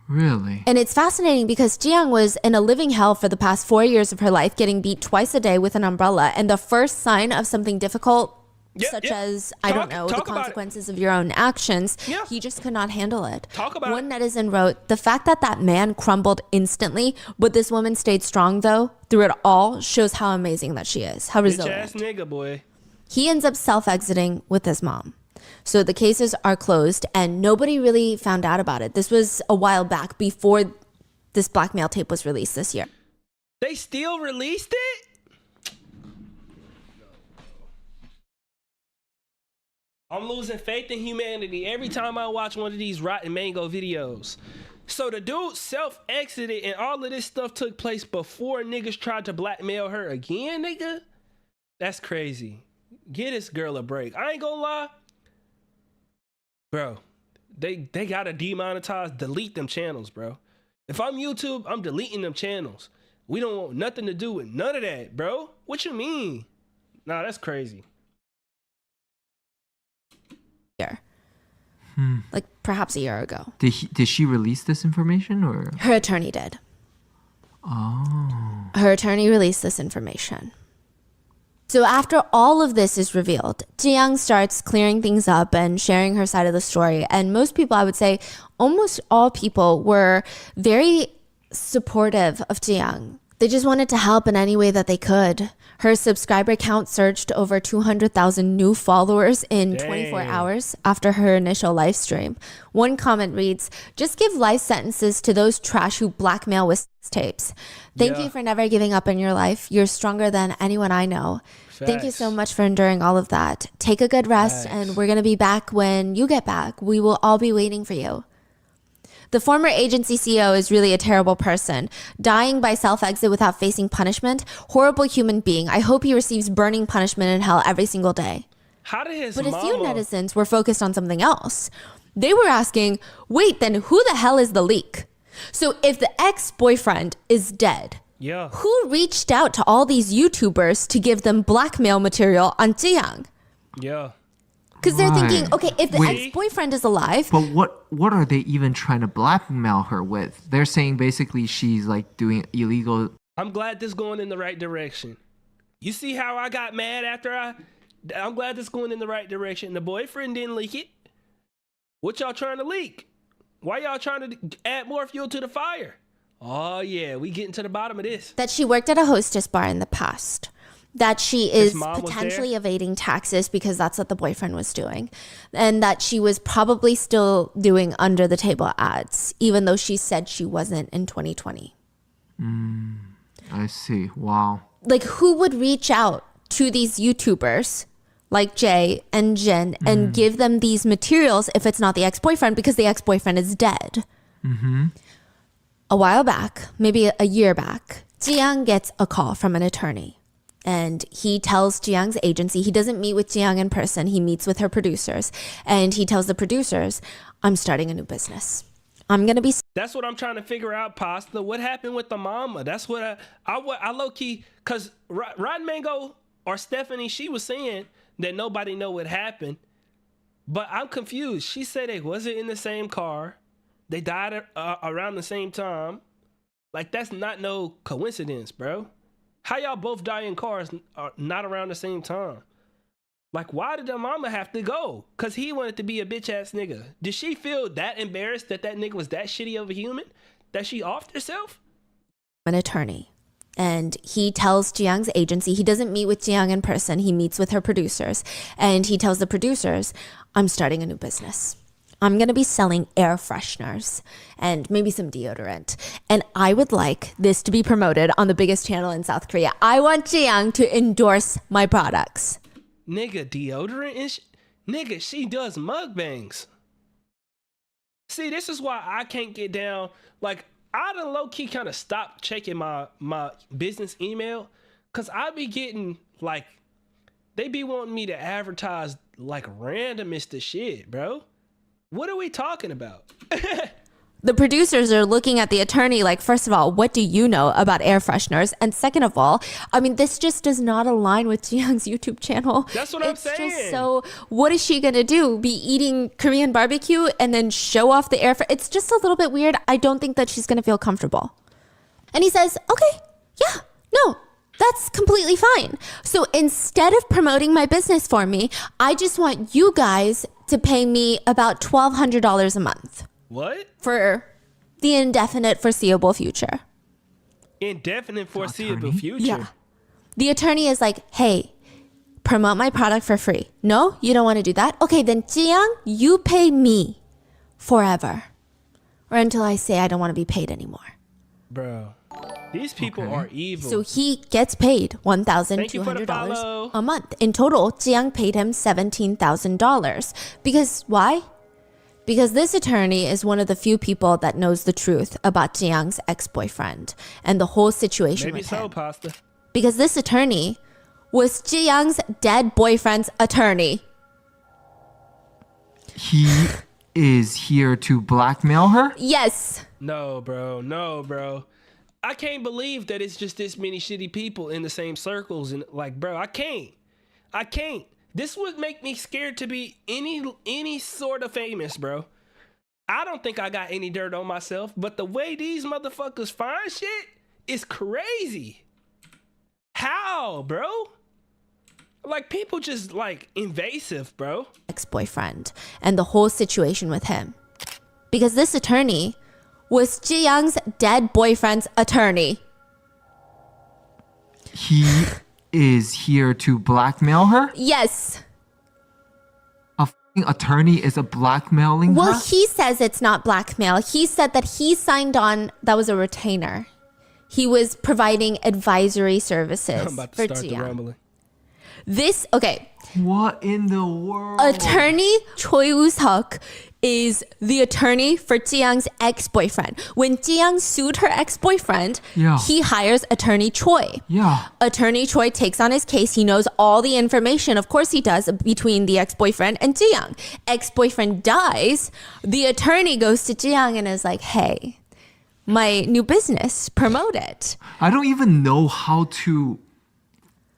Really?
And it's fascinating because Tzuyang was in a living hell for the past 4 years of her life, getting beat twice a day with an umbrella. And the first sign of something difficult, such as, I don't know, the
talk about it.
consequences of your own actions,
Yeah.
he just could not handle it.
Talk about
One
it.
netizen wrote, the fact that that man crumbled instantly, but this woman stayed strong, though, through it all, shows how amazing that she is, how
Bitch ass
resilient.
nigga, boy.
He ends up self-exiting with his mom. So the cases are closed and nobody really found out about it. This was a while back before this blackmail tape was released this year.
They still released it? I'm losing faith in humanity every time I watch one of these Rotten Mango videos. So the dude self-exited and all of this stuff took place before niggas tried to blackmail her again, nigga? That's crazy. Get this girl a break. I ain't gonna lie. Bro, they gotta demonetize, delete them channels, bro. If I'm YouTube, I'm deleting them channels. We don't want nothing to do with none of that, bro. What you mean? Nah, that's crazy.
Like perhaps a year ago.
Did she release this information or?
Her attorney did.
Oh.
Her attorney released this information. So after all of this is revealed, Tzuyang starts clearing things up and sharing her side of the story. And most people, I would say almost all people, were very supportive of Tzuyang. They just wanted to help in any way that they could. Her subscriber count surged to over 200,000 new followers in 24 hours after her initial live stream. One comment reads, "Just give life sentences to those trash who blackmail with tapes. Thank you for never giving up in your life. You're stronger than anyone I know. Thank you so much for enduring all of that. Take a good rest, and we're going to be back when you get back. We will all be waiting for you." The former agency CEO is really a terrible person, dying by self-exit without facing punishment. Horrible human being. I hope he receives burning punishment in hell every single day.
How did his
But
mama...
a few netizens were focused on something else. They were asking, wait, then who the hell is the leak? So if the ex-boyfriend is dead, who reached out to all these YouTubers to give them blackmail material on Tzuyang?
Yeah.
Because they're thinking, okay, if the ex-boyfriend is alive...
But what are they even trying to blackmail her with? They're saying basically she's like doing illegal...
I'm glad this going in the right direction. You see how I got mad after I'm glad this going in the right direction. The boyfriend didn't leak it. What y'all trying to leak? Why y'all trying to add more fuel to the fire? Oh yeah, we getting to the bottom of this.
That she worked at a hostess bar in the past. That she is potentially evading taxes because that's what the boyfriend was doing. And that she was probably still doing under the table ads, even though she said she wasn't in 2020.
I see. Wow.
Like, who would reach out to these YouTubers like Jay and Jin and give them these materials if it's not the ex-boyfriend, because the ex-boyfriend is dead? A while back, maybe a year back, Tzuyang gets a call from an attorney. And he tells Tzuyang's agency, he doesn't meet with Tzuyang in person, he meets with her producers. And he tells the producers, I'm starting a new business. I'm going to be...
That's what I'm trying to figure out, Pasta. What happened with the mama? That's what I low-key... Because Rotten Mango or Stephanie, she was saying that nobody know what happened. But I'm confused. She said they wasn't in the same car. They died around the same time. Like, that's not no coincidence, bro. How y'all both die in cars not around the same time? Like, why did the mama have to go? Because he wanted to be a bitch-ass nigga. Did she feel that embarrassed that that nigga was that shitty of a human? That she offed herself?
An attorney. And he tells Tzuyang's agency, he doesn't meet with Tzuyang in person, he meets with her producers. And he tells the producers, I'm starting a new business. I'm going to be selling air fresheners and maybe some deodorant. And I would like this to be promoted on the biggest channel in South Korea. I want Tzuyang to endorse my products.
Nigga, deodorant and nigga, she does mukbangs. See, this is why I can't get down. Like, I done low-key kind of stopped checking my business email. Because I be getting, like, they be wanting me to advertise, like, randomest shit, bro. What are we talking about?
The producers are looking at the attorney like, first of all, what do you know about air fresheners? And second of all, I mean, this just does not align with Tzuyang's YouTube channel.
That's what I'm saying.
Just so what is she going to do? Be eating Korean barbecue and then show off the air? It's just a little bit weird. I don't think that she's going to feel comfortable. And he says, okay, yeah, no, that's completely fine. So instead of promoting my business for me, I just want you guys to pay me about $1,200 a month.
What?
For the indefinite foreseeable future.
Indefinite foreseeable future?
Yeah. The attorney is like, hey, promote my product for free. No, you don't want to do that? Okay, then Tzuyang, you pay me forever. Or until I say I don't want to be paid anymore.
Bro, these people are evil.
So he gets paid $1,200 a month. In total, Tzuyang paid him $17,000. Because why? Because this attorney is one of the few people that knows the truth about Tzuyang's ex-boyfriend and the whole situation with him.
Pasta.
Because this attorney was Tzuyang's dead boyfriend's attorney.
He is here to blackmail her?
Yes.
No, bro. No, bro. I can't believe that it's just this many shitty people in the same circles. And like, bro, I can't. This would make me scared to be any sort of famous, bro. I don't think I got any dirt on myself, but the way these motherfuckers find shit is crazy. How, bro? Like, people just, like, invasive, bro.
Ex-boyfriend and the whole situation with him. Because this attorney was Tzuyang's dead boyfriend's attorney.
He is here to blackmail her?
Yes.
A fucking attorney is a blackmailing
Well,
her?
he says it's not blackmail. He said that he signed on, that was a retainer. He was providing advisory services
I'm about to
for
start the
Tzuyang.
rumbling.
This, okay,
What in the world?
attorney Choi Woo-seok is the attorney for Tzuyang's ex-boyfriend. When Tzuyang sued her ex-boyfriend,
Yeah.
he hires attorney Choi.
Yeah.
Attorney Choi takes on his case. He knows all the information. Of course he does, between the ex-boyfriend and Tzuyang. Ex-boyfriend dies. The attorney goes to Tzuyang and is like, hey, my new business, promote it.
I don't even know how to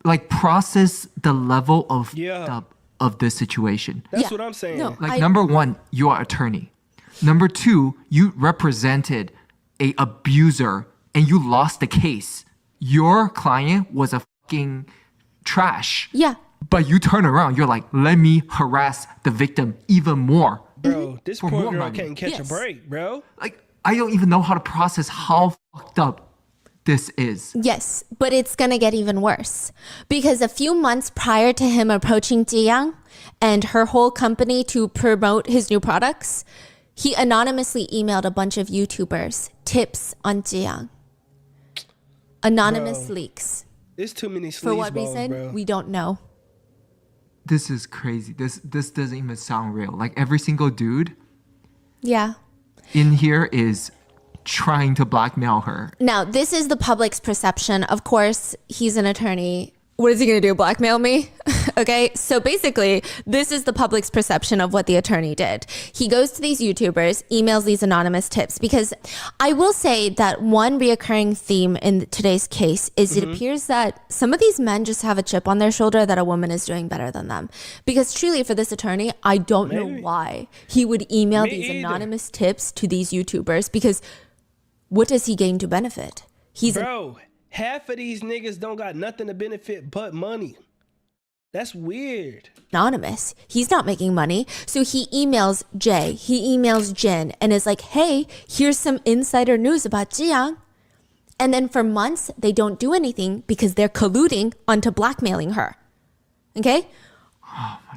like process the level of
Yeah.
of this situation.
That's
Yeah.
what I'm saying.
No.
Like number one, you are attorney. Number two, you represented a abuser and you lost the case. Your client was a fucking trash.
Yeah.
But you turn around, you're like, let me harass the victim even more.
Bro, this
For
poor
more
girl
money.
can't catch a
Yes.
break, bro.
Like, I don't even know how to process how fucked up this is.
Yes, but it's going to get even worse. Because a few months prior to him approaching Tzuyang and her whole company to promote his new products, he anonymously emailed a bunch of YouTubers tips on Tzuyang. Anonymous
Bro.
leaks.
It's too many
For what
sleazeballs,
reason?
bro.
We don't know.
This is crazy. This doesn't even sound real. Like every single dude
Yeah.
in here is trying to blackmail her.
Now, this is the public's perception. Of course, he's an attorney. What is he going to do? Blackmail me? Okay. So basically, this is the public's perception of what the attorney did. He goes to these YouTubers, emails these anonymous tips, because I will say that one reoccurring theme in today's case is it appears that some of these men just have a chip on their shoulder that a woman is doing better than them. Because truly, for this attorney, I don't know
Maybe.
why he would email
Me
these
either.
anonymous tips to these YouTubers, because what does he gain to benefit? He's an
Bro, half of these niggas don't got nothing to benefit but money. That's weird.
anonymous. He's not making money. So he emails Jay, he emails Jin, and is like, hey, here's some insider news about Tzuyang. And then for months, they don't do anything because they're colluding onto blackmailing her. Okay?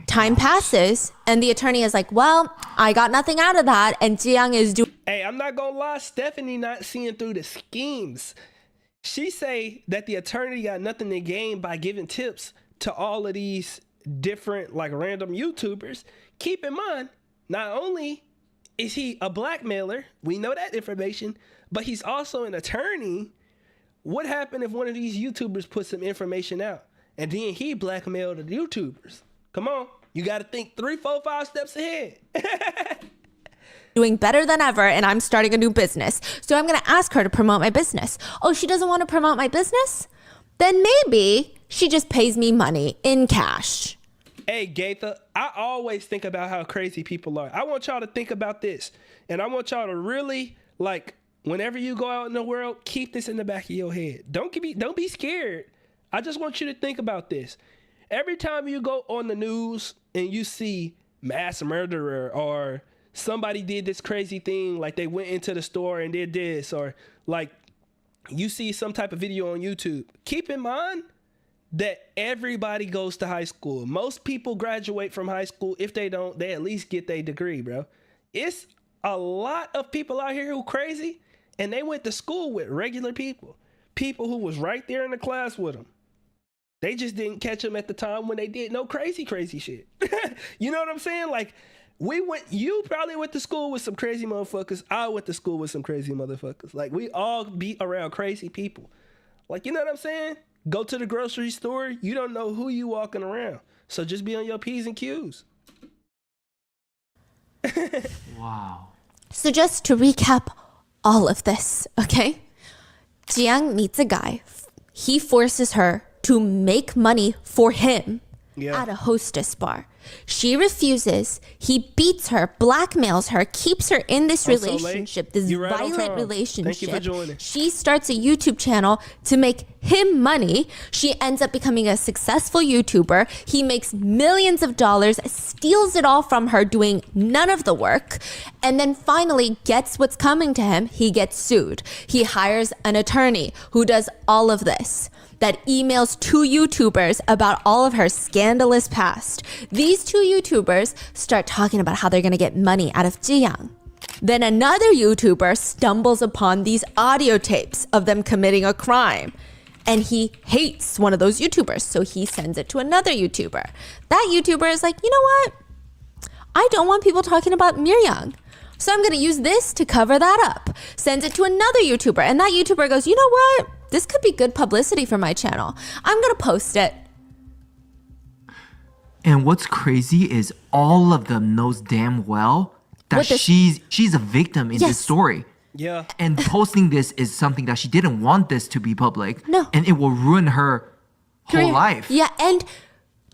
Time passes, and the attorney is like, well, I got nothing out of that. And Tzuyang is doing
Hey, I'm not gonna lie, Stephanie not seeing through the schemes. She say that the attorney got nothing to gain by giving tips to all of these different, like, random YouTubers. Keep in mind, not only is he a blackmailer, we know that information, but he's also an attorney. What happened if one of these YouTubers put some information out and then he blackmailed the YouTubers? Come on, you got to think 3, 4, 5 steps ahead.
doing better than ever, and I'm starting a new business. So I'm going to ask her to promote my business. Oh, she doesn't want to promote my business? Then maybe she just pays me money in cash.
Hey, Gaitha, I always think about how crazy people are. I want y'all to think about this. And I want y'all to really, like, whenever you go out in the world, keep this in the back of your head. Don't be scared. I just want you to think about this. Every time you go on the news and you see mass murderer or somebody did this crazy thing, like they went into the store and did this, or like you see some type of video on YouTube, keep in mind that everybody goes to high school. Most people graduate from high school. If they don't, they at least get their degree, bro. It's a lot of people out here who crazy, and they went to school with regular people. People who was right there in the class with them. They just didn't catch them at the time when they did no crazy shit. You know what I'm saying? Like, you probably went to school with some crazy motherfuckers. I went to school with some crazy motherfuckers. Like, we all be around crazy people. Like, you know what I'm saying? Go to the grocery store. You don't know who you walking around. So just be on your P's and Q's.
Wow.
So just to recap all of this, okay? Tzuyang meets a guy. He forces her to make money for him
Yeah.
at a hostess bar. She refuses. He beats her, blackmails her, keeps her in this
I'm so late.
relationship, this
You're right on
violent
time.
relationship.
Thank you for joining.
She starts a YouTube channel to make him money. She ends up becoming a successful YouTuber. He makes millions of dollars, steals it all from her, doing none of the work, and then finally gets what's coming to him. He gets sued. He hires an attorney who does all of this, that emails 2 YouTubers about all of her scandalous past. These 2 YouTubers start talking about how they're gonna get money out of Tzuyang. Then another YouTuber stumbles upon these audio tapes of them committing a crime. And he hates one of those YouTubers, so he sends it to another YouTuber. That YouTuber is like, you know what? I don't want people talking about Miryang, so I'm gonna use this to cover that up. Sends it to another YouTuber, and that YouTuber goes, you know what? This could be good publicity for my channel. I'm gonna post it.
And what's crazy is all of them knows damn well that
What the-
she's a victim in
Yes.
this story.
Yeah.
And posting this is something that she didn't want this to be public.
No.
And it will ruin her whole
Career.
life.
Yeah, and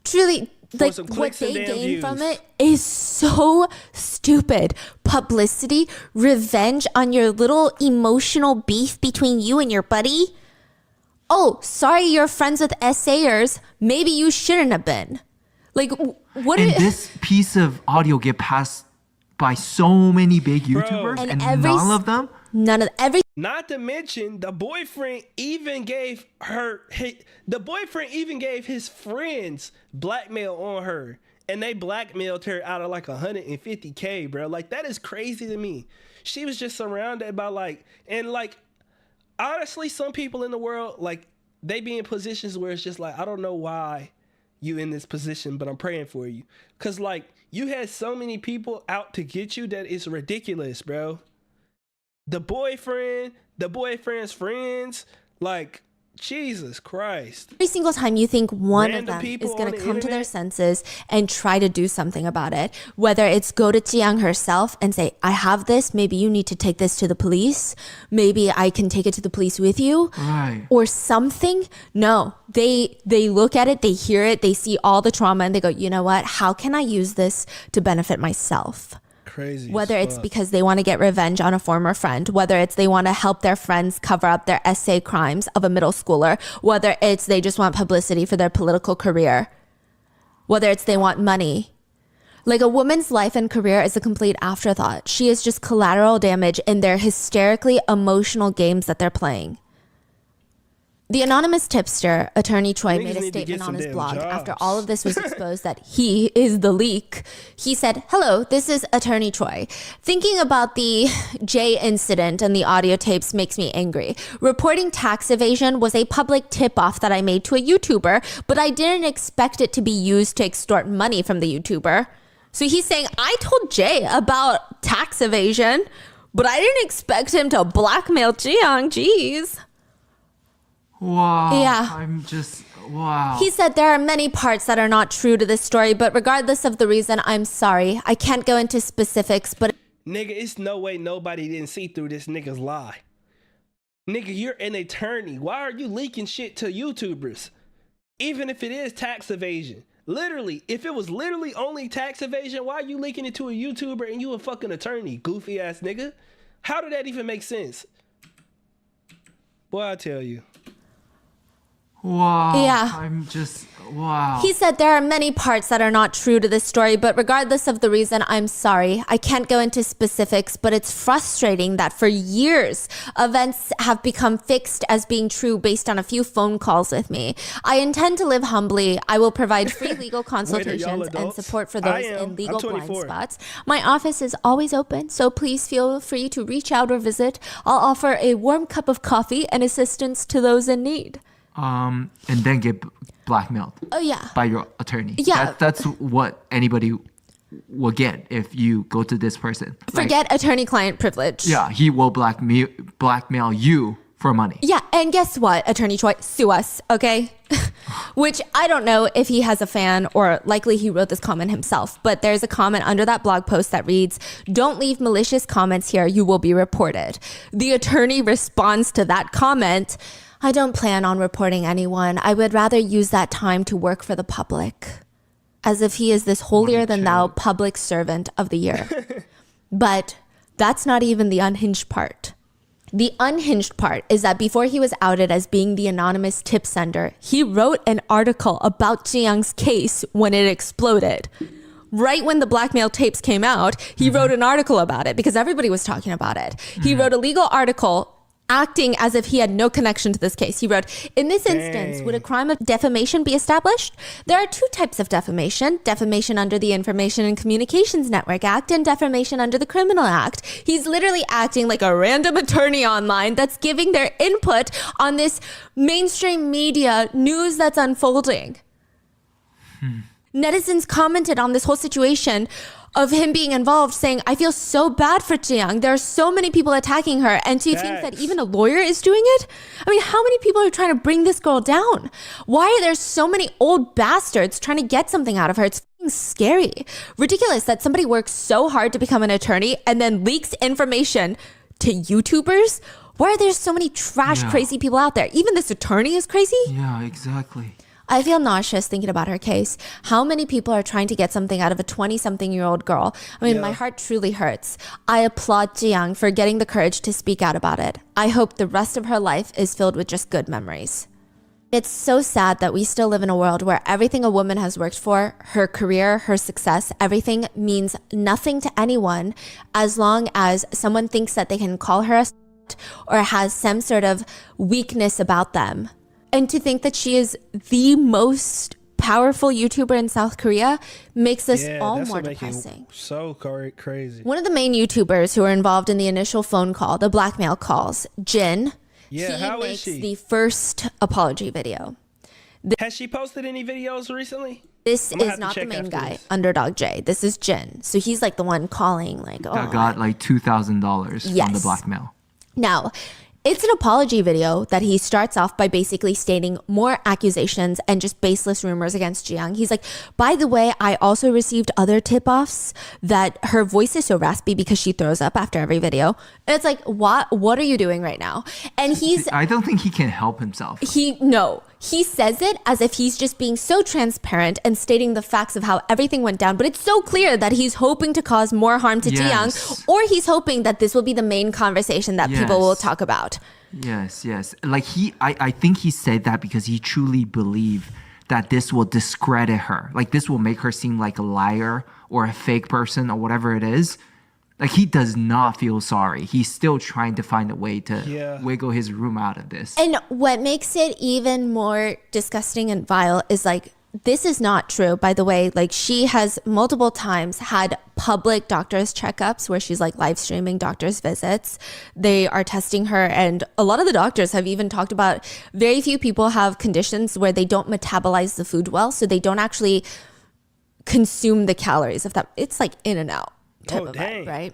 truly, like
some
what
clicks and
they
damn
gain from
views.
it is so stupid. Publicity, revenge on your little emotional beef between you and your buddy. Oh, sorry, you're friends with essayers. Maybe you shouldn't have been. Like, what?
And this piece of audio get passed by so many big YouTubers,
And
and
every
none
s-
of them.
None of every.
Not to mention, the boyfriend even gave his friends blackmail on her, and they blackmailed her out of like $150K, bro. Like, that is crazy to me. She was just surrounded by honestly, some people in the world, like, they be in positions where it's just like, I don't know why you in this position, but I'm praying for you. Cause like, you had so many people out to get you that it's ridiculous, bro. The boyfriend's friends, like, Jesus Christ.
Every single time you think one
Random
of them
people
is going
on
to
the
come to their
internet.
senses and try to do something about it, whether it's go to Tzuyang herself and say, I have this, maybe you need to take this to the police, maybe I can take it to the police with you,
Right.
or something. No, they look at it, they hear it, they see all the trauma, and they go, you know what, how can I use this to benefit myself?
Crazy.
Whether
as
it's
fuck.
because they want to get revenge on a former friend, whether it's they want to help their friends cover up their essay crimes of a middle schooler, whether it's they just want publicity for their political career, whether it's they want money. Like, a woman's life and career is a complete afterthought. She is just collateral damage in their hysterically emotional games that they're playing. The anonymous tipster, Attorney Choi,
Niggas
made a
need to get
statement on
some
his
damn
blog after
jobs.
all of this was exposed that he is the leak. He said, hello, this is Attorney Choi. Thinking about the J incident and the audio tapes makes me angry. Reporting tax evasion was a public tip-off that I made to a YouTuber, but I didn't expect it to be used to extort money from the YouTuber. So he's saying, I told Jay about tax evasion, but I didn't expect him to blackmail Tzuyang. Jeez.
Wow.
Yeah.
I'm just wow.
He said there are many parts that are not true to this story, but regardless of the reason, I'm sorry. I can't go into specifics, but
Nigga, it's no way nobody didn't see through this nigga's lie. Nigga, you're an attorney. Why are you leaking shit to YouTubers? Even if it is tax evasion. Literally, if it was literally only tax evasion, why are you leaking it to a YouTuber and you a fucking attorney, goofy ass nigga? How did that even make sense? Boy, I tell you.
Wow.
Yeah.
I'm just wow.
he said there are many parts that are not true to this story, but regardless of the reason, I'm sorry. I can't go into specifics, but it's frustrating that for years, events have become fixed as being true based on a few phone calls with me. I intend to live humbly. I will provide free legal consultations and
adults?
support for
I
those
am.
in legal
I'm 24.
blind spots. My office is always open, so please feel free to reach out or visit. I'll offer a warm cup of coffee and assistance to those in need.
And then get blackmailed
Oh, yeah.
by your attorney.
Yeah.
That's what anybody will get if you go to this person. Like,
Forget attorney-client privilege.
yeah, he will blackmail you for money.
Yeah, and guess what, Attorney Choi? Sue us, okay? Which I don't know if he has a fan or likely he wrote this comment himself, but there's a comment under that blog post that reads, "Don't leave malicious comments here, you will be reported." The attorney responds to that comment, "I don't plan on reporting anyone. I would rather use that time to work for the public." as if he is this holier than thou public servant of the year. But that's not even the unhinged part. The unhinged part is that before he was outed as being the anonymous tip sender, he wrote an article about Tzuyang's case when it exploded. Right when the blackmail tapes came out, he wrote an article about it because everybody was talking about it. He wrote a legal article acting as if he had no connection to this case. He wrote, in this instance, would a crime of defamation be established? There are two types of defamation: defamation under the Information and Communications Network Act and defamation under the Criminal Act. He's literally acting like a random attorney online that's giving their input on this mainstream media news that's unfolding. Netizens commented on this whole situation of him being involved, saying, I feel so bad for Tzuyang. There are so many people attacking her. And to think that even a lawyer is doing it? I mean, how many people are trying to bring this girl down? Why are there so many old bastards trying to get something out of her? It's scary. Ridiculous that somebody works so hard to become an attorney and then leaks information to YouTubers. Why are there so many trash, crazy people out there? Even this attorney is crazy?
Yeah, exactly.
I feel nauseous thinking about her case. How many people are trying to get something out of a 20-something-year-old girl? I mean, my heart truly hurts. I applaud Tzuyang for getting the courage to speak out about it. I hope the rest of her life is filled with just good memories. It's so sad that we still live in a world where everything a woman has worked for, her career, her success, everything means nothing to anyone as long as someone thinks that they can call her a or has some sort of weakness about them. And to think that she is the most powerful YouTuber in South Korea makes this all more depressing.
So crazy.
One of the main YouTubers who were involved in the initial phone call, the blackmail calls, Jin,
how
makes
is she?
the first apology video.
Has she posted any videos recently?
This is not the main guy, Underdog J. This is Jin. So he's like the one calling, like, oh,
That got like $2,000 from the blackmail.
Now, it's an apology video that he starts off by basically stating more accusations and just baseless rumors against Tzuyang. He's like, by the way, I also received other tip-offs that her voice is so raspy because she throws up after every video. And it's like, what are you doing right now? And
I don't think he can help himself.
He says it as if he's just being so transparent and stating the facts of how everything went down. But it's so clear that he's hoping to cause more harm to Tzuyang, or he's hoping that this will be the main conversation that people will talk about.
Yes. Like I think he said that because he truly believed that this will discredit her. Like this will make her seem like a liar or a fake person or whatever it is. Like he does not feel sorry. He's still trying to find a way to wiggle his room out of this.
And what makes it even more disgusting and vile is like, this is not true, by the way. Like she has multiple times had public doctor's checkups where she's like live streaming doctor's visits. They are testing her. And a lot of the doctors have even talked about very few people have conditions where they don't metabolize the food well. So they don't actually consume the calories of that. It's like in and out type of vibe, right?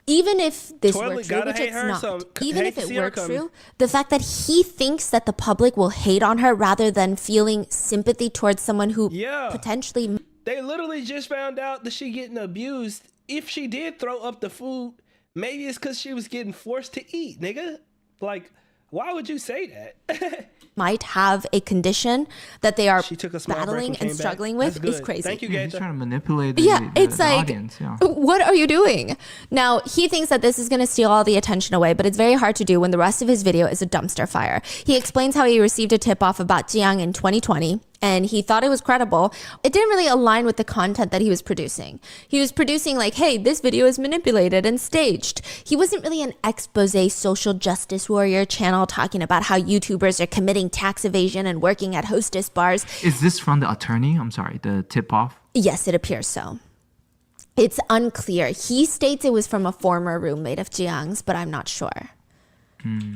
Even if this were true, which it's not, even if it were true, the fact that he thinks that the public will hate on her rather than feeling sympathy towards someone who potentially...
They literally just found out that she getting abused. If she did throw up the food, maybe it's because she was getting forced to eat, nigga. Like, why would you say that?
might have a condition that they are battling and struggling with is crazy.
Thank you,
He's trying to manipulate the,
it's like,
audience. Yeah.
What are you doing? Now, he thinks that this is going to steal all the attention away, but it's very hard to do when the rest of his video is a dumpster fire. He explains how he received a tip-off about Tzuyang in 2020, and he thought it was credible. It didn't really align with the content that he was producing. He was producing like, hey, this video is manipulated and staged. He wasn't really an expose social justice warrior channel talking about how YouTubers are committing tax evasion and working at hostess bars.
Is this from the attorney? I'm sorry, the tip-off?
Yes, it appears so. It's unclear. He states it was from a former roommate of Tzuyang's, but I'm not sure.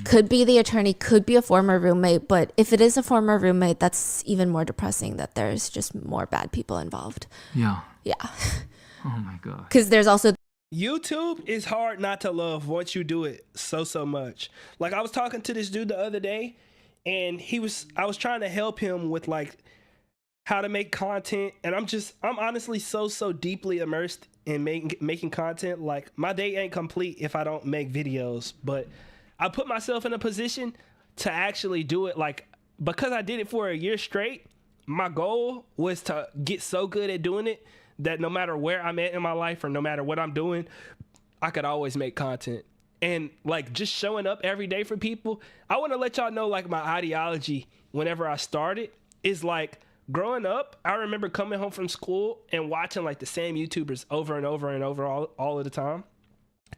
Could be the attorney, could be a former roommate, but if it is a former roommate, that's even more depressing that there's just more bad people involved.
Yeah.
Oh
my God.
Because there's also...
YouTube is hard not to love once you do it so much. Like I was talking to this dude the other day, and I was trying to help him with like how to make content, and I'm honestly so deeply immersed in making content. Like my day ain't complete if I don't make videos, but I put myself in a position to actually do it, like because I did it for a year straight. my goal was to get so good at doing it that no matter where I'm at in my life or no matter what I'm doing, I could always make content. And like just showing up every day for people, I want to let y'all know like my ideology whenever I started is like growing up, I remember coming home from school and watching like the same YouTubers over and over and over all of the time,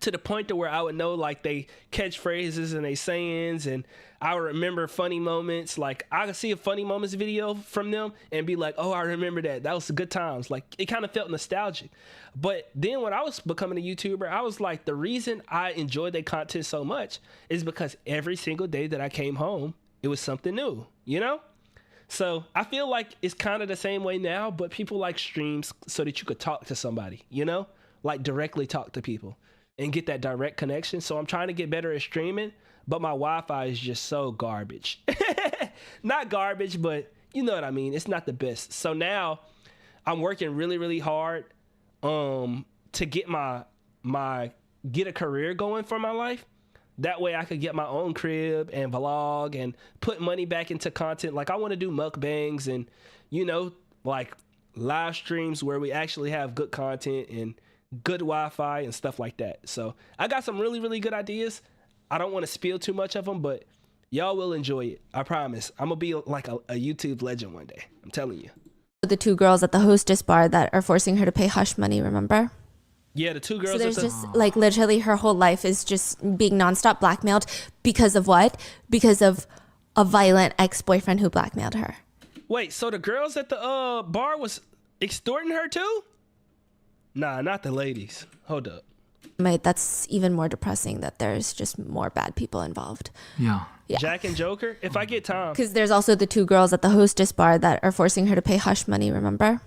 to the point to where I would know like they catchphrases and they sayings, and I would remember funny moments. Like I could see a funny moments video from them and be like, oh, I remember that. That was good times. Like it kind of felt nostalgic. But then when I was becoming a YouTuber, I was like, the reason I enjoyed their content so much is because every single day that I came home, it was something new, you know? So I feel like it's kind of the same way now, but people like streams so that you could talk to somebody, you know, like directly talk to people and get that direct connection. So I'm trying to get better at streaming, but my Wi-Fi is just so garbage. Not garbage, but you know what I mean? It's not the best. So now I'm working really, really hard to get get a career going for my life. That way I could get my own crib and vlog and put money back into content. Like I want to do mukbangs and, you know, like live streams where we actually have good content and good Wi-Fi and stuff like that. So I got some really, really good ideas. I don't want to spill too much of them, but y'all will enjoy it. I promise. I'm going to be like a YouTube legend one day. I'm telling you.
The two girls at the hostess bar that are forcing her to pay hush money, remember?
Yeah, the two girls.
So there's just like literally her whole life is just being nonstop blackmailed because of what? Because of a violent ex-boyfriend who blackmailed her.
Wait, so the girls at the bar was extorting her too? Nah, not the ladies. Hold up.
Mate, that's even more depressing that there's just more bad people involved.
Yeah.
Jack and Joker? If I get time.
Because there's also the two girls at the hostess bar that are forcing her to pay hush money, remember?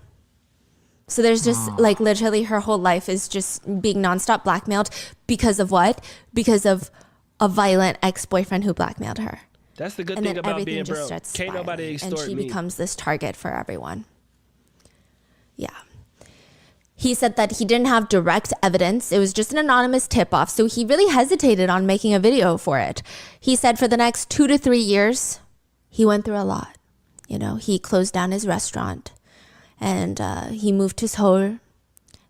So there's just like literally her whole life is just being nonstop blackmailed because of what? Because of a violent ex-boyfriend who blackmailed her.
That's the good
And
thing
then
about
everything
being
just
broke.
starts
Can't nobody
spiraling,
extort
and she
me.
becomes this target for everyone. Yeah. He said that he didn't have direct evidence. It was just an anonymous tip-off. So he really hesitated on making a video for it. He said for the next 2 to 3 years, he went through a lot. You know, he closed down his restaurant and he moved to Seoul.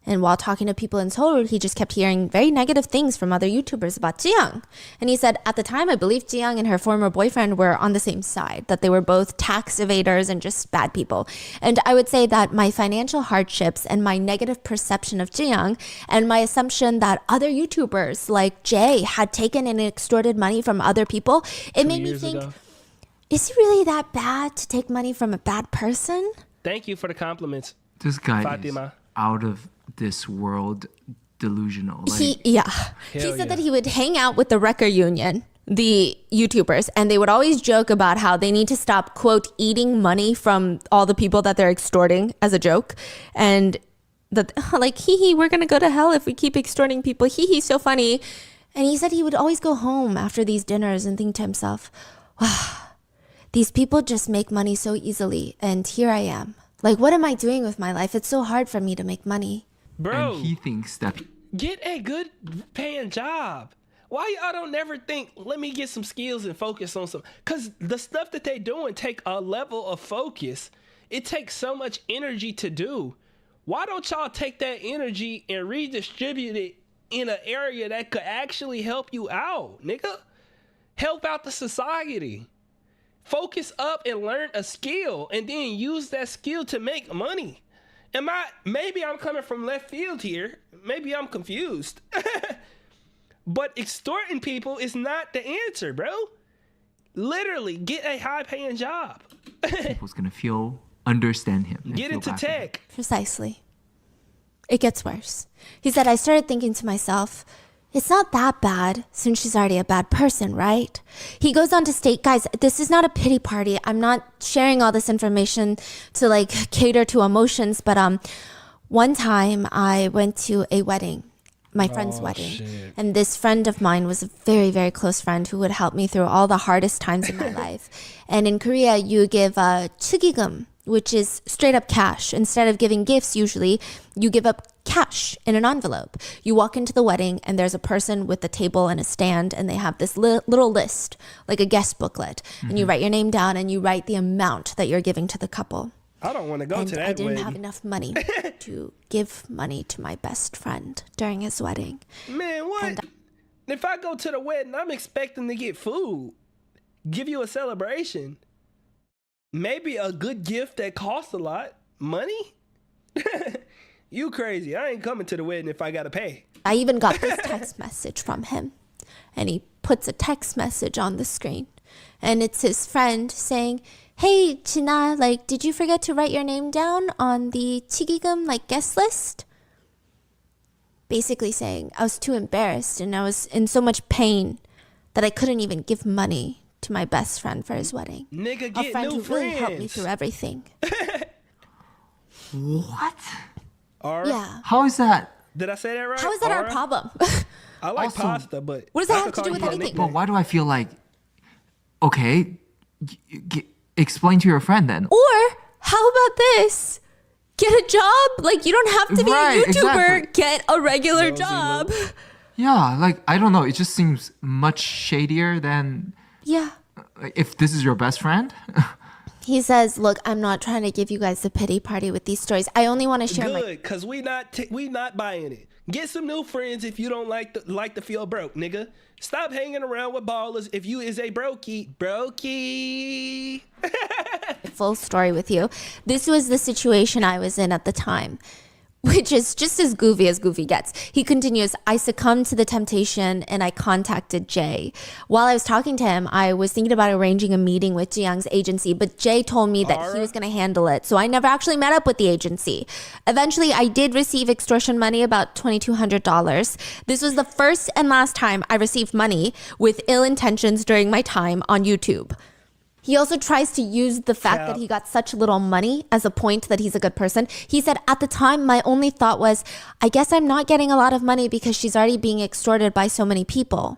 And while talking to people in Seoul, he just kept hearing very negative things from other YouTubers about Tzuyang. And he said at the time, I believe Tzuyang and her former boyfriend were on the same side, that they were both tax evaders and just bad people. And I would say that my financial hardships and my negative perception of Tzuyang and my assumption that other YouTubers like Jay had taken and extorted money from other people, it made me think, is it really that bad to take money from a bad person?
Thank you for the compliments.
This guy
Fatima.
is out of this world delusional. Like,
He said that he would hang out with the Wrecker Union, the YouTubers, and they would always joke about how they need to stop, quote, eating money from all the people that they're extorting as a joke. And that like, hee, we're going to go to hell if we keep extorting people. Hee, so funny. And he said he would always go home after these dinners and think to himself, wow, these people just make money so easily. And here I am. Like, what am I doing with my life? It's so hard for me to make money.
Bro,
and he thinks that
get a good paying job. Why y'all don't never think, let me get some skills and focus on some? Because the stuff that they doing take a level of focus. It takes so much energy to do. Why don't y'all take that energy and redistribute it in an area that could actually help you out, nigga? Help out the society. Focus up and learn a skill and then use that skill to make money. Maybe I'm coming from left field here. Maybe I'm confused. But extorting people is not the answer, bro. Literally, get a high-paying job.
people's gonna understand him. and
Get
feel
into
bad for him.
tech.
Precisely. It gets worse. He said, I started thinking to myself, it's not that bad since she's already a bad person, right? He goes on to state, guys, this is not a pity party. I'm not sharing all this information to like cater to emotions, but one time I went to a wedding, my friend's wedding.
Shit.
And this friend of mine was a very, very close friend who would help me through all the hardest times in my life. And in Korea, you give 축의금, which is straight up cash. Instead of giving gifts, usually you give up cash in an envelope. You walk into the wedding and there's a person with a table and a stand and they have this little list, like a guest booklet. And you write your name down and you write the amount that you're giving to the couple.
I don't want to go
and
to that
I didn't
wedding.
have enough money to give money to my best friend during his wedding.
Man, what?
And
If I go to the wedding, I'm expecting to get food, give you a celebration, maybe a good gift that costs a lot. Money? You crazy. I ain't coming to the wedding if I gotta pay.
I even got this text message from him, and he puts a text message on the screen, and it's his friend saying, "Hey, China, like, did you forget to write your name down on the Chigigum, like, guest list?" Basically saying I was too embarrassed and I was in so much pain that I couldn't even give money to my best friend for his wedding.
Nigga,
A
get
friend
new
who really helped me
friends.
through everything.
What?
Aura?
Yeah.
How is that?
Did I say that right?
How is that our
Aura?
problem?
I like
Also-
pasta, but
What does that
I
have
could
to do
call
with
you a
anything?
nickname.
But why do I feel like, okay, explain to your friend then.
Or how about this? Get a job. Like, you don't have to be
Right,
a YouTuber.
exactly.
Get a regular
Nosy
job.
Yeah, like, I don't know. It just seems much shadier than
Yeah.
if this is your best friend.
He says, "Look, I'm not trying to give you guys the pity party with these stories. I only want to share my."
Good, cause we not buying it. Get some new friends if you don't like to feel broke, nigga. Stop hanging around with ballers if you is a brokey.
Full story with you. This was the situation I was in at the time, which is just as Goofy gets. He continues, "I succumbed to the temptation and I contacted Jay. While I was talking to him, I was thinking about arranging a meeting with Tzuyang's agency, but Jay told me that he was going to handle it. So I never actually met up with the agency. Eventually, I did receive extortion money, about $2,200. This was the first and last time I received money with ill intentions during my time on YouTube." He also tries to use the fact that he got such little money as a point that he's a good person. He said, "At the time, my only thought was, I guess I'm not getting a lot of money because she's already being extorted by so many people."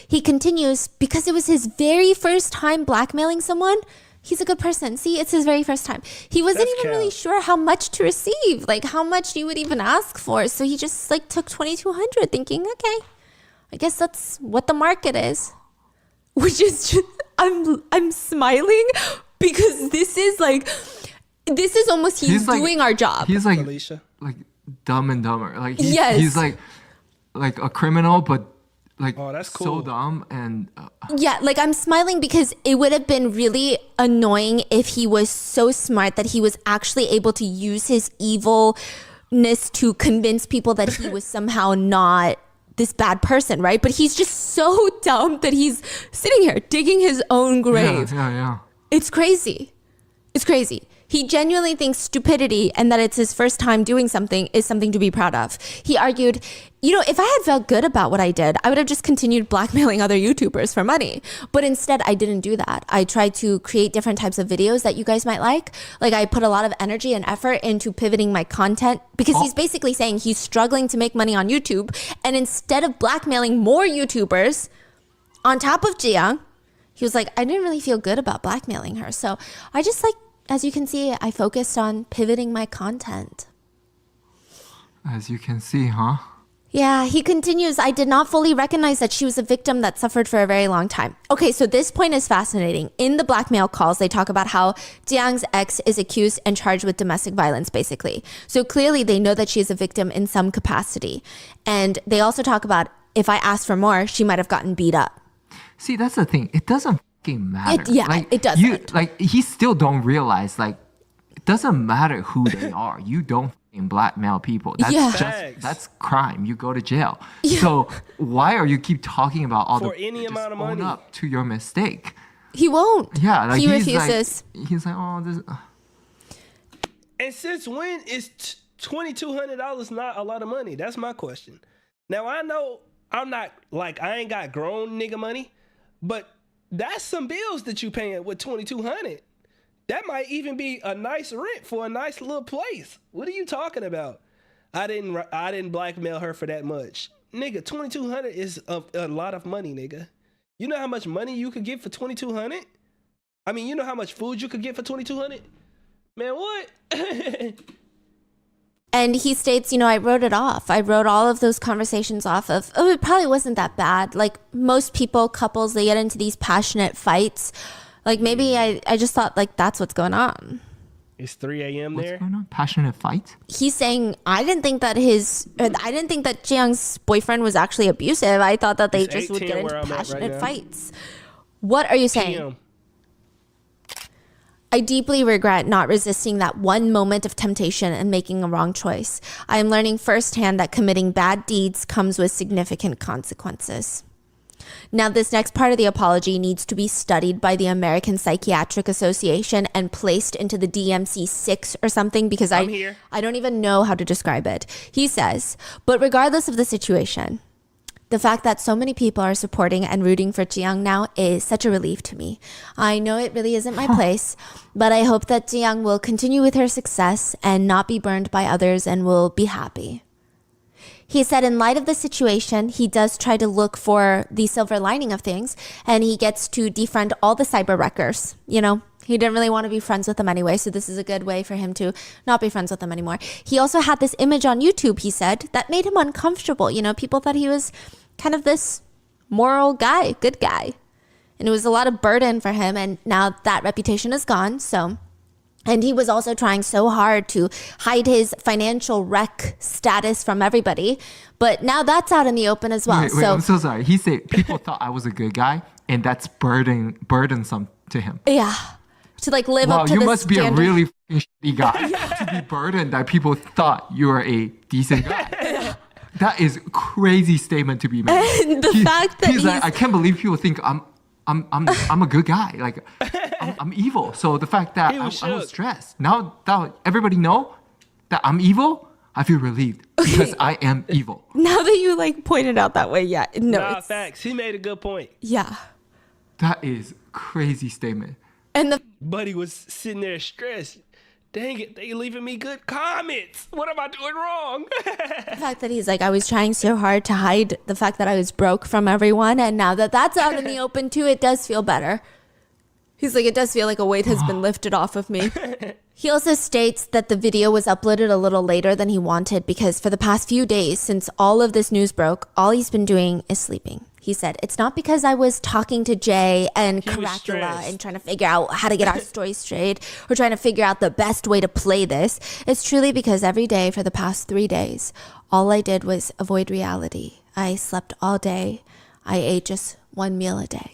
He continues, because it was his very first time blackmailing someone, he's a good person. See, it's his very first time. He wasn't
That's
even really
cap.
sure how much to receive, like how much he would even ask for. So he just like took 2,200 thinking, okay, I guess that's what the market is. Which is just, I'm smiling because this is almost he's
like-
doing our job.
He's like
Alicia.
Dumb and Dumber. Like
Yes.
he's like a criminal, but like
Oh, that's
so
cool.
dumb and
Yeah, like I'm smiling because it would have been really annoying if he was so smart that he was actually able to use his evilness to convince people that he was somehow not this bad person, right? But he's just so dumb that he's sitting here digging his own grave.
yeah.
It's crazy. It's crazy. He genuinely thinks stupidity and that it's his first time doing something is something to be proud of. He argued, if I had felt good about what I did, I would have just continued blackmailing other YouTubers for money. But instead, I didn't do that. I tried to create different types of videos that you guys might like. Like, I put a lot of energy and effort into pivoting my content because he's basically saying he's struggling to make money on YouTube. And instead of blackmailing more YouTubers on top of Tzuyang, he was like, I didn't really feel good about blackmailing her. So I just as you can see, I focused on pivoting my content.
As you can see, huh?
Yeah, he continues, I did not fully recognize that she was a victim that suffered for a very long time. Okay, so this point is fascinating. In the blackmail calls, they talk about how Tzuyang's ex is accused and charged with domestic violence, basically. So clearly they know that she is a victim in some capacity. And they also talk about if I asked for more, she might have gotten beat up.
See, that's the thing. It doesn't fucking matter.
It doesn't.
He still don't realize, it doesn't matter who they are. You don't fucking blackmail people. That's
Yeah.
Facts.
that's crime. You go to jail. So why are you keep talking about all
For
the
any
just
amount of
own
money.
up to your mistake?
He won't.
Yeah,
he
he's
refuses.
He's like, oh, this.
And since when is $2,200 not a lot of money? That's my question. Now I know I'm not I ain't got grown nigga money, but that's some bills that you paying with $2,200. That might even be a nice rent for a nice little place. What are you talking about? I didn't blackmail her for that much, nigga. $2,200 is a lot of money, nigga. You know how much money you could get for $2,200? I mean, you know how much food you could get for $2,200? Man, what?
And he states, I wrote it off. I wrote all of those conversations off of, it probably wasn't that bad. Like most people, couples, they get into these passionate fights. Like maybe I just thought that's what's going on.
It's 3 a.m.
What's
there.
going on? Passionate fight?
He's saying, I didn't think that Tzuyang's boyfriend was actually abusive. I thought that they
It's
just would
8:10
get
where
into
I'm at right
passionate
now.
fights. What are you saying?
PM.
I deeply regret not resisting that one moment of temptation and making a wrong choice. I am learning firsthand that committing bad deeds comes with significant consequences. Now, this next part of the apology needs to be studied by the American Psychiatric Association and placed into the DMC-6 or something because
I'm here.
I don't even know how to describe it. He says, but regardless of the situation, the fact that so many people are supporting and rooting for Tzuyang now is such a relief to me. I know it really isn't my place, but I hope that Tzuyang will continue with her success and not be burned by others and will be happy. He said in light of the situation, he does try to look for the silver lining of things, and he gets to defriend all the cyber wreckers. You know, he didn't really want to be friends with them anyway, so this is a good way for him to not be friends with them anymore. He also had this image on YouTube, he said, that made him uncomfortable. You know, people thought he was kind of this moral guy, good guy. And it was a lot of burden for him, and now that reputation is gone, so... And he was also trying so hard to hide his financial wreck status from everybody. But now that's out in the open as well.
Wait, I'm so sorry. He said people thought I was a good guy, and that's burdensome to him.
Yeah. To like live
Wow,
up to
you
the
must be a
standard.
really fucking shitty guy to be burdened that people thought you were a decent guy. That is crazy statement to be made.
And the fact that
he's like, I can't believe people think I'm a good guy. Like I'm evil. So the fact that
He was
I was
shook.
stressed. Now that everybody know that I'm evil, I feel relieved because I am evil.
Now that you like pointed out that way, yeah. No,
Nah,
it's,
facts. He made a good point.
yeah.
That is crazy statement.
And the
Buddy was sitting there stressed. Dang it, they leaving me good comments. What am I doing wrong?
fact that he's like, I was trying so hard to hide the fact that I was broke from everyone. And now that that's out in the open too, it does feel better. He's like, it does feel like a weight has been lifted off of me. He also states that the video was uploaded a little later than he wanted because for the past few days, since all of this news broke, all he's been doing is sleeping. He said, it's not because I was talking to Jay and
He was
Cacula
stressed.
and trying to figure out how to get our story straight or trying to figure out the best way to play this. It's truly because every day for the past 3 days, all I did was avoid reality. I slept all day. I ate just one meal a day.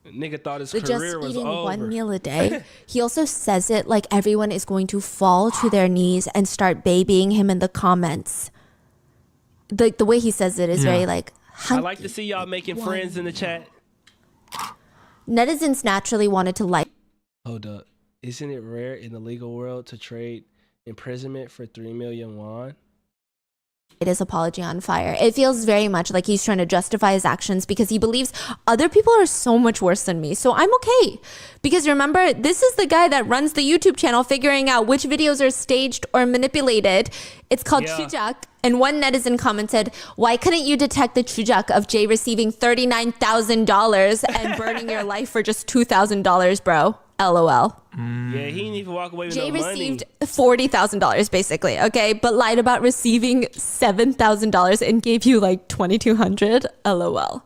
Nigga thought his
So just
career was
eating
over.
one meal a day. He also says it like everyone is going to fall to their knees and start babying him in the comments. The way he says it is
Yeah.
very like
I like to see y'all making friends in the chat.
netizens naturally wanted to like
Hold up. Isn't it rare in the legal world to trade imprisonment for 3 million won?
his apology on fire. It feels very much like he's trying to justify his actions because he believes other people are so much worse than me. So I'm okay. Because remember, this is the guy that runs the YouTube channel figuring out which videos are staged or manipulated. It's called
Yeah.
Chujak. And one netizen commented, why couldn't you detect the Chujak of Jay receiving $39,000 and burning your life for just $2,000, bro? LOL.
Yeah, he didn't even walk away with
Jay
no money.
received $40,000 basically, okay, but lied about receiving $7,000 and gave you like $2,200. LOL.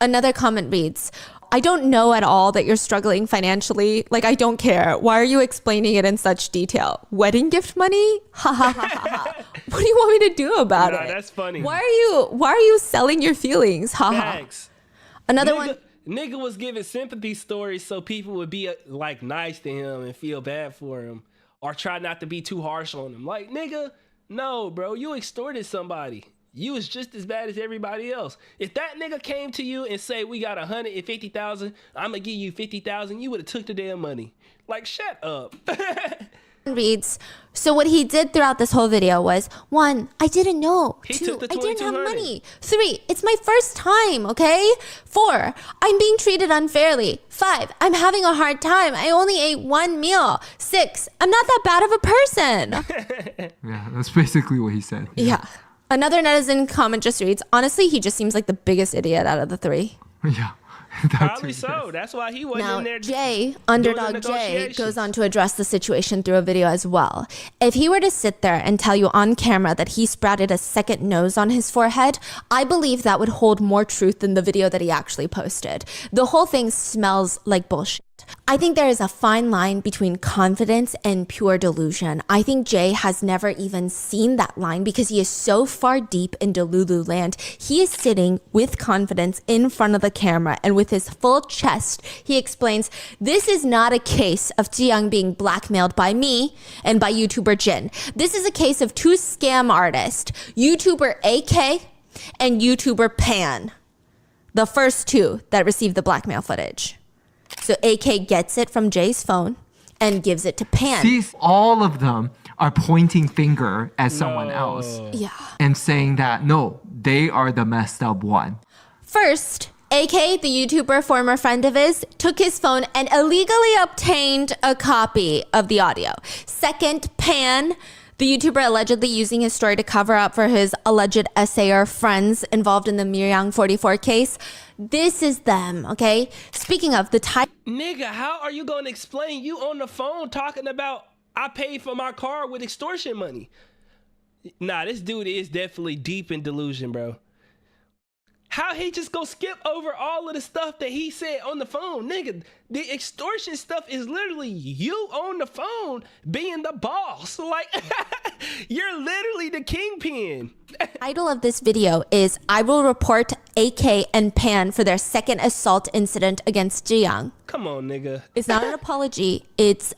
Another comment reads, I don't know at all that you're struggling financially. Like, I don't care. Why are you explaining it in such detail? Wedding gift money? Ha ha ha ha ha. What do you want me to do about
Nah,
it?
that's funny.
Why are you selling your feelings? Ha ha.
Facts.
Another one.
Nigga was giving sympathy stories so people would be like nice to him and feel bad for him or try not to be too harsh on him. Like, nigga, no, bro, you extorted somebody. You was just as bad as everybody else. If that nigga came to you and say, we got 150,000, I'm gonna give you 50,000, you would have took the damn money. Like, shut up.
Reads, so what he did throughout this whole video was, 1, I didn't know.
He
2,
took the
I didn't have
2200.
money. 3, it's my first time, okay? 4, I'm being treated unfairly. 5, I'm having a hard time. I only ate one meal. 6, I'm not that bad of a person.
Yeah, that's basically what he said.
Yeah. Another netizen comment just reads, honestly, he just seems like the biggest idiot out of the 3.
Yeah. That
Probably
too,
so.
yes.
That's why he wasn't
Now,
in there.
Jay, Underdog Jay,
negotiations.
goes on to address the situation through a video as well. If he were to sit there and tell you on camera that he sprouted a second nose on his forehead, I believe that would hold more truth than the video that he actually posted. The whole thing smells like bullshit. I think there is a fine line between confidence and pure delusion. I think Jay has never even seen that line because he is so far deep in Delulu land. He is sitting with confidence in front of the camera, and with his full chest, he explains, this is not a case of Tzuyang being blackmailed by me and by YouTuber Jin. This is a case of two scam artists, YouTuber AK and YouTuber Pan. The first two that received the blackmail footage. So AK gets it from Jay's phone and gives it to Pan.
See, all of them are pointing finger at someone else
Yeah.
and saying that, no, they are the messed up one.
First, AK, the YouTuber, former friend of his, took his phone and illegally obtained a copy of the audio. Second, Pan, the YouTuber allegedly using his story to cover up for his alleged SAR friends involved in the Miryang 44 case. This is them, okay? Speaking of the type...
Nigga, how are you going to explain you on the phone talking about I paid for my car with extortion money? Nah, this dude is definitely deep in delusion, bro. How he just go skip over all of the stuff that he said on the phone? Nigga, the extortion stuff is literally you on the phone being the boss. Like, you're literally the kingpin.
Title of this video is I will report AK and Pan for their second assault incident against Tzuyang.
Come on, nigga.
It's not an apology. It's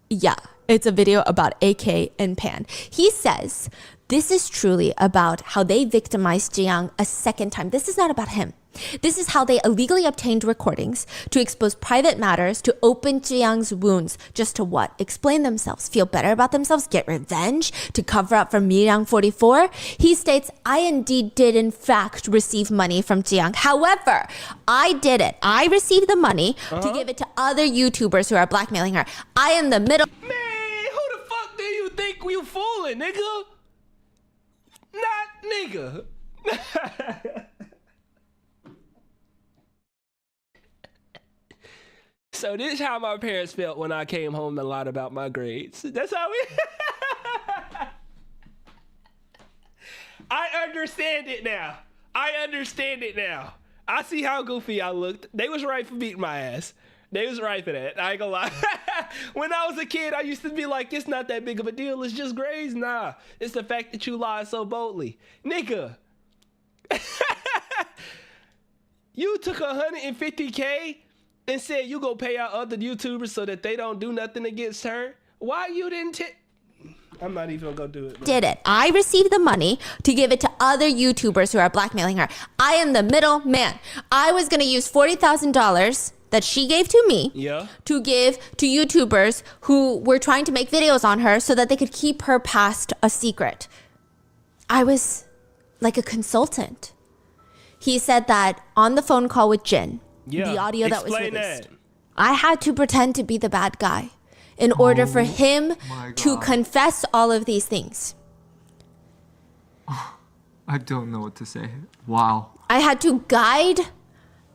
a video about AK and Pan. He says, this is truly about how they victimized Tzuyang a second time. This is not about him. This is how they illegally obtained recordings to expose private matters, to open Tzuyang's wounds, just to what? Explain themselves, feel better about themselves, get revenge, to cover up for Miryang 44. He states, I indeed did in fact receive money from Tzuyang. However, I did it. I received the money to give it to other YouTubers who are blackmailing her. I am the middle...
Man, who the fuck do you think you fooling, nigga? Not nigga. So this is how my parents felt when I came home and lied about my grades. That's how we... I understand it now. I understand it now. I see how goofy I looked. They was right for beating my ass. They was right for that. I ain't gonna lie. When I was a kid, I used to be like, it's not that big of a deal. It's just grades. Nah, it's the fact that you lied so boldly. Nigga. You took 150K and said you go pay out other YouTubers so that they don't do nothing against her. Why you didn't I'm not even gonna do it. Bro.
Did it. I received the money to give it to other YouTubers who are blackmailing her. I am the middle man. I was gonna use $40,000 that she gave to me to give to YouTubers who were trying to make videos on her so that they could keep her past a secret. I was like a consultant. He said that on the phone call with Jin, the audio that was released, I had to pretend to be the bad guy in order for him to confess all of these things.
I don't know what to say. Wow.
I had to guide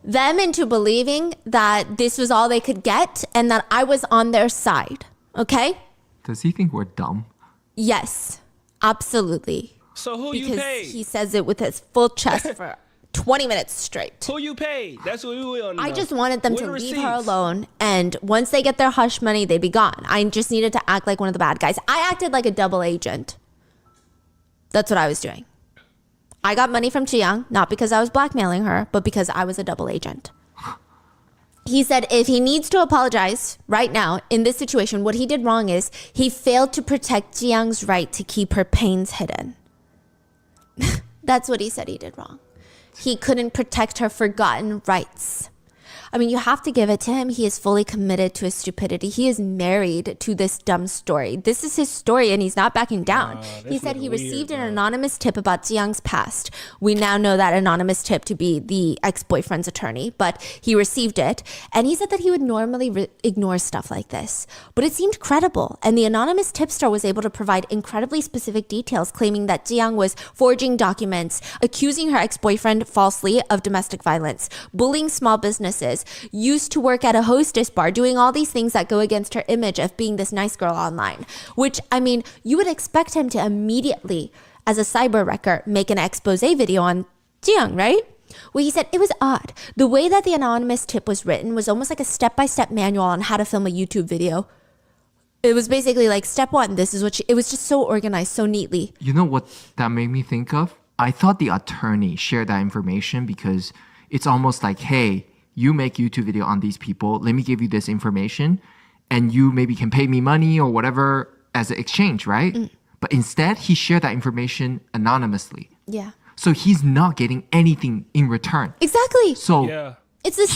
them into believing that this was all they could get and that I was on their side. Okay?
Does he think we're dumb?
Yes, absolutely.
So who you
Because
paid?
he says it with his full chest for 20 minutes straight.
Who you paid? That's what we want to know.
I just wanted them to
With
leave her
receipts.
alone, and once they get their hush money, they'd be gone. I just needed to act like one of the bad guys. I acted like a double agent. That's what I was doing. I got money from Tzuyang, not because I was blackmailing her, but because I was a double agent. He said if he needs to apologize right now in this situation, what he did wrong is he failed to protect Tzuyang's right to keep her pains hidden. That's what he said he did wrong. He couldn't protect her forgotten rights. I mean, you have to give it to him. He is fully committed to his stupidity. He is married to this dumb story. This is his story, and he's not backing down. He said he received an anonymous tip about Tzuyang's past. We now know that anonymous tip to be the ex-boyfriend's attorney, but he received it. And he said that he would normally ignore stuff like this. But it seemed credible, and the anonymous tipster was able to provide incredibly specific details, claiming that Tzuyang was forging documents, accusing her ex-boyfriend falsely of domestic violence, bullying small businesses, used to work at a hostess bar, doing all these things that go against her image of being this nice girl online. Which, I mean, you would expect him to immediately, as a cyber wrecker, make an expose video on Tzuyang, right? Well, he said it was odd. The way that the anonymous tip was written was almost like a step-by-step manual on how to film a YouTube video. It was basically like step 1, this is what it was just so organized, so neatly.
You know what that made me think of? I thought the attorney shared that information because it's almost like, hey, you make YouTube video on these people. Let me give you this information and you maybe can pay me money or whatever as an exchange, right? But instead, he shared that information anonymously.
Yeah.
So he's not getting anything in return.
Exactly.
So
Yeah.
It's the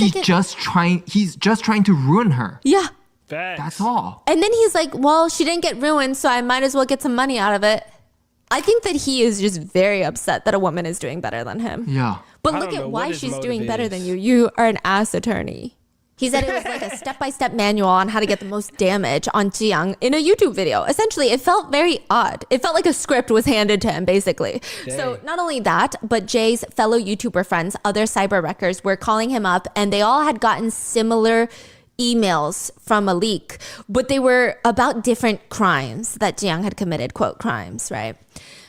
he's just trying to ruin her.
Yeah.
Facts.
That's all.
And then he's like, well, she didn't get ruined, so I might as well get some money out of it. I think that he is just very upset that a woman is doing better than him.
Yeah.
But
I
look
don't know
at
what
why
his
she's
motive
doing better
is.
than you. You are an ass attorney. He said it was like a step-by-step manual on how to get the most damage on Tzuyang in a YouTube video. Essentially, it felt very odd. It felt like a script was handed to him, basically. So not only that, but Jay's fellow YouTuber friends, other cyber wreckers, were calling him up, and they all had gotten similar emails from a leak, but they were about different crimes that Tzuyang had committed, quote, crimes, right?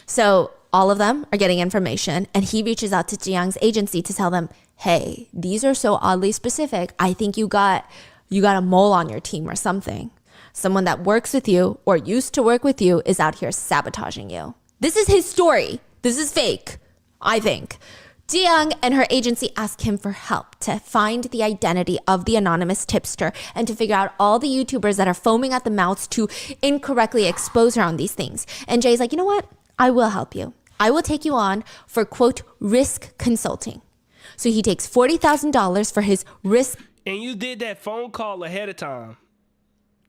So all of them are getting information, and he reaches out to Tzuyang's agency to tell them, hey, these are so oddly specific. I think you got a mole on your team or something. Someone that works with you or used to work with you is out here sabotaging you. This is his story. This is fake, I think. Tzuyang and her agency ask him for help to find the identity of the anonymous tipster and to figure out all the YouTubers that are foaming at the mouths to incorrectly expose her on these things. And Jay's like, you know what? I will help you. I will take you on for, quote, risk consulting. So he takes $40,000 for his risk.
And you did that phone call ahead of time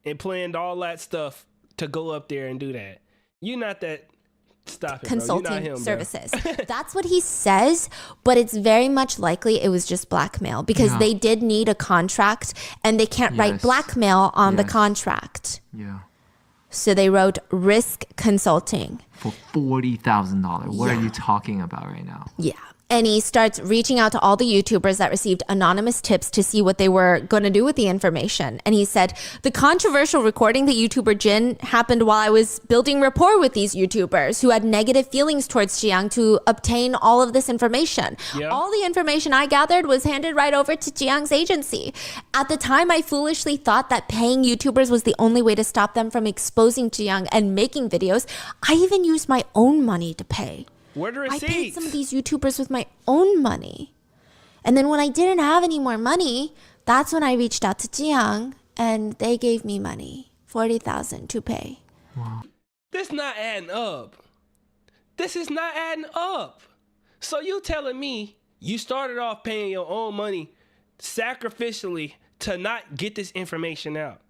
and planned all that stuff to go up there and do that. You're not that. Stop it,
consulting
bro. You're not him,
services. That's what he says, but it's very much likely it was just blackmail because they did need a contract and they can't write blackmail on the contract.
Yeah.
So they wrote risk consulting.
For $40,000. What are you talking about right now?
Yeah. And he starts reaching out to all the YouTubers that received anonymous tips to see what they were going to do with the information. And he said, the controversial recording that YouTuber Jin happened while I was building rapport with these YouTubers who had negative feelings towards Tzuyang to obtain all of this information.
Yeah.
All the information I gathered was handed right over to Tzuyang's agency. At the time, I foolishly thought that paying YouTubers was the only way to stop them from exposing Tzuyang and making videos. I even used my own money to pay.
Where the
I
receipts?
paid some of these YouTubers with my own money. And then when I didn't have any more money, that's when I reached out to Tzuyang and they gave me money, $40,000 to pay.
Wow.
This not adding up. This is not adding up. So you telling me you started off paying your own money sacrificially to not get this information out.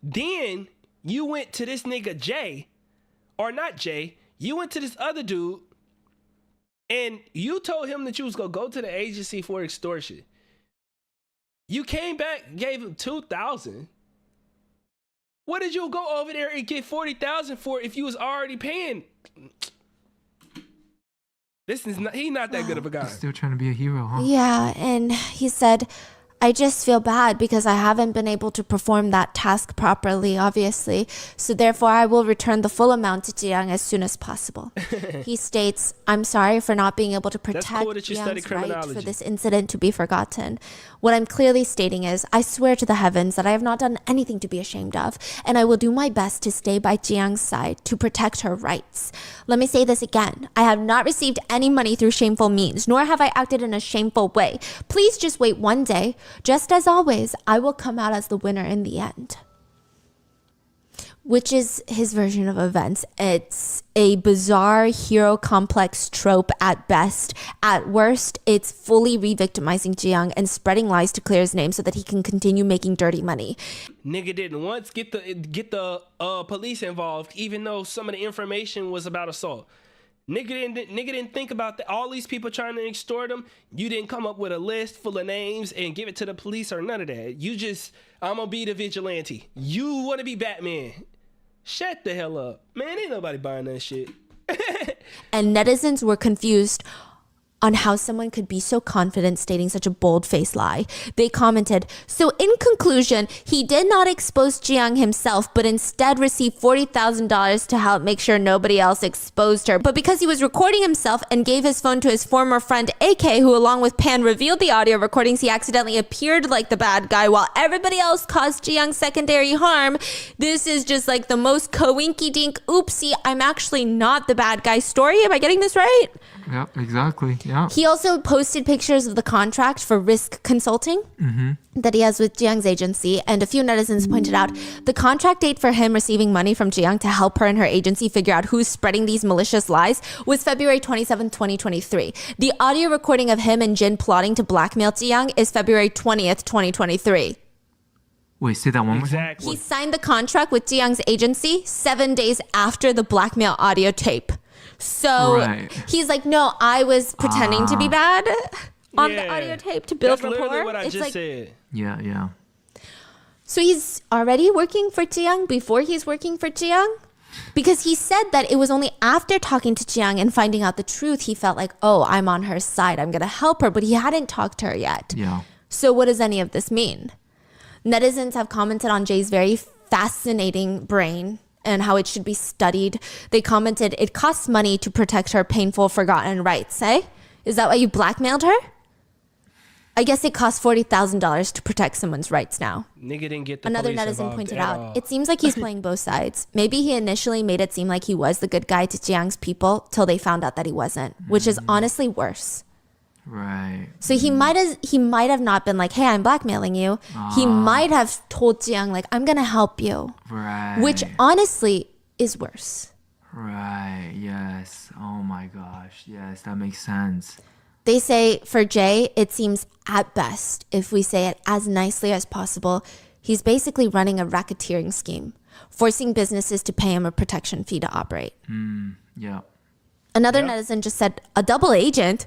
Then you went to this nigga Jay, or not Jay, you went to this other dude and you told him that you was gonna go to the agency for extortion. You came back, gave him $2,000. What did you go over there and get $40,000 for if you was already paying? This is not, he's not that good of a guy.
Still trying to be a hero, huh?
Yeah, and he said, I just feel bad because I haven't been able to perform that task properly, obviously. So therefore, I will return the full amount to Tzuyang as soon as possible. He states, I'm sorry for not being able to protect
cool that you study
Tzuyang's right
criminology.
for this incident to be forgotten. What I'm clearly stating is, I swear to the heavens that I have not done anything to be ashamed of, and I will do my best to stay by Tzuyang's side to protect her rights. Let me say this again. I have not received any money through shameful means, nor have I acted in a shameful way. Please just wait one day. Just as always, I will come out as the winner in the end. Which is his version of events. It's a bizarre hero complex trope at best. At worst, it's fully re-victimizing Tzuyang and spreading lies to clear his name so that he can continue making dirty money.
Nigga didn't once get the police involved, even though some of the information was about assault. Nigga didn't think about that. All these people trying to extort him. You didn't come up with a list full of names and give it to the police or none of that. You just, I'm gonna be the vigilante. You wanna be Batman. Shut the hell up. Man, ain't nobody buying that shit.
And netizens were confused on how someone could be so confident stating such a bold-faced lie. They commented, so in conclusion, he did not expose Tzuyang himself, but instead received $40,000 to help make sure nobody else exposed her. But because he was recording himself and gave his phone to his former friend AK, who along with Pan revealed the audio recordings, he accidentally appeared like the bad guy while everybody else caused Tzuyang secondary harm. This is just like the most coinky-dink, oopsie, I'm actually not the bad guy story. Am I getting this right?
Yep, exactly. Yeah.
He also posted pictures of the contract for risk consulting that he has with Tzuyang's agency, and a few netizens pointed out the contract date for him receiving money from Tzuyang to help her and her agency figure out who's spreading these malicious lies was February 27, 2023. The audio recording of him and Jin plotting to blackmail Tzuyang is February 20th, 2023.
Wait, say that one more time.
Exactly.
He signed the contract with Tzuyang's agency 7 days after the blackmail audio tape. So he's like, no, I was pretending to be bad on the audio tape to build
That's
rapport.
literally what I
It's
just
like,
said.
Yeah, yeah.
so he's already working for Tzuyang before he's working for Tzuyang? Because he said that it was only after talking to Tzuyang and finding out the truth, he felt like, oh, I'm on her side. I'm going to help her. But he hadn't talked to her yet.
Yeah.
So what does any of this mean? Netizens have commented on Jay's very fascinating brain and how it should be studied. They commented, it costs money to protect her painful, forgotten rights, eh? Is that why you blackmailed her? I guess it costs $40,000 to protect someone's rights now.
Nigga didn't get the
Another
police
netizen
involved
pointed
at
out,
all.
it seems like he's playing both sides. Maybe he initially made it seem like he was the good guy to Tzuyang's people till they found out that he wasn't, which is honestly worse.
Right.
So he might have not been like, hey, I'm blackmailing you. He might have told Tzuyang like, I'm gonna help you,
Right.
which honestly is worse.
Right. Yes. Oh my gosh. Yes, that makes sense.
They say for Jay, it seems at best, if we say it as nicely as possible, he's basically running a racketeering scheme, forcing businesses to pay him a protection fee to operate.
Yeah.
Another netizen just said, a double agent?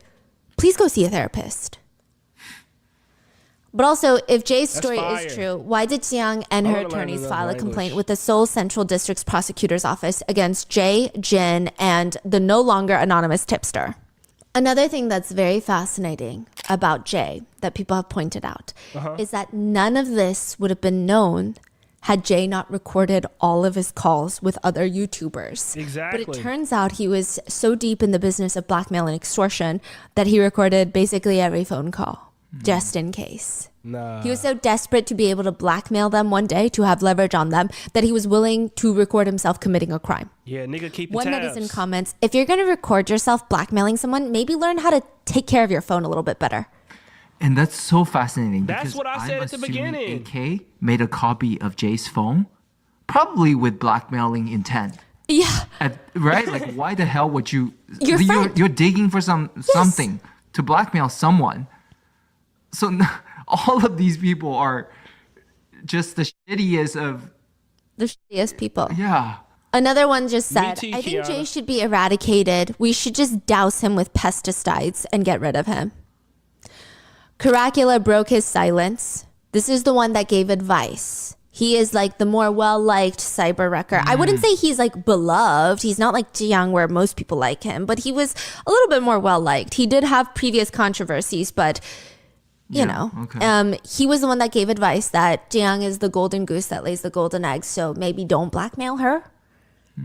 Please go see a therapist. But also, if Jay's story
fire.
is true, why did Tzuyang and
I
her
wanna learn
attorneys
another
file a
language.
complaint with the Seoul Central District's prosecutor's office against Jay, Jin, and the no longer anonymous tipster? Another thing that's very fascinating about Jay that people have pointed out is that none of this would have been known had Jay not recorded all of his calls with other YouTubers.
Exactly.
But it turns out he was so deep in the business of blackmail and extortion that he recorded basically every phone call, just in case.
Nah.
He was so desperate to be able to blackmail them one day, to have leverage on them, that he was willing to record himself committing a crime.
Yeah, nigga, keep
One
tabs.
netizen comments, if you're going to record yourself blackmailing someone, maybe learn how to take care of your phone a little bit better.
And that's so fascinating.
That's
because
what I said
I'm
at the
assuming
beginning.
AK made a copy of Jay's phone, probably with blackmailing intent.
Yeah.
Right? Like, why the hell would you?
Your friend.
You're digging for something to blackmail someone. So all of these people are just the shittiest of.
The shittiest people.
Yeah.
Another one just said,
too,
I think
Kiana.
Jay should be eradicated. We should just douse him with pesticides and get rid of him. Cacula broke his silence. This is the one that gave advice. He is like the more well-liked cyber wrecker. I wouldn't say he's like beloved. He's not like Tzuyang where most people like him, but he was a little bit more well-liked. He did have previous controversies, but you know,
okay.
he was the one that gave advice that Tzuyang is the golden goose that lays the golden eggs. So maybe don't blackmail her.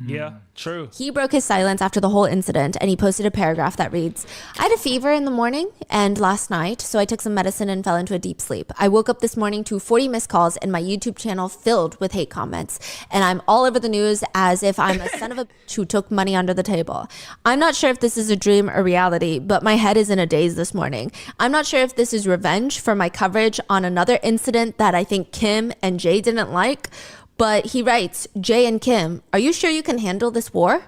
Yeah, true.
He broke his silence after the whole incident, and he posted a paragraph that reads, I had a fever in the morning and last night, so I took some medicine and fell into a deep sleep. I woke up this morning to 40 missed calls and my YouTube channel filled with hate comments, and I'm all over the news as if I'm a son of a bitch who took money under the table. I'm not sure if this is a dream or reality, but my head is in a daze this morning. I'm not sure if this is revenge for my coverage on another incident that I think Kim and Jay didn't like. But he writes, Jay and Kim, are you sure you can handle this war?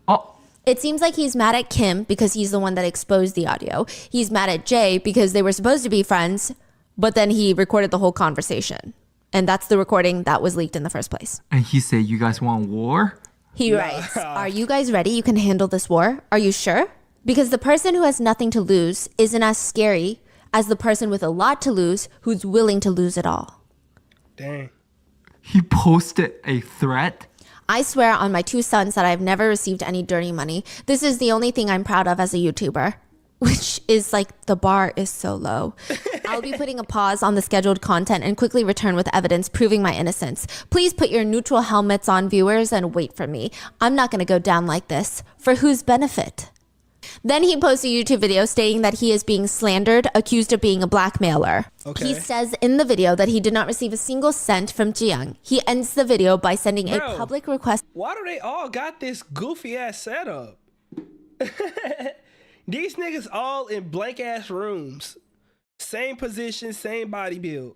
Oh,
It seems like he's mad at Kim because he's the one that exposed the audio. He's mad at Jay because they were supposed to be friends, but then he recorded the whole conversation. And that's the recording that was leaked in the first place.
and he said, "You guys want war?"
He writes, are you guys ready? You can handle this war? Are you sure? Because the person who has nothing to lose isn't as scary as the person with a lot to lose who's willing to lose it all.
Dang.
He posted a threat.
I swear on my two sons that I've never received any dirty money. This is the only thing I'm proud of as a YouTuber. which is like the bar is so low. I'll be putting a pause on the scheduled content and quickly return with evidence proving my innocence. Please put your neutral helmets on, viewers, and wait for me. I'm not going to go down like this. For whose benefit? Then he posts a YouTube video stating that he is being slandered, accused of being a blackmailer.
Okay.
He says in the video that he did not receive a single cent from Tzuyang. He ends the video by sending a public request.
Why do they all got this goofy ass setup? These niggas all in blank ass rooms. Same position, same body build.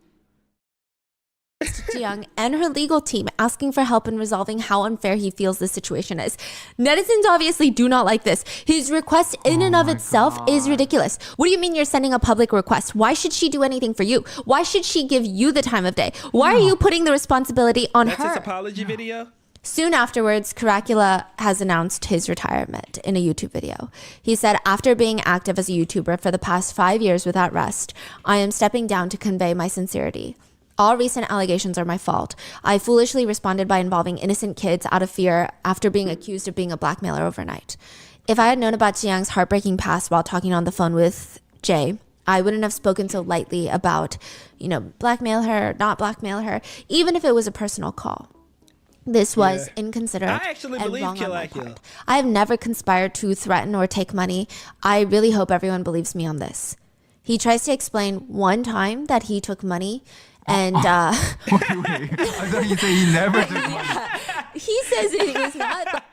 Tzuyang and her legal team asking for help in resolving how unfair he feels the situation is. Netizens obviously do not like this. His request in and of itself is ridiculous. What do you mean you're sending a public request? Why should she do anything for you? Why should she give you the time of day? Why are you putting the responsibility on
That's
her?
his apology video?
Soon afterwards, Cacula has announced his retirement in a YouTube video. He said, after being active as a YouTuber for the past 5 years without rest, I am stepping down to convey my sincerity. All recent allegations are my fault. I foolishly responded by involving innocent kids out of fear after being accused of being a blackmailer overnight. If I had known about Tzuyang's heartbreaking past while talking on the phone with Jay, I wouldn't have spoken so lightly about, blackmail her, not blackmail her, even if it was a personal call. This was inconsiderate
I actually
and
believe
wrong on my
Cacula.
part. I have never conspired to threaten or take money. I really hope everyone believes me on this. He tries to explain one time that he took money and
Wait. I thought you said he never took money.
he says it was not.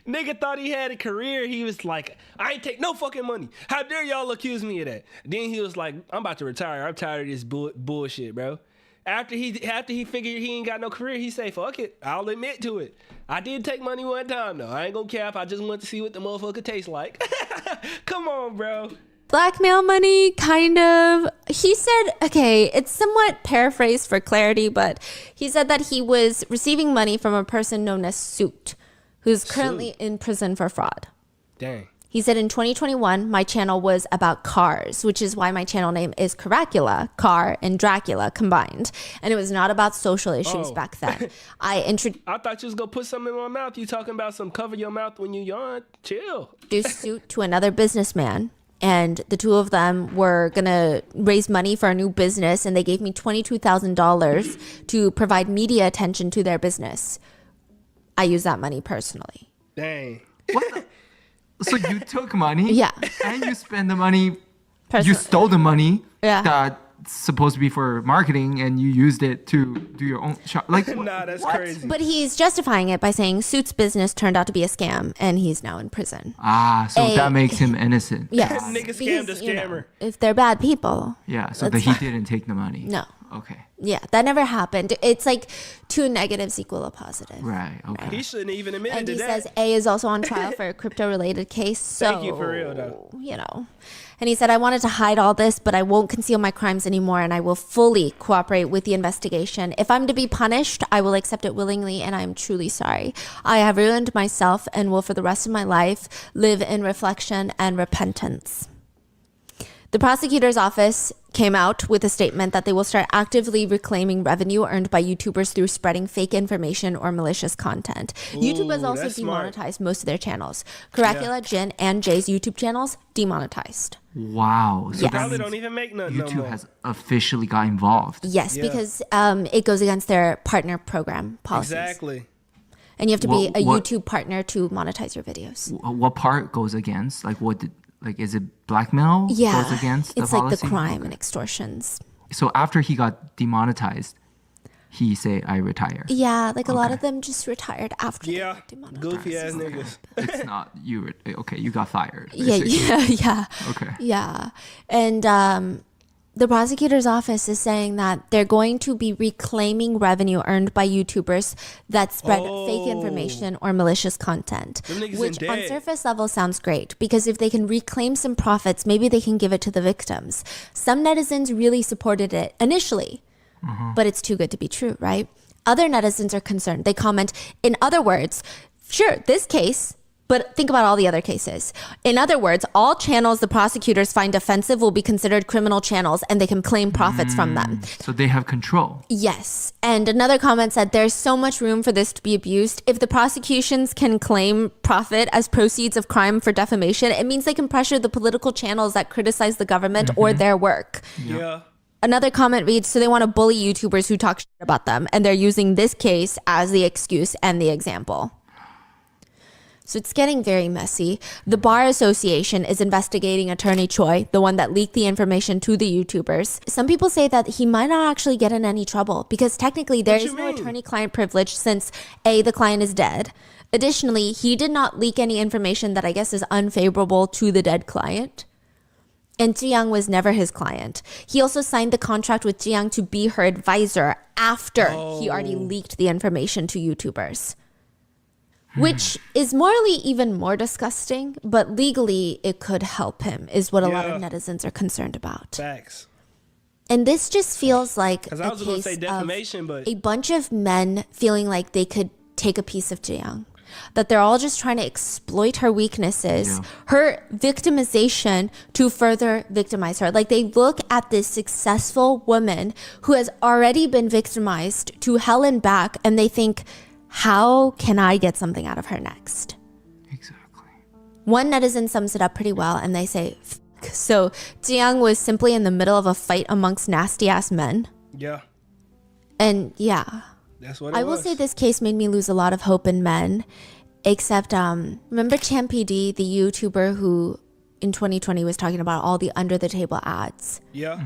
Nigga thought he had a career. He was like, I ain't take no fucking money. How dare y'all accuse me of that? Then he was like, I'm about to retire. I'm tired of this bullshit, bro. After he figured he ain't got no career, he say, fuck it. I'll admit to it. I did take money one time though. I ain't gonna cap. I just want to see what the motherfucker tastes like. Come on, bro.
Blackmail money, kind of. He said, okay, it's somewhat paraphrased for clarity, but he said that he was receiving money from a person known as Suit, who's currently in prison for fraud.
Dang.
He said in 2021, my channel was about cars, which is why my channel name is Cacula, car and Dracula combined. And it was not about social issues back then. I
thought you was gonna put something in my mouth. You talking about some cover your mouth when you yawn. Chill.
introduced Suit to another businessman. And the two of them were going to raise money for a new business. And they gave me $22,000 to provide media attention to their business. I used that money personally.
Dang.
What the? So you took money?
Yeah.
And you spent the money.
Personally.
You stole the money.
Yeah.
That's supposed to be for marketing, and you used it to do your own shop. Like,
Nah, that's
what?
crazy.
But he's justifying it by saying Suit's business turned out to be a scam and he's now in prison.
So that makes him innocent.
Yes.
Nigga scammed a scammer.
If they're bad people.
Yeah. So
That's
that he
fine.
didn't take the money.
No.
Okay.
Yeah, that never happened. It's like two negatives equal a positive.
Right. Okay.
He shouldn't even admitted
And
to
he
that.
says A is also on trial for a crypto-related case. So,
Thank you for real, though.
And he said, I wanted to hide all this, but I won't conceal my crimes anymore, and I will fully cooperate with the investigation. If I'm to be punished, I will accept it willingly, and I am truly sorry. I have ruined myself and will for the rest of my life live in reflection and repentance. The prosecutor's office came out with a statement that they will start actively reclaiming revenue earned by YouTubers through spreading fake information or malicious content. YouTube has also
that's smart.
demonetized most of their channels. Cacula, Jin, and Jay's YouTube channels demonetized.
Wow. So
Yes.
that
Probably
means
don't even make nothing no
YouTube
more.
has officially got involved.
Yes,
Yeah.
because it goes against their partner program policies.
Exactly.
And you have to be
What-
a
what-
YouTube partner to monetize your videos.
What part goes against? Like, what did, like, is it blackmail
Yeah,
goes against the
it's like the
policy?
crime
Okay.
and extortions.
So after he got demonetized, he say, I retire.
Yeah, like a lot
Okay.
of them just retired after they
Yeah.
got demonetized.
Goofy ass niggas.
It's not you. Okay, you got fired.
Yeah,
basically.
yeah.
Okay.
Yeah. And the prosecutor's office is saying that they're going to be reclaiming revenue earned by YouTubers that spread fake information or malicious content.
Them niggas
Which
in
on
debt.
surface level sounds great because if they can reclaim some profits, maybe they can give it to the victims. Some netizens really supported it initially, but it's too good to be true, right? Other netizens are concerned. They comment, in other words, sure, this case But think about all the other cases. In other words, all channels the prosecutors find offensive will be considered criminal channels and they can claim profits from them.
So they have control.
Yes. And another comment said there's so much room for this to be abused. If the prosecutions can claim profit as proceeds of crime for defamation, it means they can pressure the political channels that criticize the government or their work.
Yeah.
Another comment reads, so they want to bully YouTubers who talk shit about them, and they're using this case as the excuse and the example. So it's getting very messy. The Bar Association is investigating attorney Choi, the one that leaked the information to the YouTubers. Some people say that he might not actually get in any trouble because technically there is no attorney-client privilege since A, the client is dead. Additionally, he did not leak any information that I guess is unfavorable to the dead client. And Tzuyang was never his client. He also signed the contract with Tzuyang to be her advisor after he already leaked the information to YouTubers. Which is morally even more disgusting, but legally it could help him, is what a lot of netizens are concerned about.
Facts.
And this just feels like
I was going to say defamation,
of
but
a bunch of men feeling like they could take a piece of Tzuyang. That they're all just trying to exploit her weaknesses, her victimization to further victimize her. Like they look at this successful woman who has already been victimized to hell and back, and they think, how can I get something out of her next?
Exactly.
One netizen sums it up pretty well, and they say, so Tzuyang was simply in the middle of a fight amongst nasty ass men.
yeah,
And yeah,
that's what it
I will
was.
say this case made me lose a lot of hope in men, except remember Champ PD, the YouTuber who in 2020 was talking about all the under the table ads.
Yeah.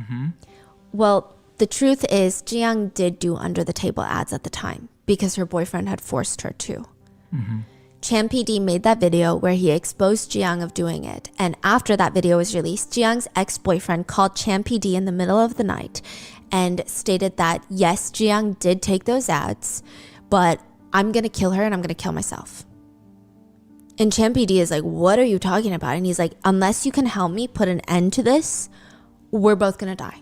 Well, the truth is Tzuyang did do under the table ads at the time because her boyfriend had forced her to. Champ PD made that video where he exposed Tzuyang of doing it. And after that video was released, Tzuyang's ex-boyfriend called Champ PD in the middle of the night and stated that, yes, Tzuyang did take those ads, but I'm going to kill her and I'm going to kill myself. And Champ PD is like, what are you talking about? And he's like, unless you can help me put an end to this, we're both going to die.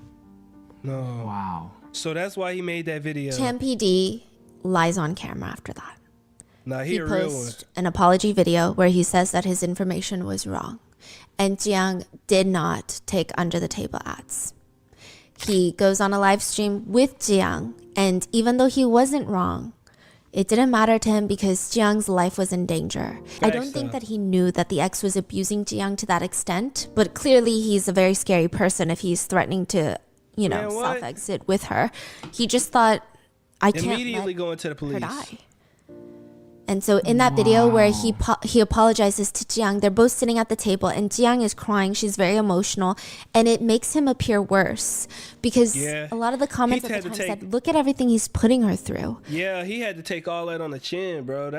No.
Wow.
So that's why he made that video.
Champ PD lies on camera after that.
Nah,
He
a real one.
posts an apology video where he says that his information was wrong. And Tzuyang did not take under the table ads. He goes on a live stream with Tzuyang, and even though he wasn't wrong, it didn't matter to him because Tzuyang's life was in danger. I don't think that he knew that the ex was abusing Tzuyang to that extent, but clearly he's a very scary person if he's threatening to, you know,
Man, what?
self-exit with her. He just thought, I can't
Immediately
let
going to the
her
police.
die. And so in that video where he apologizes to Tzuyang, they're both sitting at the table and Tzuyang is crying. She's very emotional and it makes him appear worse because
Yeah.
a lot of the comments
He
at the
had
time
to
said, look at everything he's putting her through.
Yeah, he had to take all that on the chin, bro.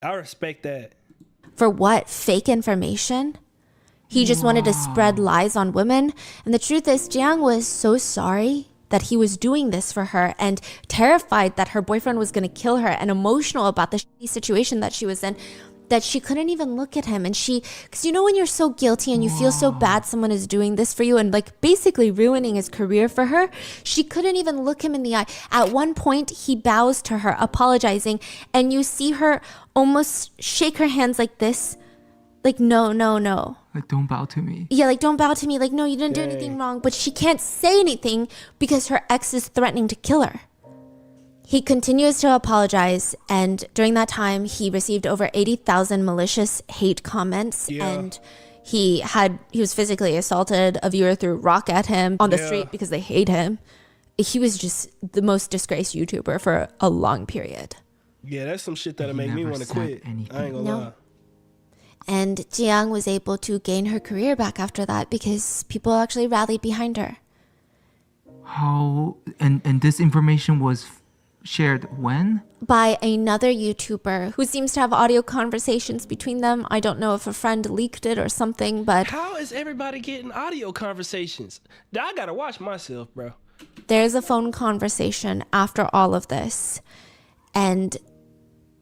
I respect that.
For what? Fake information? He just wanted to spread lies on women. And the truth is, Tzuyang was so sorry that he was doing this for her and terrified that her boyfriend was going to kill her and emotional about the shitty situation that she was in, that she couldn't even look at him. And because you know when you're so guilty and you feel so bad someone is doing this for you and like basically ruining his career for her, she couldn't even look him in the eye. At one point, he bows to her, apologizing, and you see her almost shake her hands like this, like, no, no, no.
Like, don't bow to me.
Yeah, like, don't bow to me. Like, no, you didn't do anything wrong. But she can't say anything because her ex is threatening to kill her. He continues to apologize. And during that time, he received over 80,000 malicious hate comments.
Yeah.
And he was physically assaulted. A viewer threw rock at him on the street because they hate him. He was just the most disgraced YouTuber for a long period.
Yeah, that's some shit that'll make me
never
want to
said
quit.
anything.
I ain't gonna
No.
lie.
And Tzuyang was able to gain her career back after that because people actually rallied behind her.
How and this information was shared when?
By another YouTuber who seems to have audio conversations between them. I don't know if a friend leaked it or something, but
How is everybody getting audio conversations? I gotta watch myself, bro.
there's a phone conversation after all of this. And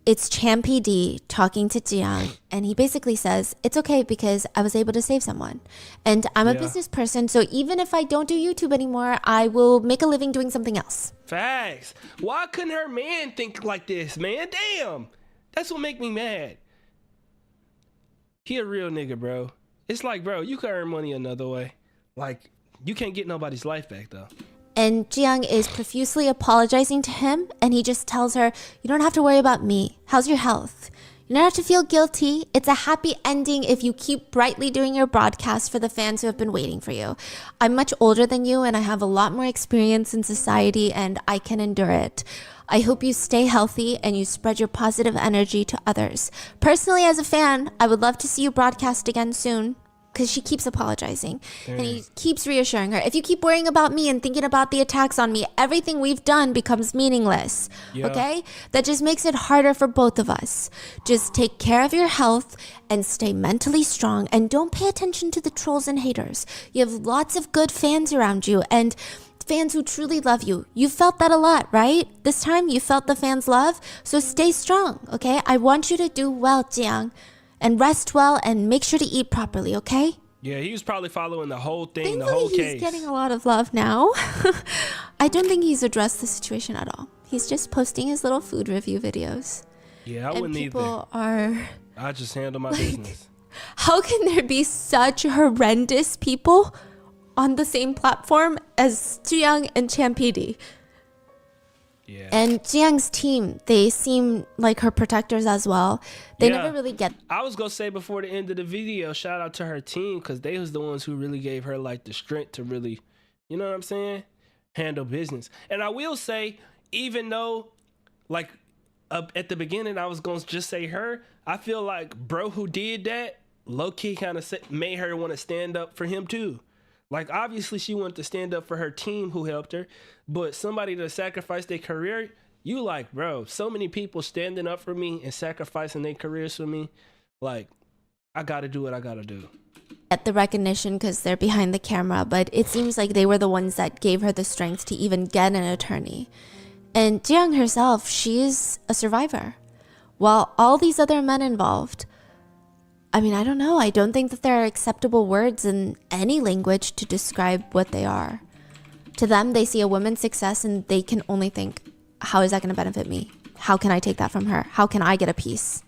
it's Champ PD talking to Tzuyang, and he basically says, it's okay because I was able to save someone. And I'm a business person, so even if I don't do YouTube anymore, I will make a living doing something else.
Facts. Why couldn't her man think like this, man? Damn. That's what make me mad. He a real nigga, bro. It's like, bro, you can earn money another way. Like, you can't get nobody's life back, though.
And Tzuyang is profusely apologizing to him, and he just tells her, you don't have to worry about me. How's your health? You don't have to feel guilty. It's a happy ending if you keep brightly doing your broadcast for the fans who have been waiting for you. I'm much older than you, and I have a lot more experience in society, and I can endure it. I hope you stay healthy and you spread your positive energy to others. Personally, as a fan, I would love to see you broadcast again soon. Because she keeps apologizing. And he keeps reassuring her, if you keep worrying about me and thinking about the attacks on me, everything we've done becomes meaningless. Yeah. Okay? That just makes it harder for both of us. Just take care of your health and stay mentally strong. And don't pay attention to the trolls and haters. You have lots of good fans around you and fans who truly love you. You felt that a lot, right? This time you felt the fans' love. So stay strong, okay? I want you to do well, Tzuyang. And rest well and make sure to eat properly, okay?
Yeah, he was probably following the whole thing,
Thankfully,
the whole case.
He's getting a lot of love now. I don't think he's addressed the situation at all. He's just posting his little food review videos.
Yeah, I
and
wouldn't
people
either. I just handle my business.
How can there be such horrendous people on the same platform as Tzuyang and Champidi?
Yeah.
And Tzuyang's team, they seem like her protectors as well. They never really get...
I was going to say before the end of the video, shout out to her team, because they was the ones who really gave her like the strength to really, you know what I'm saying, handle business. And I will say, even though like at the beginning I was going to just say her, I feel like bro who did that, low-key kind of made her want to stand up for him too. Like, obviously, she wanted to stand up for her team who helped her, but somebody that sacrificed their career, you like, bro, so many people standing up for me and sacrificing their careers for me. Like, I got to do what I got to do.
Get the recognition because they're behind the camera, but it seems like they were the ones that gave her the strength to even get an attorney. And Tzuyang herself, she's a survivor. While all these other men involved, I mean, I don't know. I don't think that there are acceptable words in any language to describe what they are. To them, they see a woman's success and they can only think, how is that going to benefit me? How can I take that from her? How can I get a piece?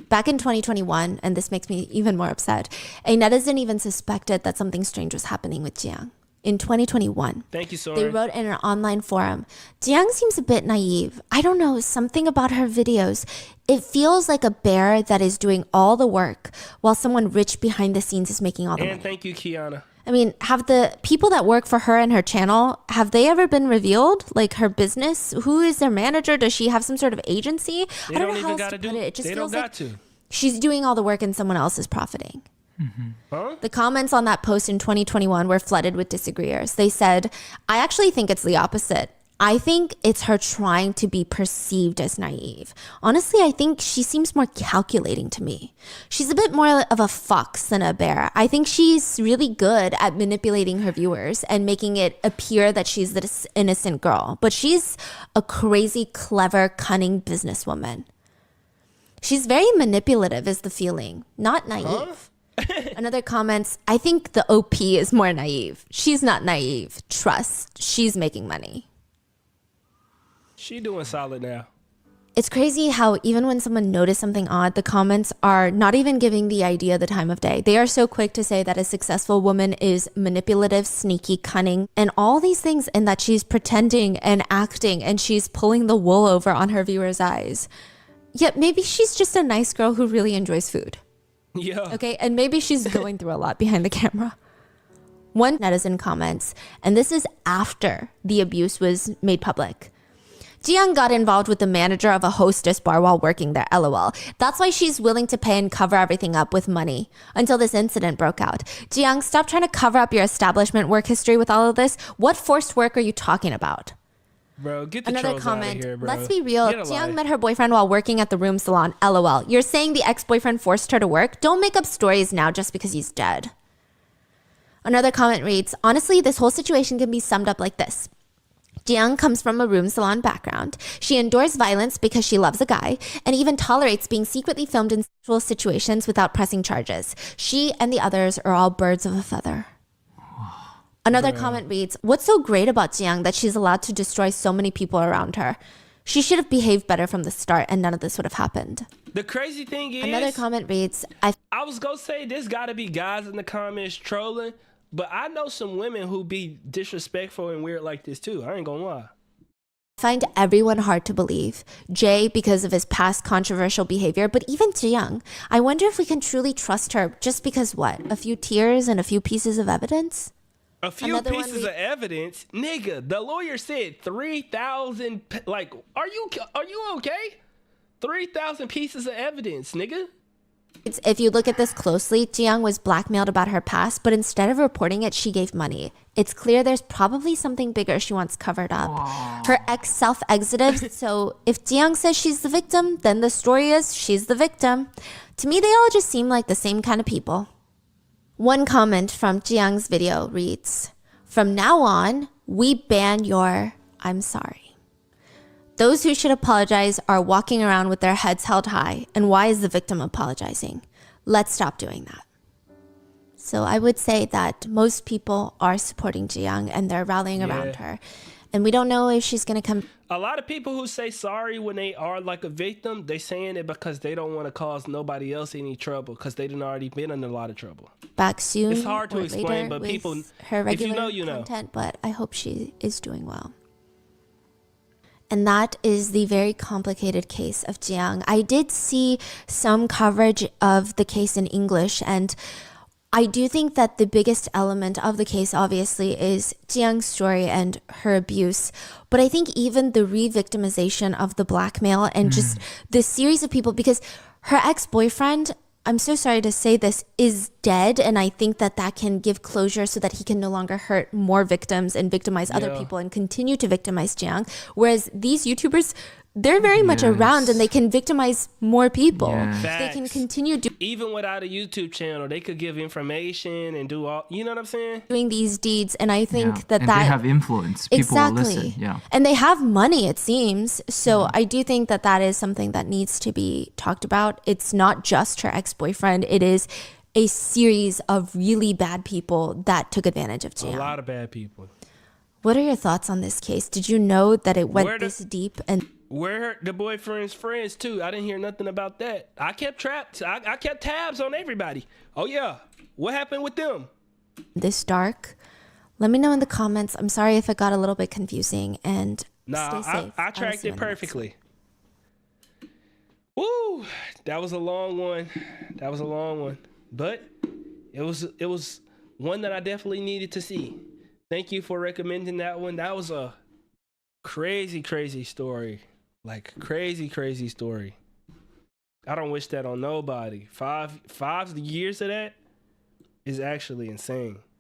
Back in 2021, and this makes me even more upset, a netizen even suspected that something strange was happening with Tzuyang. In 2021,
thank you, Sora.
They wrote in an online forum, Tzuyang seems a bit naive. I don't know, something about her videos. It feels like a bear that is doing all the work while someone rich behind the scenes is making all the money.
And thank you, Kiana.
I mean, have the people that work for her and her channel, have they ever been revealed? Like her business? Who is their manager? Does she have some sort of agency?
They
I don't know how
even
else to put it. It just
they
feels
don't
like
got to.
she's doing all the work and someone else is profiting.
Mm-hmm.
Huh?
The comments on that post in 2021 were flooded with disagreeers. They said, I actually think it's the opposite. I think it's her trying to be perceived as naive. Honestly, I think she seems more calculating to me. She's a bit more of a fox than a bear. I think she's really good at manipulating her viewers and making it appear that she's this innocent girl. But she's a crazy, clever, cunning businesswoman. She's very manipulative is the feeling, not naive.
Huh?
Another comments, I think the OP is more naive. She's not naive. Trust. She's making money.
She doing solid now.
It's crazy how even when someone noticed something odd, the comments are not even giving the idea the time of day. They are so quick to say that a successful woman is manipulative, sneaky, cunning, and all these things, and that she's pretending and acting and she's pulling the wool over on her viewers' eyes. Yet maybe she's just a nice girl who really enjoys food.
Yeah.
Okay, and maybe she's going through a lot behind the camera. One netizen comments, and this is after the abuse was made public. Tzuyang got involved with the manager of a hostess bar while working there, LOL. That's why she's willing to pay and cover everything up with money until this incident broke out. Tzuyang, stop trying to cover up your establishment work history with all of this. What forced work are you talking about?
Bro, get the
Another
trolls
comment.
out of here, bro.
Let's be real.
Get a
Tzuyang
life.
met her boyfriend while working at the room salon. LOL. You're saying the ex-boyfriend forced her to work? Don't make up stories now just because he's dead. Another comment reads, honestly, this whole situation can be summed up like this. Tzuyang comes from a room salon background. She endures violence because she loves a guy and even tolerates being secretly filmed in sexual situations without pressing charges. She and the others are all birds of a feather. Another comment reads, what's so great about Tzuyang that she's allowed to destroy so many people around her? She should have behaved better from the start and none of this would have happened.
The crazy thing is,
Another comment reads,
I was gonna say this gotta be guys in the comments trolling, but I know some women who be disrespectful and weird like this too. I ain't gonna lie.
find everyone hard to believe. Jay, because of his past controversial behavior, but even Tzuyang. I wonder if we can truly trust her just because what? A few tears and a few pieces of evidence?
A few pieces of evidence, nigga. The lawyer said 3,000. Like, are you okay? 3,000 pieces of evidence, nigga.
If you look at this closely, Tzuyang was blackmailed about her past, but instead of reporting it, she gave money. It's clear there's probably something bigger she wants covered up.
Wow.
Her ex self-exited, so if Tzuyang says she's the victim, then the story is she's the victim. To me, they all just seem like the same kind of people. One comment from Tzuyang's video reads, "From now on, we ban your I'm sorry. Those who should apologize are walking around with their heads held high. And why is the victim apologizing? Let's stop doing that." So I would say that most people are supporting Tzuyang and they're rallying around her. And we don't know if she's going to come
A lot of people who say sorry when they are like a victim, they saying it because they don't want to cause nobody else any trouble because they done already been in a lot of trouble.
back soon.
It's hard to
or
explain,
later
but
with
people,
her
if you
regular
know, you know.
content, but I hope she is doing well. And that is the very complicated case of Tzuyang. I did see some coverage of the case in English, and I do think that the biggest element of the case, obviously, is Tzuyang's story and her abuse. But I think even the re-victimization of the blackmail and just the series of people, because her ex-boyfriend, I'm so sorry to say this, is dead. And I think that that can give closure so that he can no longer hurt more victims and victimize other people and continue to victimize Tzuyang. Whereas these YouTubers, they're very much around and they can victimize more people.
Yes.
They can
Facts.
continue
Even without a YouTube channel, they could give information and do all, you know what I'm saying?
doing these deeds. And I think
Yeah.
that
and
that
they have influence. People will listen. Yeah.
And they have money, it seems. So I do think that that is something that needs to be talked about. It's not just her ex-boyfriend. It is a series of really bad people that took advantage of
A
Tzuyang.
lot of bad people.
What are your thoughts on this case? Did you know that it went
Where the-
this deep? And
Where the boyfriend's friends too? I didn't hear nothing about that. I kept trapped. I kept tabs on everybody. Oh yeah, what happened with them?
this dark? Let me know in the comments. I'm sorry if it got a little bit confusing. And
Nah,
stay safe.
I
I'll
tracked
see you
it
in the next one.
perfectly. Woo, that was a long one. That was a long one, but it was one that I definitely needed to see. Thank you for recommending that one. That was a crazy story. Like crazy story. I don't wish that on nobody. 5 years of that is actually insane.